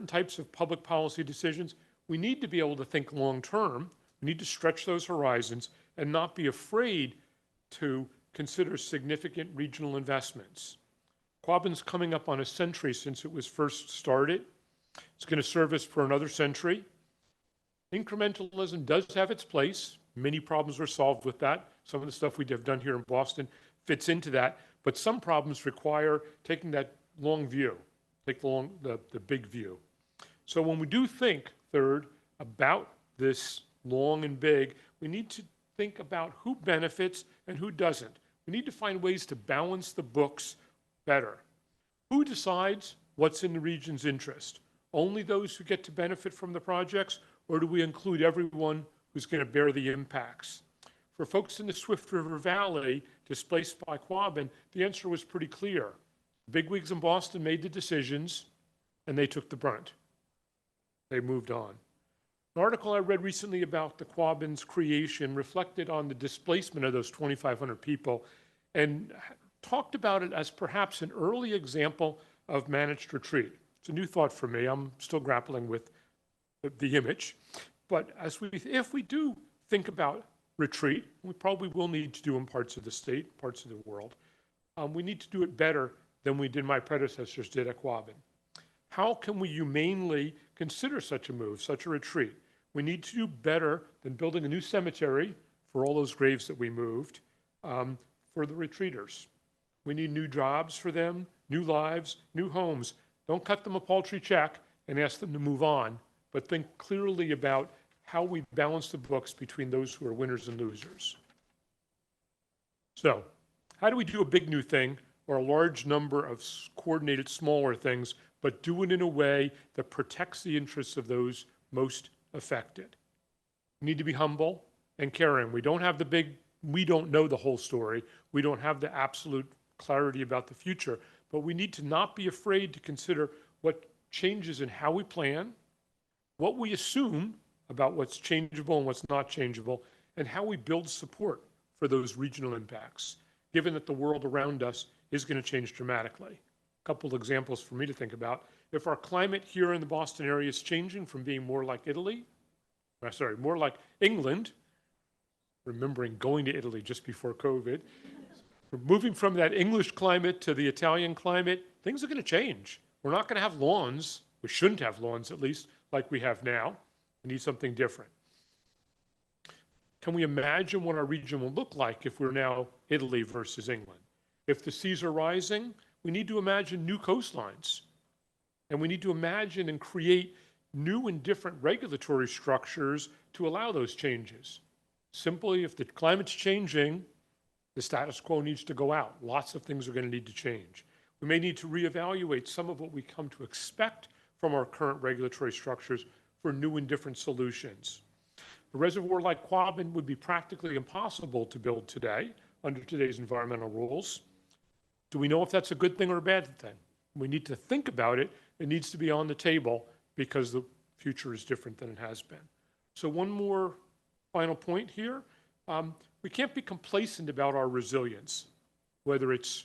types of public policy decisions, we need to be able to think long term. We need to stretch those horizons and not be afraid to consider significant regional investments. Quabbin's coming up on a century since it was first started. It's going to serve us for another century. Incrementalism does have its place. Many problems were solved with that. Some of the stuff we have done here in Boston fits into that, but some problems require taking that long view, take the big view. So when we do think, third, about this long and big, we need to think about who benefits and who doesn't. We need to find ways to balance the books better. Who decides what's in the region's interest? Only those who get to benefit from the projects, or do we include everyone who's going to bear the impacts? For folks in the Swift River Valley displaced by Quabbin, the answer was pretty clear. Bigwigs in Boston made the decisions, and they took the brunt. They moved on. An article I read recently about the Quabbin's creation reflected on the displacement of those 2,500 people and talked about it as perhaps an early example of managed retreat. It's a new thought for me. I'm still grappling with the image. But if we do think about retreat, we probably will need to do in parts of the state, parts of the world. We need to do it better than my predecessors did at Quabbin. How can we humanely consider such a move, such a retreat? We need to do better than building a new cemetery for all those graves that we moved for the retreaters. We need new jobs for them, new lives, new homes. Don't cut them a paltry check and ask them to move on, but think clearly about how we balance the books between those who are winners and losers. So, how do we do a big new thing or a large number of coordinated smaller things, but do it in a way that protects the interests of those most affected? We need to be humble and caring. We don't know the whole story. We don't have the absolute clarity about the future, but we need to not be afraid to consider what changes in how we plan, what we assume about what's changeable and what's not changeable, and how we build support for those regional impacts, given that the world around us is going to change dramatically. A couple examples for me to think about. If our climate here in the Boston area is changing from being more like more like England, remembering going to Italy just before COVID, we're moving from that English climate to the Italian climate, things are going to change. We're not going to have lawns. We shouldn't have lawns, at least, like we have now. We need something different. Can we imagine what our region will look like if we're now Italy versus England? If the seas are rising, we need to imagine new coastlines. And we need to imagine and create new and different regulatory structures to allow those changes. Simply, if the climate's changing, the status quo needs to go out. Lots of things are going to need to change. We may need to reevaluate some of what we come to expect from our current regulatory structures for new and different solutions. A reservoir like Quabbin would be practically impossible to build today under today's environmental rules. Do we know if that's a good thing or a bad thing? We need to think about it. It needs to be on the table because the future is different than it has been. So one more final point here. We can't be complacent about our resilience, whether it's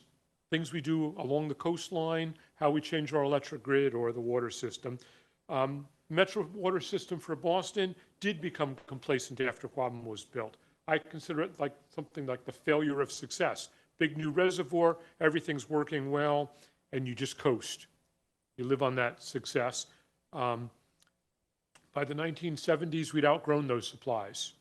things we do along the coastline, how we change our electric grid or the water system. Metro water system for Boston did become complacent after Quabbin was built. I consider it like something like the failure of success. Big new reservoir, everything's working well, and you just coast. You live on that success. By the 1970s, we'd outgrown those supplies.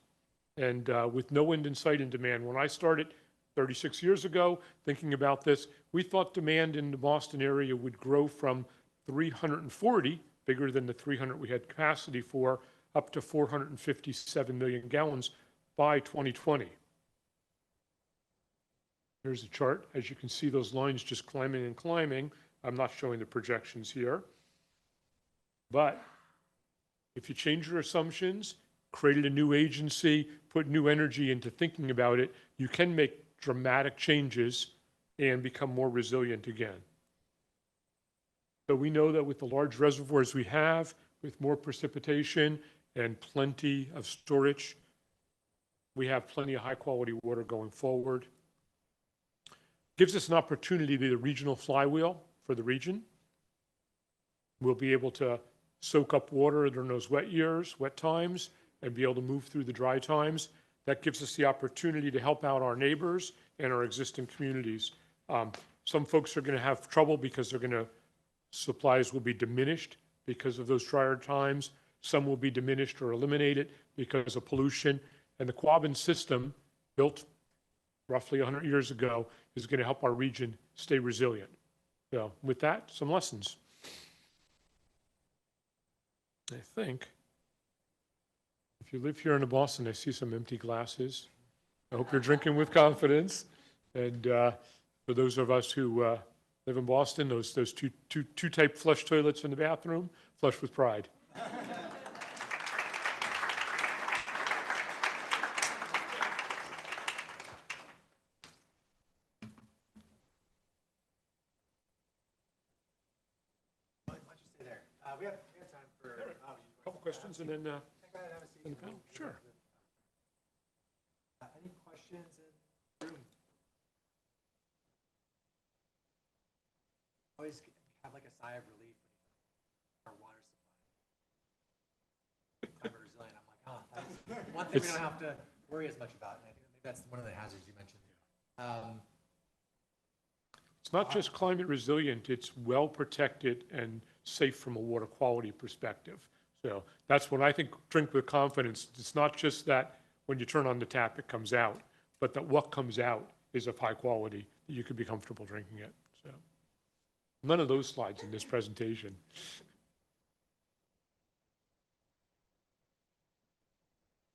And with no end in sight in demand, when I started 36 years ago thinking about this, we thought demand in the Boston area would grow from 340, bigger than the 300 we had capacity for, up to 457 million gallons by 2020. Here's a chart. As you can see, those lines just climbing and climbing. I'm not showing the projections here. But if you change your assumptions, created a new agency, put new energy into thinking about it, you can make dramatic changes and become more resilient again. So we know that with the large reservoirs we have, with more precipitation and plenty of storage, we have plenty of high quality water going forward. Gives us an opportunity to be the regional flywheel for the region. We'll be able to soak up water during those wet years, wet times, and be able to move through the dry times. That gives us the opportunity to help out our neighbors and our existing communities. Some folks are going to have trouble because supplies will be diminished because of those drier times. Some will be diminished or eliminated because of pollution. And the Quabbin system, built roughly 100 years ago, is going to help our region stay resilient. So with that, some lessons. I think if you live here in Boston, I see some empty glasses. I hope you're drinking with confidence. And for those of us who live in Boston, those two type flush toilets in the bathroom, flush with pride.
We have time for
A couple questions and then the panel. Sure.
Any questions in the room? Always have like a sigh of relief when our water supply. Climate resilient. I'm like, oh, that's one thing we don't have to worry as much about. And I think maybe that's one of the hazards you mentioned.
It's not just climate resilient, it's well protected and safe from a water quality perspective. So that's when I think drink with confidence. It's not just that when you turn on the tap, it comes out, but that what comes out is of high quality, that you can be comfortable drinking it. So none of those slides in this presentation.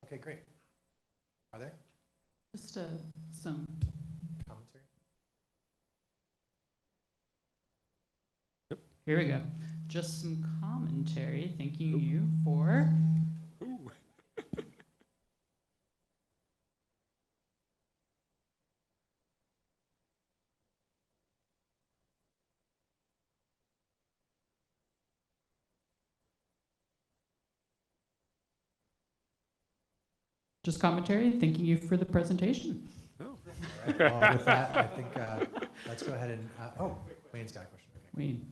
Okay, great. Are there
Just some
commentary?
Here we go. Just some commentary. Thanking you for.
Ooh.
Just commentary. Thanking you for the presentation.
right. Well, with that, I think let's go ahead and, oh, Wayne's got a question. Okay.
Wayne.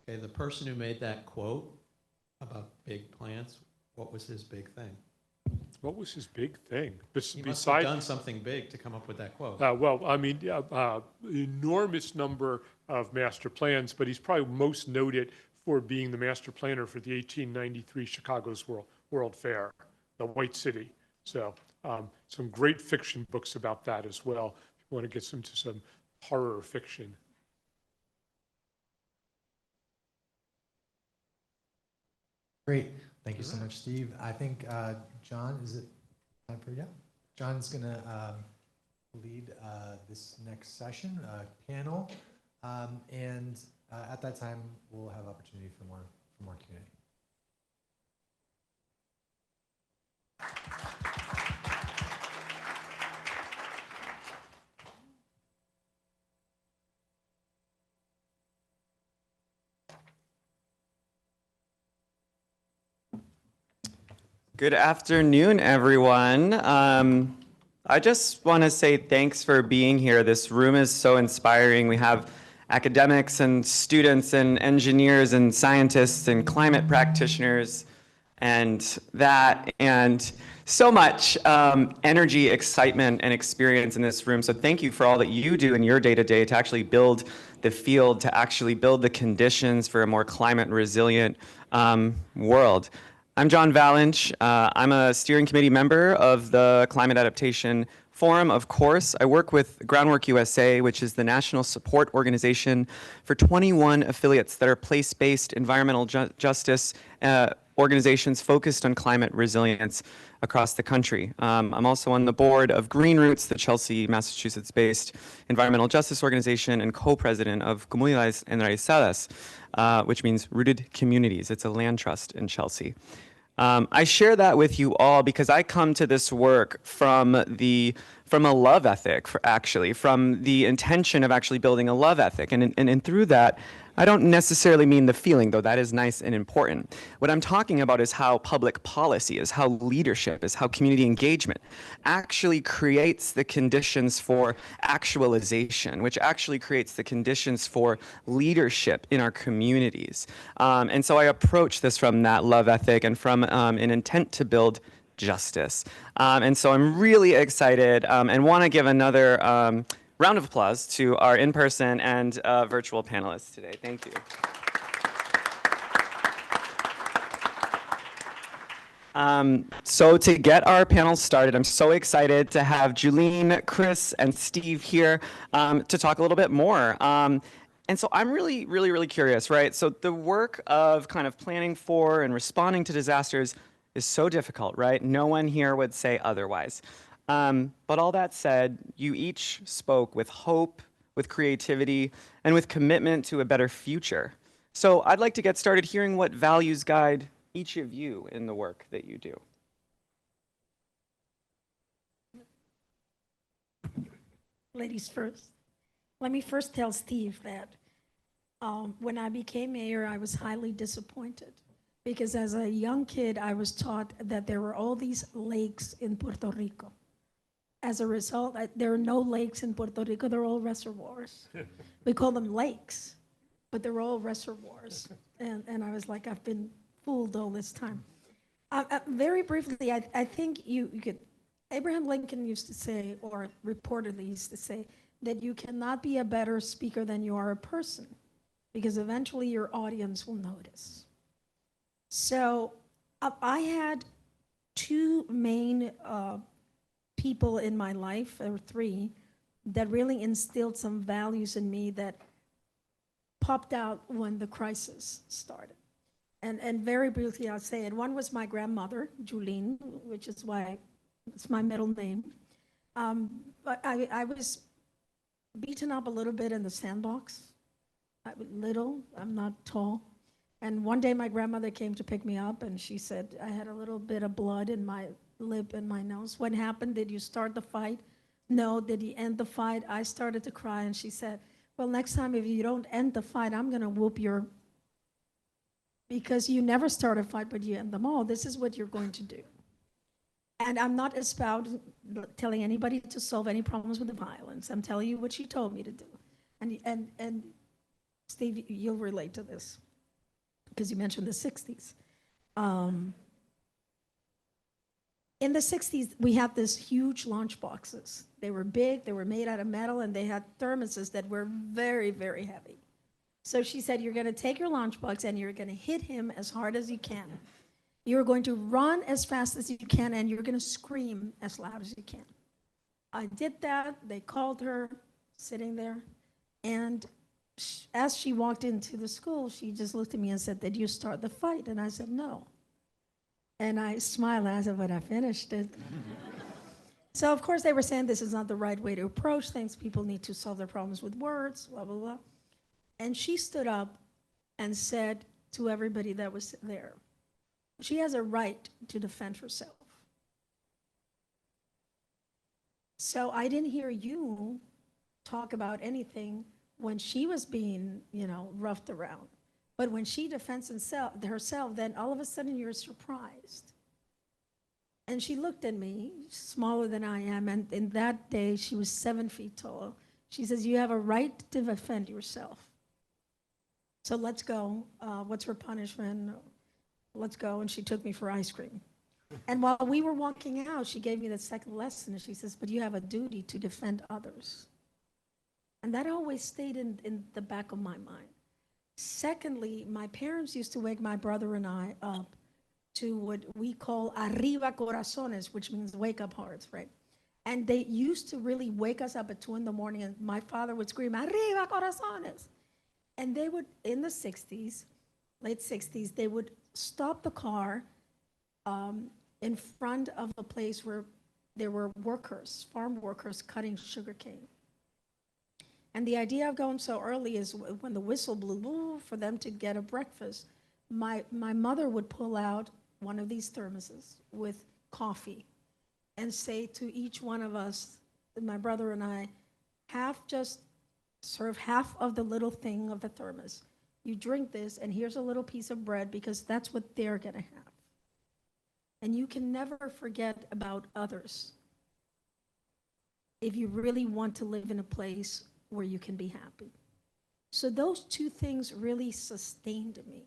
Okay, the person who made that quote about big plants, what was his big thing?
What was his big thing?
He must have done something big to come up with that quote.
Well, I mean, enormous number of master plans, but he's probably most noted for being the master planner for the 1893 Chicago's World Fair, the White City. So some great fiction books about that as well. If you want to get into some horror fiction.
Great. Thank you so much, Steve. I think, John, is it time for, yeah? John's going to lead this next session, panel. And at that time, we'll have opportunity for more Q&A.
Good afternoon, everyone. I just want to say thanks for being here. This room is so inspiring. We have academics and students and engineers and scientists and climate practitioners and so much energy, excitement, and experience in this room. So thank you for all that you do in your day-to-day to actually build the field, to actually build the conditions for a more climate resilient world. I'm John Valanche. I'm a steering committee member of the Climate Adaptation Forum, of course. I work with Groundwork USA, which is the national support organization for 21 affiliates that are place-based environmental justice organizations focused on climate resilience across the country. I'm also on the board of Green Roots, the Chelsea, Massachusetts-based environmental justice organization, and co-president of Comunidades Enraizadas, which means rooted communities. It's a land trust in Chelsea. I share that with you all because I come to this work from a love ethic, from the intention of actually building a love ethic. And through that, I don't necessarily mean the feeling, though that is nice and important. What I'm talking about is how public policy, is how leadership, is how community engagement actually creates the conditions for actualization, which actually creates the conditions for leadership in our communities. And so I approach this from that love ethic and from an intent to build justice. And so I'm really excited and want to give another round of applause to our in-person and virtual panelists today. Thank you. So to get our panel started, I'm so excited to have Julene, Chris, and Steve here to talk a little bit more. And so I'm really curious, right? So the work of kind of planning for and responding to disasters is so difficult, right? No one here would say otherwise. But all that said, you each spoke with hope, with creativity, and with commitment to a better future. So I'd like to get started hearing what values guide each of you in the work that you do.
Ladies first. Let me first tell Steve that when I became mayor, I was highly disappointed because as a young kid, I was taught that there were all these lakes in Puerto Rico. As a result, there are no lakes in Puerto Rico, they're all reservoirs. We call them lakes, but they're all reservoirs. And I was like, I've been fooled all this time. Very briefly, I think you could, Abraham Lincoln used to say, or reportedly used to say, that you cannot be a better speaker than you are a person, because eventually your audience will notice. So I had two main people in my life, or three, that really instilled some values in me that popped out when the crisis started. And very briefly, I'll say it. One was my grandmother, Julene, which is why it's my middle name. But I was beaten up a little bit in the sandbox. I'm not tall. And one day my grandmother came to pick me up and she said, I had a little bit of blood in my lip and my nose. What happened? Did you start the fight? No. Did you end the fight? I started to cry and she said, well, next time if you don't end the fight, I'm gonna whoop your, because you never start a fight, but you end them all. This is what you're going to do. And I'm not about telling anybody to solve any problems with the violence. I'm telling you what she told me to do. And Steve, you'll relate to this because you mentioned the 60s. In the 60s, we had this huge lunch boxes. They were big, they were made out of metal, and they had thermoses that were very, very heavy. So she said, you're gonna take your lunchbox and you're gonna hit him as hard as you can. You're going to run as fast as you can, and you're gonna scream as loud as you can. I did that, they called her, sitting there, and as she walked into the school, she just looked at me and said, did you start the fight? And I said, no. And I smiled and I said, but I finished it. So of course they were saying this is not the right way to approach things. People need to solve their problems with words, blah, blah, blah. And she stood up and said to everybody that was there, she has a right to defend herself. So I didn't hear you talk about anything when she was being, roughed around. But when she defends herself, then all of a sudden you're surprised. And she looked at me, smaller than I am, and in that day she was 7 feet tall. She says, you have a right to defend yourself. So let's go. What's her punishment? Let's go. And she took me for ice cream. And while we were walking out, she gave me the second lesson, and she says, but you have a duty to defend others. And that always stayed in the back of my mind. Secondly, my parents used to wake my brother and I up to what we call arriba corazones, which means wake up hearts, right? And they used to really wake us up at 2 a.m, and my father would scream, arriba corazones. And they would, in the 60s, late 60s, they would stop the car in front of a place where there were workers, farm workers, cutting sugarcane. And the idea of going so early is when the whistle blew for them to get a breakfast, my mother would pull out one of these thermoses with coffee and say to each one of us, my brother and I, serve half of the little thing of the thermos. You drink this, and here's a little piece of bread because that's what they're gonna have. And you can never forget about others if you really want to live in a place where you can be happy. So those two things really sustained me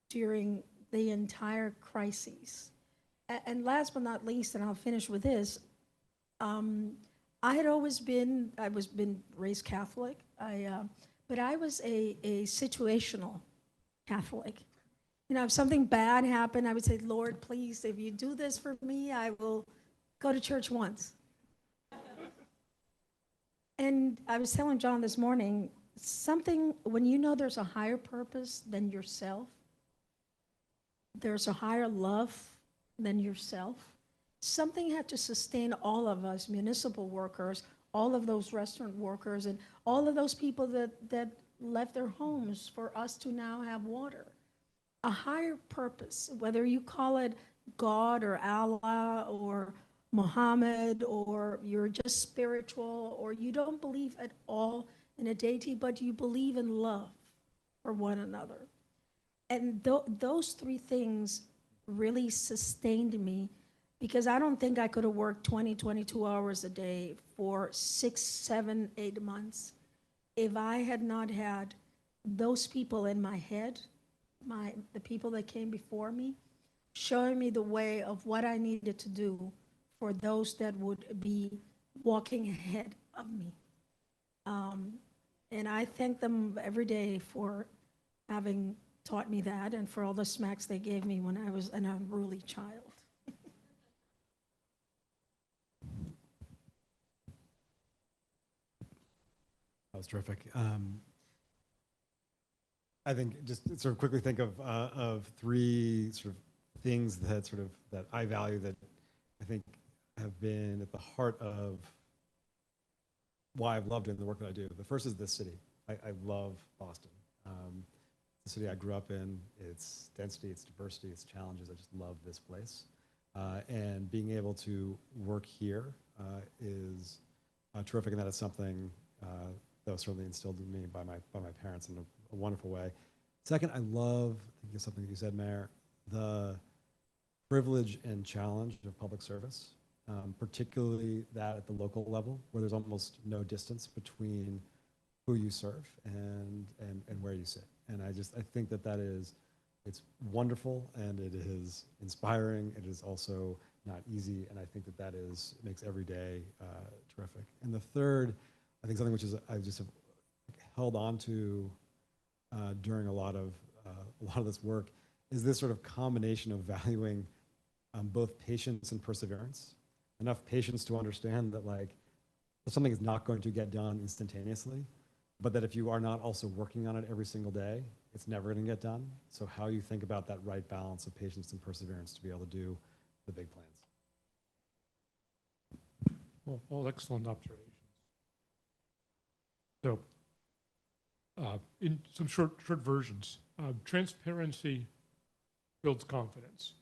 during the entire crises. And last but not least, and I'll finish with this, I was raised Catholic, but I was a situational Catholic. If something bad happened, I would say, Lord, please, if you do this for me, I will go to church once. And I was telling John this morning, when you know there's a higher purpose than yourself, there's a higher love than yourself, something had to sustain all of us, municipal workers, all of those restaurant workers, and all of those people that left their homes for us to now have water. A higher purpose, whether you call it God or Allah or Muhammad, or you're just spiritual, or you don't believe at all in a deity, but you believe in love for one another. And those three things really sustained me, because I don't think I could have worked 22 hours a day for 6, 7, 8 months if I had not had those people in my head, the people that came before me, showing me the way of what I needed to do for those that would be walking ahead of me. And I thank them every day for having taught me that, and for all the smacks they gave me when I was an unruly child.
That was terrific. I think just sort of quickly think of three sort of things that I value, that I think have been at the heart of why I've loved doing the work that I do. The first is this city. I love Boston. The city I grew up in, its density, its diversity, its challenges. I just love this place. And being able to work here is terrific, and that is something that was certainly instilled in me by my parents in a wonderful way. Second, I love, I think it's something that you said, Mayor, the privilege and challenge of public service, particularly that at the local level, where there's almost no distance between who you serve and where you sit. And I think that it's wonderful, and it is inspiring. It is also not easy, and I think that makes every day terrific. And the third, I think something which is I just have held on to during a lot of this work is this sort of combination of valuing both patience and perseverance. Enough patience to understand that something is not going to get done instantaneously, but that if you are not also working on it every single day, it's never going to get done. So how you think about that right balance of patience and perseverance to be able to do the big plans.
Well, all excellent observations. So, in some short versions, transparency builds confidence.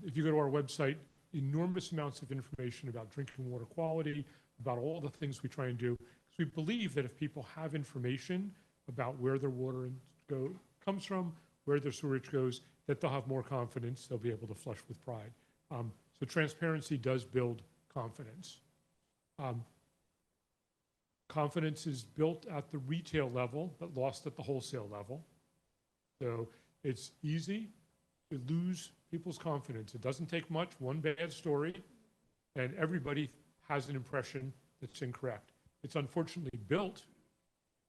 If you go to our website, enormous amounts of information about drinking water quality, about all the things we try and do. Because we believe that if people have information about where their water comes from, where their sewage goes, that they'll have more confidence, they'll be able to flush with pride. So transparency does build confidence. Confidence is built at the retail level, but lost at the wholesale level. So it's easy to lose people's confidence. It doesn't take much, one bad story, and everybody has an impression that's incorrect. It's unfortunately built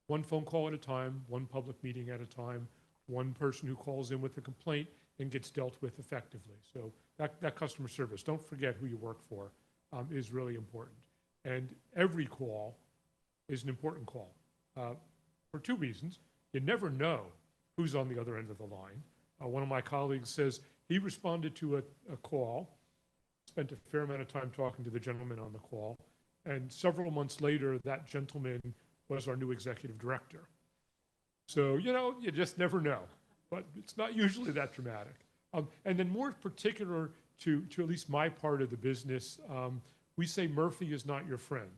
one phone call at a time, one public meeting at a time, one person who calls in with a complaint and gets dealt with effectively. So that customer service, don't forget who you work for, is really important. And every call is an important call for two reasons. You never know who's on the other end of the line. One of my colleagues says he responded to a call, spent a fair amount of time talking to the gentleman on the call, and several months later, that gentleman was our new executive director. So, you just never know, but it's not usually that dramatic. And then more particular to at least my part of the business, we say Murphy is not your friend.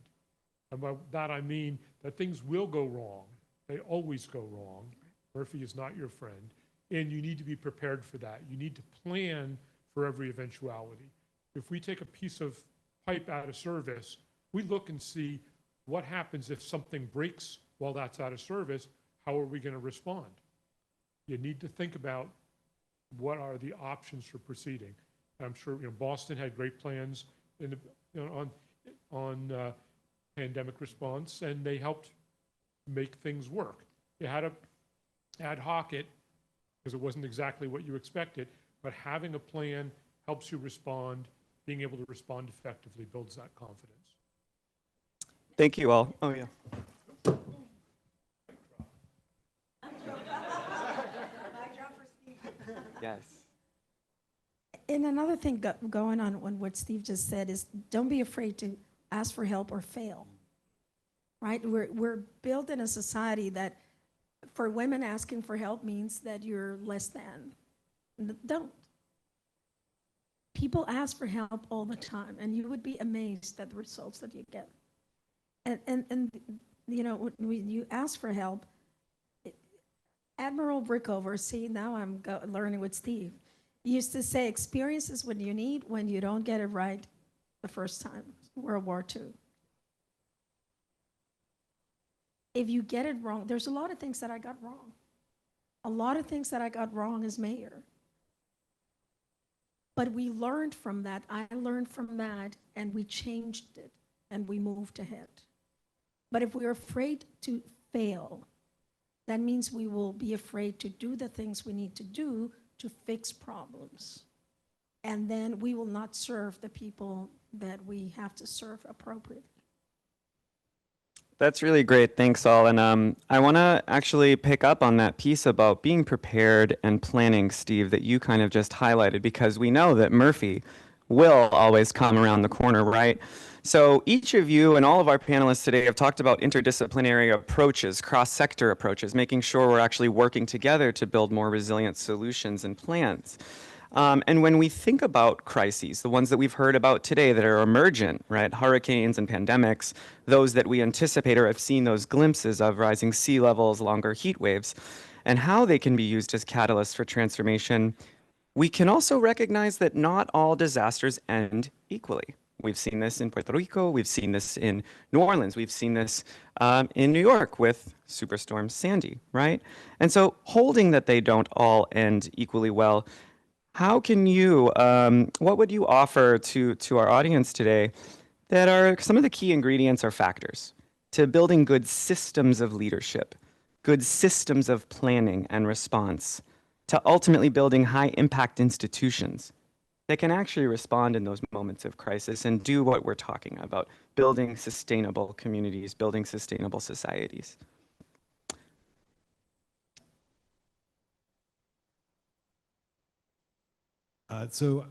And by that I mean that things will go wrong. They always go wrong. Murphy is not your friend. And you need to be prepared for that. You need to plan for every eventuality. If we take a piece of pipe out of service, we look and see what happens if something breaks while that's out of service. How are we going to respond? You need to think about what are the options for proceeding. I'm sure Boston had great plans on pandemic response, and they helped make things work. You had to ad hoc it because it wasn't exactly what you expected, but having a plan helps you respond. Being able to respond effectively builds that confidence.
Thank you all. Oh, yeah. Yes.
And another thing going on what Steve just said is don't be afraid to ask for help or fail, right? We're built in a society that for women asking for help means that you're less than. Don't. People ask for help all the time, and you would be amazed at the results that you get. And when you ask for help, Admiral Brickover, see, now I'm learning with Steve, used to say, experience is what you need when you don't get it right the first time, World War II. If you get it wrong, there's a lot of things that I got wrong. A lot of things that I got wrong as mayor. But we learned from that, I learned from that, and we changed it, and we moved ahead. But if we're afraid to fail, that means we will be afraid to do the things we need to do to fix problems. And then we will not serve the people that we have to serve appropriately.
That's really great. Thanks all. And I want to actually pick up on that piece about being prepared and planning, Steve, that you kind of just highlighted, because we know that Murphy will always come around the corner, right? So each of you and all of our panelists today have talked about interdisciplinary approaches, cross-sector approaches, making sure we're actually working together to build more resilient solutions and plans. And when we think about crises, the ones that we've heard about today that are emergent, right, hurricanes and pandemics, those that we anticipate or have seen those glimpses of, rising sea levels, longer heat waves, and how they can be used as catalysts for transformation, we can also recognize that not all disasters end equally. We've seen this in Puerto Rico, we've seen this in New Orleans, we've seen this in New York with Superstorm Sandy, right? And so holding that they don't all end equally well, how can you, what would you offer to our audience today that are some of the key ingredients or factors to building good systems of leadership, good systems of planning and response, to ultimately building high impact institutions that can actually respond in those moments of crisis and do what we're talking about, building sustainable communities, building sustainable societies?
So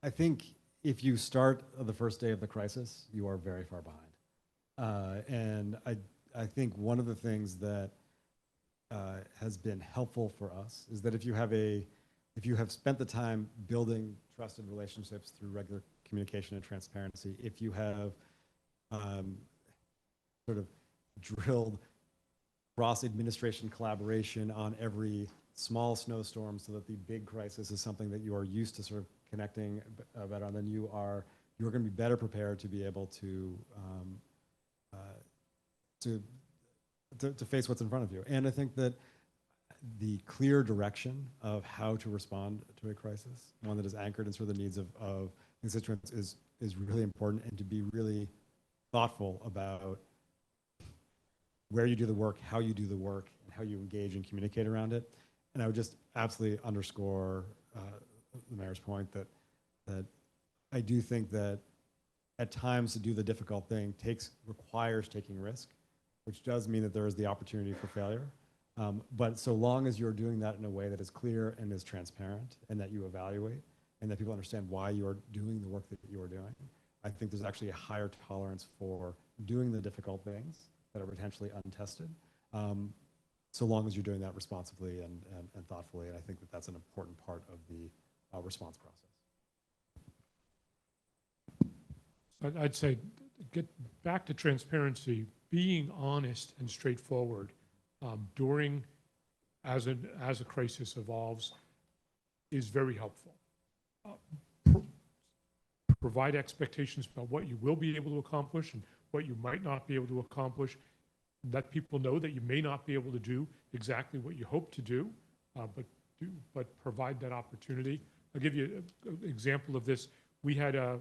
I think if you start the first day of the crisis, you are very far behind. And I think one of the things that has been helpful for us is that if you have spent the time building trusted relationships through regular communication and transparency, if you have sort of drilled cross-administration collaboration on every small snowstorm so that the big crisis is something that you are used to sort of connecting better on, then you're going to be better prepared to be able to face what's in front of you. And I think that the clear direction of how to respond to a crisis, one that is anchored in sort of the needs of constituents, is really important, and to be really thoughtful about where you do the work, how you do the work, and how you engage and communicate around it. And I would just absolutely underscore the mayor's point that I do think that at times to do the difficult thing requires taking risk, which does mean that there is the opportunity for failure. But so long as you're doing that in a way that is clear and is transparent, and that you evaluate, and that people understand why you are doing the work that you are doing, I think there's actually a higher tolerance for doing the difficult things that are potentially untested, so long as you're doing that responsibly and thoughtfully. And I think that that's an important part of the response process.
I'd say, get back to transparency, being honest and straightforward as a crisis evolves is very helpful. Provide expectations about what you will be able to accomplish and what you might not be able to accomplish. Let people know that you may not be able to do exactly what you hope to do, but provide that opportunity. I'll give you an example of this. We had a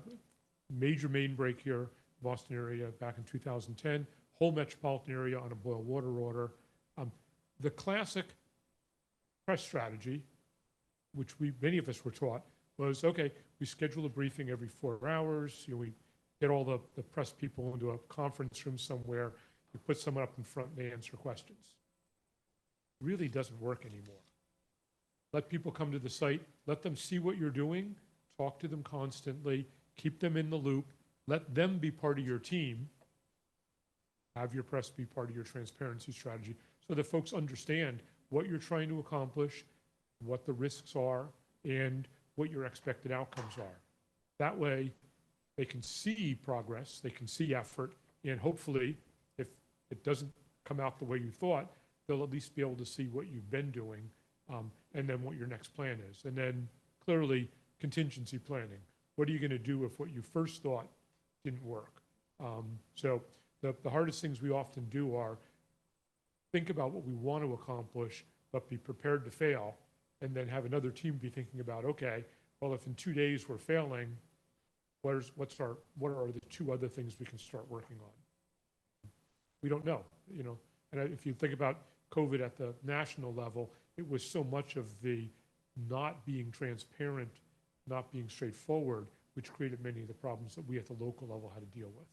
major main break here, Boston area, back in 2010, whole metropolitan area on a boil water order. The classic press strategy, which many of us were taught, was, okay, we schedule a briefing every 4 hours. We get all the press people into a conference room somewhere. We put someone up in front and they answer questions. It really doesn't work anymore. Let people come to the site. Let them see what you're doing. Talk to them constantly. Keep them in the loop. Let them be part of your team. Have your press be part of your transparency strategy so that folks understand what you're trying to accomplish, what the risks are, and what your expected outcomes are. That way, they can see progress, they can see effort, and hopefully, if it doesn't come out the way you thought, they'll at least be able to see what you've been doing, and then what your next plan is. And then clearly, contingency planning. What are you going to do if what you first thought didn't work? So the hardest things we often do are think about what we want to accomplish, but be prepared to fail, and then have another team be thinking about, okay, well, if in 2 days we're failing, what are the 2 other things we can start working on? We don't know, and if you think about COVID at the national level, it was so much of the not being transparent, not being straightforward, which created many of the problems that we at the local level had to deal with.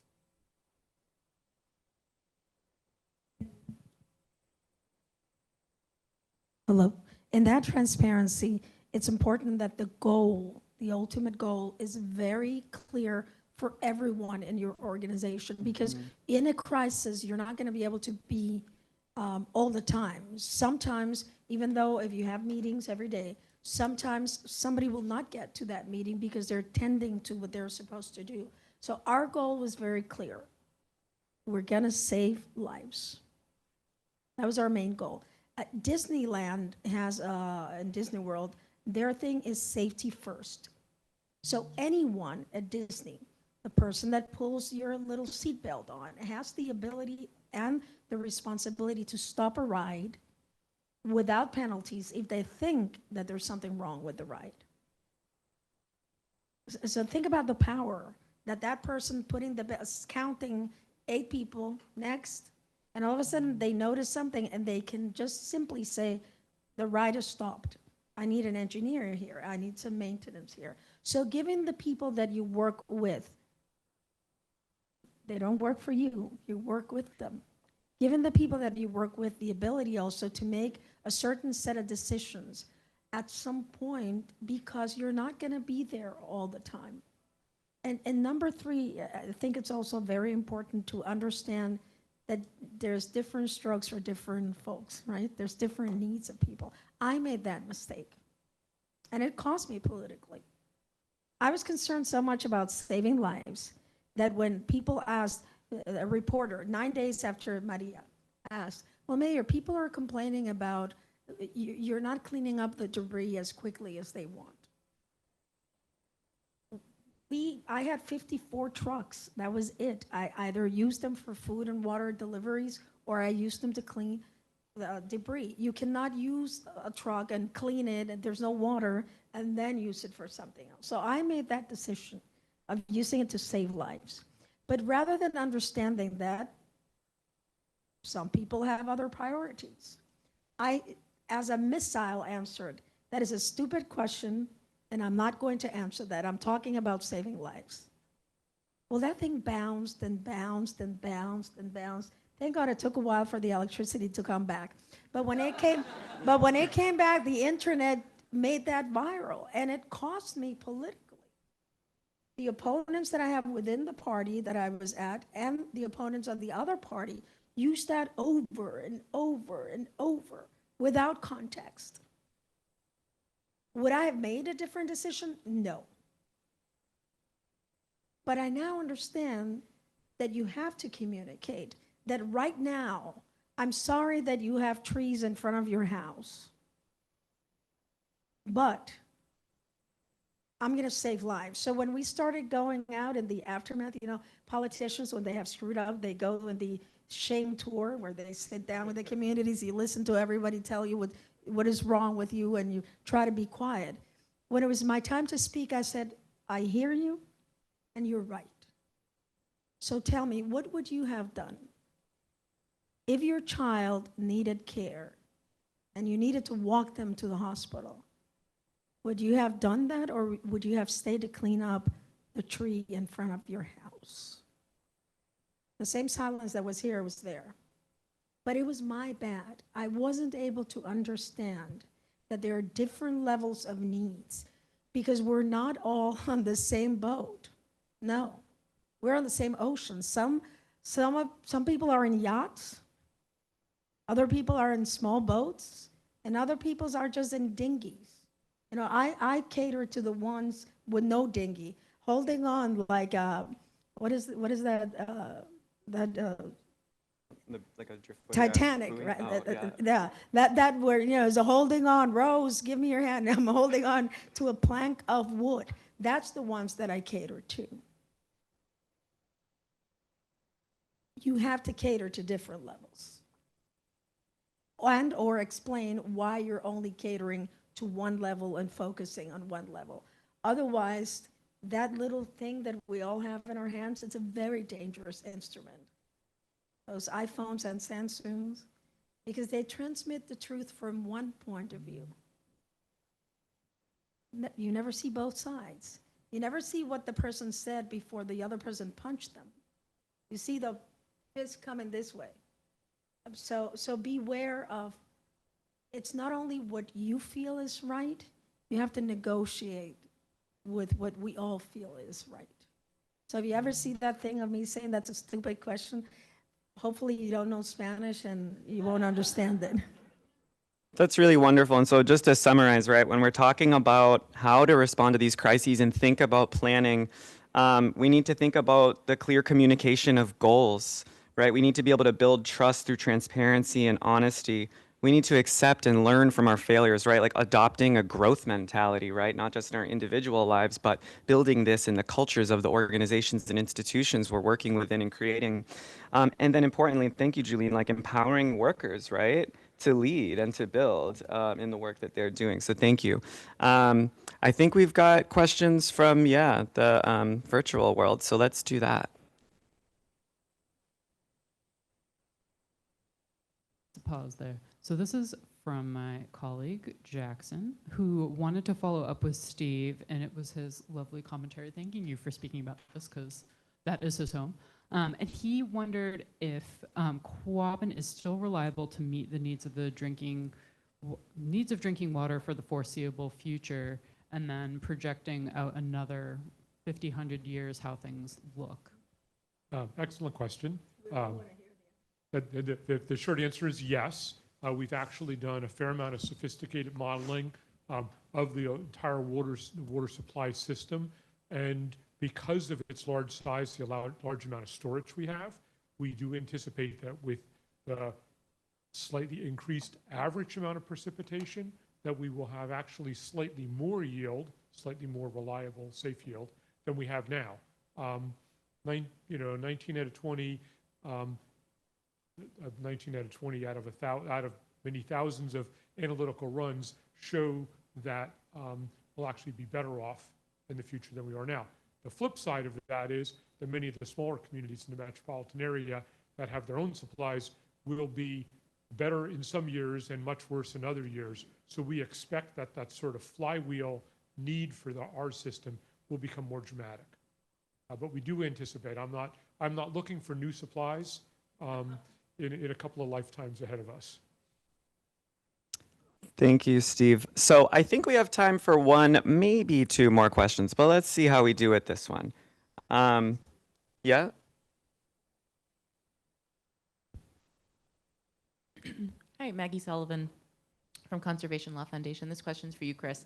Hello. In that transparency, it's important that the goal, the ultimate goal, is very clear for everyone in your organization, because in a crisis, you're not going to be able to be all the time. Sometimes, even though if you have meetings every day, sometimes somebody will not get to that meeting because they're tending to what they're supposed to do. So our goal was very clear. We're going to save lives. That was our main goal. Disneyland has, in Disney World, Their thing is safety first. So anyone at Disney, the person that pulls your little seatbelt on, has the ability and the responsibility to stop a ride without penalties if they think that there's something wrong with the ride. So think about the power that that person putting counting 8 people next, and all of a sudden they notice something and they can just simply say, the ride has stopped. I need an engineer here. I need some maintenance here. So giving the people that you work with, they don't work for you, you work with them. Giving the people that you work with the ability also to make a certain set of decisions at some point, because you're not going to be there all the time. And number 3, I think it's also very important to understand that there's different strokes for different folks, right? There's different needs of people. I made that mistake, and it cost me politically. I was concerned so much about saving lives that when people asked, a reporter, 9 days after Maria, asked, well, Mayor, people are complaining about you're not cleaning up the debris as quickly as they want. I had 54 trucks. That was it. I either used them for food and water deliveries, or I used them to clean the debris. You cannot use a truck and clean it and there's no water and then use it for something else. So I made that decision of using it to save lives. But rather than understanding that some people have other priorities, I, as a missile, answered, that is a stupid question, and I'm not going to answer that. I'm talking about saving lives. Well, that thing bounced and bounced and bounced and bounced. Thank God it took a while for the electricity to come back. But when it came back, the internet made that viral, and it cost me politically. The opponents that I have within the party that I was at and the opponents of the other party used that over and over and over without context. Would I have made a different decision? No. But I now understand that you have to communicate that right now, I'm sorry that you have trees in front of your house, but I'm going to save lives. So when we started going out in the aftermath, you know, politicians, when they have screwed up, they go in the shame tour where they sit down with the communities, you listen to everybody tell you what is wrong with you, and you try to be quiet. When it was my time to speak, I said, I hear you, and you're right. So tell me, what would you have done if your child needed care and you needed to walk them to the hospital? Would you have done that, or would you have stayed to clean up the tree in front of your house? The same silence that was here was there. But it was my bad. I wasn't able to understand that there are different levels of needs, because we're not all on the same boat. No, we're on the same ocean. Some people are in yachts, other people are in small boats, and other people are just in dinghies. You know, I cater to the ones with no dinghy, holding on like what is that?
Like a drift
Titanic, right? Yeah, that where, you know, is a holding on. Rose, give me your hand. I'm holding on to a plank of wood. That's the ones that I cater to. You have to cater to different levels, and or explain why you're only catering to one level and focusing on one level. Otherwise, that little thing that we all have in our hands, it's a very dangerous instrument. Those iPhones and Samsungs, because they transmit the truth from one point of view. You never see both sides. You never see what the person said before the other person punched them. You see the fist coming this way. So beware of, it's not only what you feel is right, you have to negotiate with what we all feel is right. So if you ever see that thing of me saying that's a stupid question, hopefully you don't know Spanish and you won't understand it.
That's really wonderful. And so just to summarize, right, when we're talking about how to respond to these crises and think about planning, we need to think about the clear communication of goals, right? We need to be able to build trust through transparency and honesty. we need to accept and learn from our failures, right? Like adopting a growth mentality, right? Not just in our individual lives, but building this in the cultures of the organizations and institutions we're working within and creating. And then importantly, thank you, Julene, like empowering workers, right? To lead and to build in the work that they're doing. So thank you. I think we've got questions from, the virtual world. So let's do that.
Pause there. So this is from my colleague, Jackson, who wanted to follow up with Steve, and it was his lovely commentary thanking you for speaking about this, because that is his home. And he wondered if Quabbin is still reliable to meet the needs of drinking water for the foreseeable future, and then projecting out another 50, 100 years how things look.
Excellent question. The short answer is yes. We've actually done a fair amount of sophisticated modeling of the entire water supply system. And because of its large size, the large amount of storage we have, we do anticipate that with the slightly increased average amount of precipitation, that we will have actually slightly more yield, slightly more reliable, safe yield than we have now. 19 out of 20, 19 out of 20 out of many thousands of analytical runs show that we'll actually be better off in the future than we are now. The flip side of that is that many of the smaller communities in the metropolitan area that have their own supplies will be better in some years and much worse in other years. So we expect that that sort of flywheel need for our system will become more dramatic. But we do anticipate, I'm not looking for new supplies in a couple of lifetimes ahead of us.
Thank you, Steve. So I think we have time for one, maybe two more questions, but let's see how we do with this one. Yeah?
Hi, Maggie Sullivan from Conservation Law Foundation. This question's for you, Chris.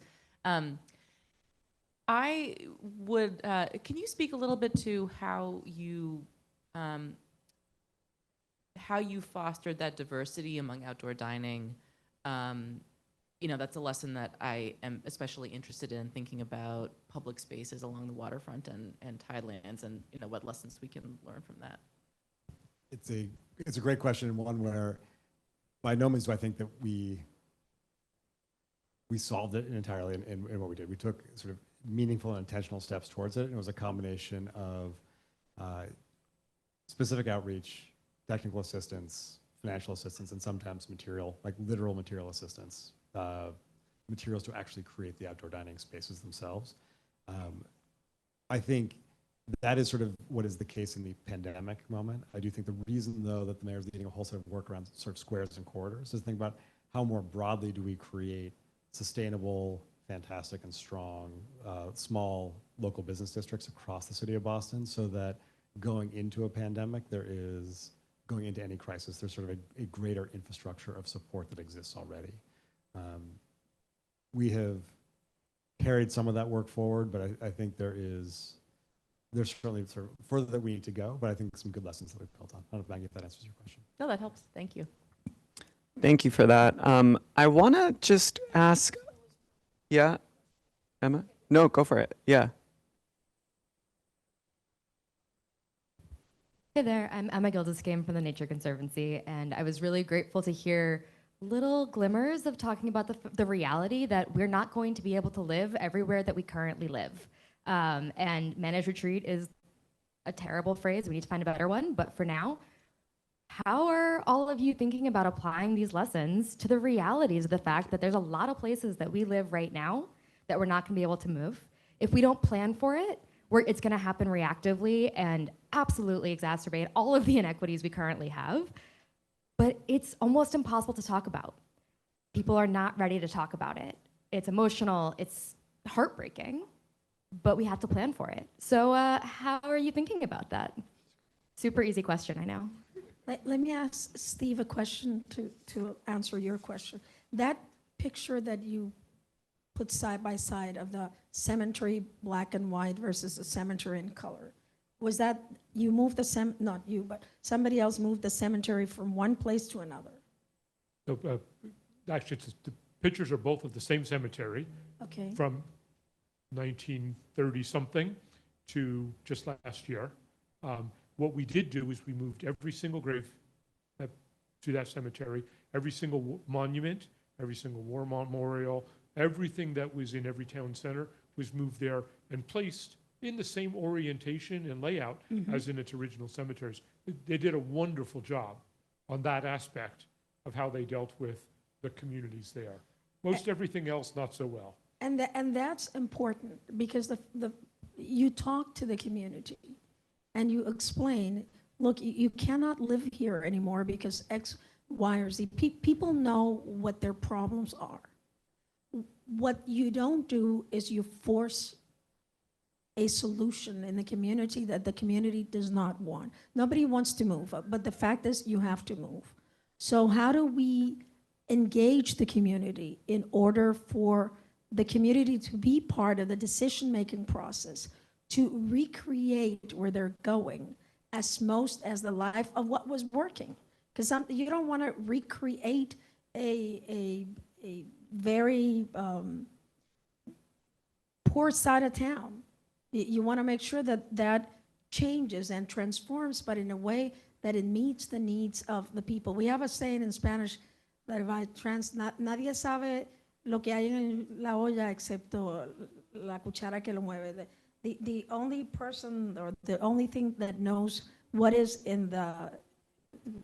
I would, can you speak a little bit to how you fostered that diversity among outdoor dining? That's a lesson that I am especially interested in, thinking about public spaces along the waterfront and tidelands, and what lessons we can learn from that.
It's a great question, and one where by no means do I think that we solved it entirely in what we did. We took sort of meaningful and intentional steps towards it, and it was a combination of specific outreach, technical assistance, financial assistance, and sometimes material, like literal material assistance, materials to actually create the outdoor dining spaces themselves. I think that is sort of what is the case in the pandemic moment. I do think the reason, though, that the mayor's leading a whole set of work around sort of squares and corridors is think about how more broadly do we create sustainable, fantastic, and strong, small local business districts across the city of Boston, so that going into a pandemic, going into any crisis, there's sort of a greater infrastructure of support that exists already. We have carried some of that work forward, but I think there's certainly sort of further that we need to go, but I think some good lessons that we've built on. I don't know, Maggie, if that answers your question.
No, that helps. Thank you.
Thank you for that. I want to just ask, yeah, Emma? No, go for it. Yeah.
Hey there, I'm Emma Gildescame from the Nature Conservancy, and I was really grateful to hear little glimmers of talking about the reality that we're not going to be able to live everywhere that we currently live. And managed retreat is a terrible phrase. We need to find a better one. But for now, how are all of you thinking about applying these lessons to the realities of the fact that there's a lot of places that we live right now that we're not going to be able to move? If we don't plan for it, it's going to happen reactively and absolutely exacerbate all of the inequities we currently have. But it's almost impossible to talk about. People are not ready to talk about it. It's emotional, it's heartbreaking, but we have to plan for it. So how are you thinking about that? Super easy question, I know.
Let me ask Steve a question to answer your question. That picture that you put side by side of the cemetery black and white versus the cemetery in color, was that you moved not you, but somebody else moved the cemetery from one place to another?
Actually, the pictures are both of the same cemetery
Okay.
from 1930-something to just last year. What we did do is we moved every single grave to that cemetery, every single monument, every single war memorial, everything that was in every town center was moved there and placed in the same orientation and layout as in its original cemeteries. They did a wonderful job on that aspect of how they dealt with the communities there. Most everything else, not so well.
And that's important because you talk to the community and you explain, look, you cannot live here anymore because X, Y, or Z. People know what their problems are. What you don't do is you force a solution in the community that the community does not want. Nobody wants to move, but the fact is you have to move. So how do we engage the community in order for the community to be part of the decision-making process, to recreate where they're going as most as the life of what was working? Because you don't want to recreate a very poor side of town. You want to make sure that that changes and transforms, but in a way that it meets the needs of the people. We have a saying in Spanish that if I nadie sabe lo que hay en la olla excepto la cuchara que lo mueve. The only person or the only thing that knows what is in the,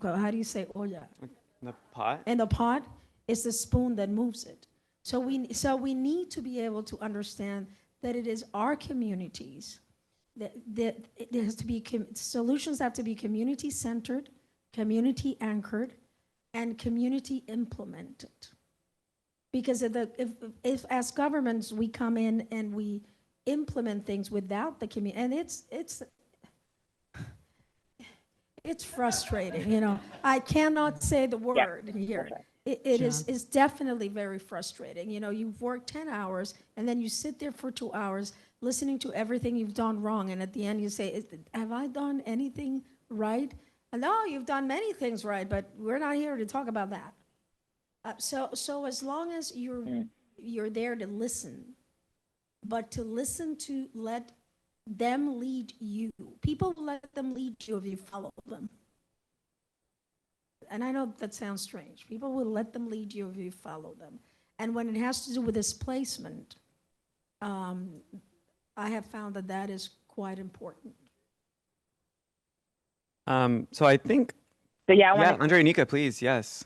how do you say olla?
The pot?
In the pot is the spoon that moves it. So we need to be able to understand that it is our communities, that it has to be, solutions have to be community-centered, community-anchored, and community implemented. Because if as governments we come in and we implement things without the community, and it's frustrating, you know. I cannot say the word here. It's definitely very frustrating. You know, you've worked 10 hours and then you sit there for 2 hours listening to everything you've done wrong. And at the end you say, have I done anything right? And no, you've done many things right, but we're not here to talk about that. So as long as you're there to listen, but to listen to let them lead you. People let them lead you if you follow them. And I know that sounds strange. People will let them lead you if you follow them. And when it has to do with displacement, I have found that that is quite important.
So I think,
So yeah,
Andrea and Nika, please, yes.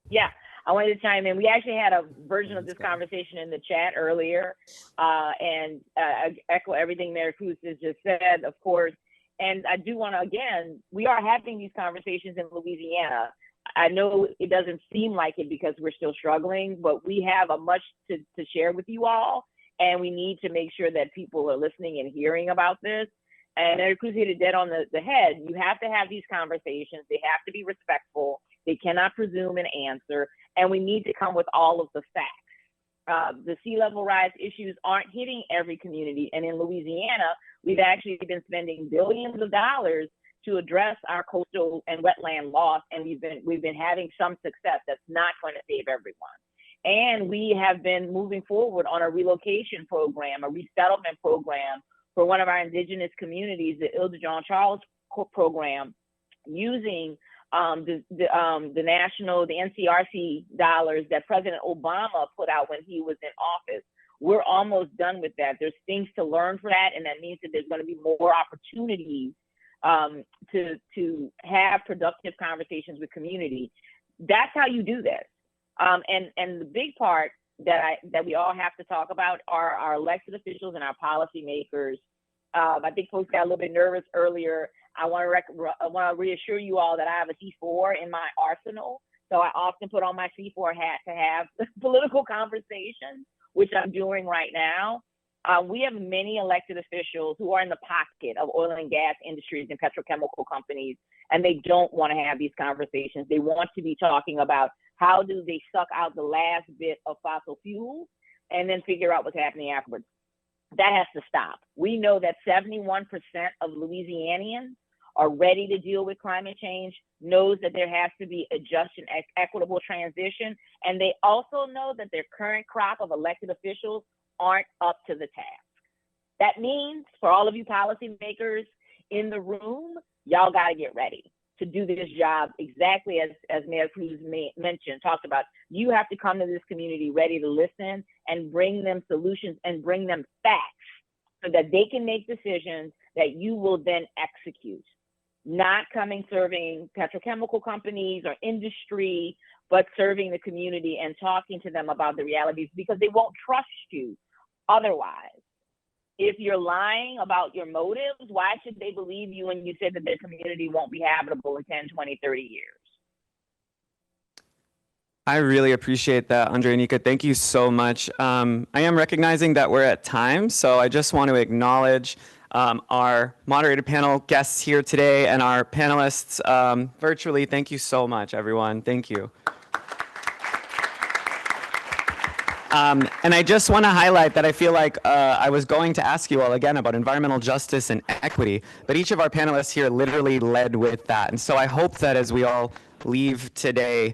Yeah, I wanted to chime in. We actually had a version of this conversation in the chat earlier, and I echo everything Mayor Cruz has just said, of course. And I do want to, again, we are having these conversations in Louisiana. I know it doesn't seem like it because we're still struggling, but we have a much to share with you all, and we need to make sure that people are listening and hearing about this. And Mayor Cruz hit it dead on the head. You have to have these conversations. They have to be respectful. They cannot presume an answer, and we need to come with all of the facts. The sea level rise issues aren't hitting every community, and in Louisiana, we've actually been spending billions of dollars to address our coastal and wetland loss, and we've been having some success. That's not going to save everyone. And we have been moving forward on a relocation program, a resettlement program for one of our indigenous communities, the Ile de Jean Charles program, using the NCRC dollars that President Obama put out when he was in office. We're almost done with that. There's things to learn from that, and that means that there's going to be more opportunities to have productive conversations with community. That's how you do this. And the big part that we all have to talk about are our elected officials and our policymakers. I think folks got a little bit nervous earlier. I want to reassure you all that I have a C4 in my arsenal. So I often put on my C4 hat to have political conversations, which I'm doing right now. We have many elected officials who are in the pocket of oil and gas industries and petrochemical companies, and they don't want to have these conversations. They want to be talking about how do they suck out the last bit of fossil fuels and then figure out what's happening afterwards. That has to stop. We know that 71% of Louisianians are ready to deal with climate change, knows that there has to be a just and equitable transition, and they also know that their current crop of elected officials aren't up to the task. That means for all of you policymakers in the room, y'all got to get ready to do this job exactly as Mayor Cruz mentioned, talked about. You have to come to this community ready to listen and bring them solutions and bring them facts so that they can make decisions that you will then execute. Not coming serving petrochemical companies or industry, but serving the community and talking to them about the realities, because they won't trust you otherwise. If you're lying about your motives, why should they believe you when you said that their community won't be habitable in 10, 20, 30 years?
I really appreciate that, Andre and Nika. Thank you so much. I am recognizing that we're at time, so I just want to acknowledge our moderated panel guests here today and our panelists virtually. Thank you so much, everyone. Thank you. And I just want to highlight that I feel like I was going to ask you all again about environmental justice and equity, but each of our panelists here literally led with that. And so I hope that as we all leave today,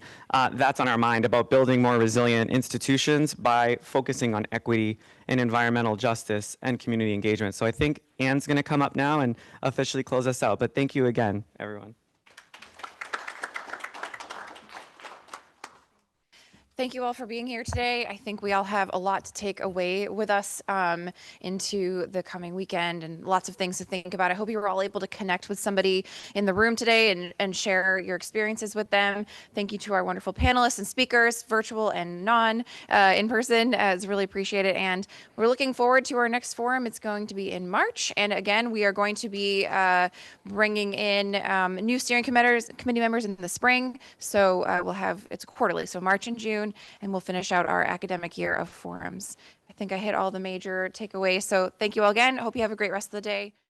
that's on our mind, about building more resilient institutions by focusing on equity and environmental justice and community engagement. So I think Anne's going to come up now and officially close us out. But thank you again, everyone.
Thank you all for being here today. I think we all have a lot to take away with us into the coming weekend and lots of things to think about. I hope you were all able to connect with somebody in the room today and share your experiences with them. Thank you to our wonderful panelists and speakers, virtual and non in person. It's really appreciated. And we're looking forward to our next forum. It's going to be in March. And again, we are going to be bringing in new steering committee members in the spring. So we'll have, it's quarterly, so March and June. And we'll finish out our academic year of forums. I think I hit all the major takeaways. So thank you all again. I hope you have a great rest of the day.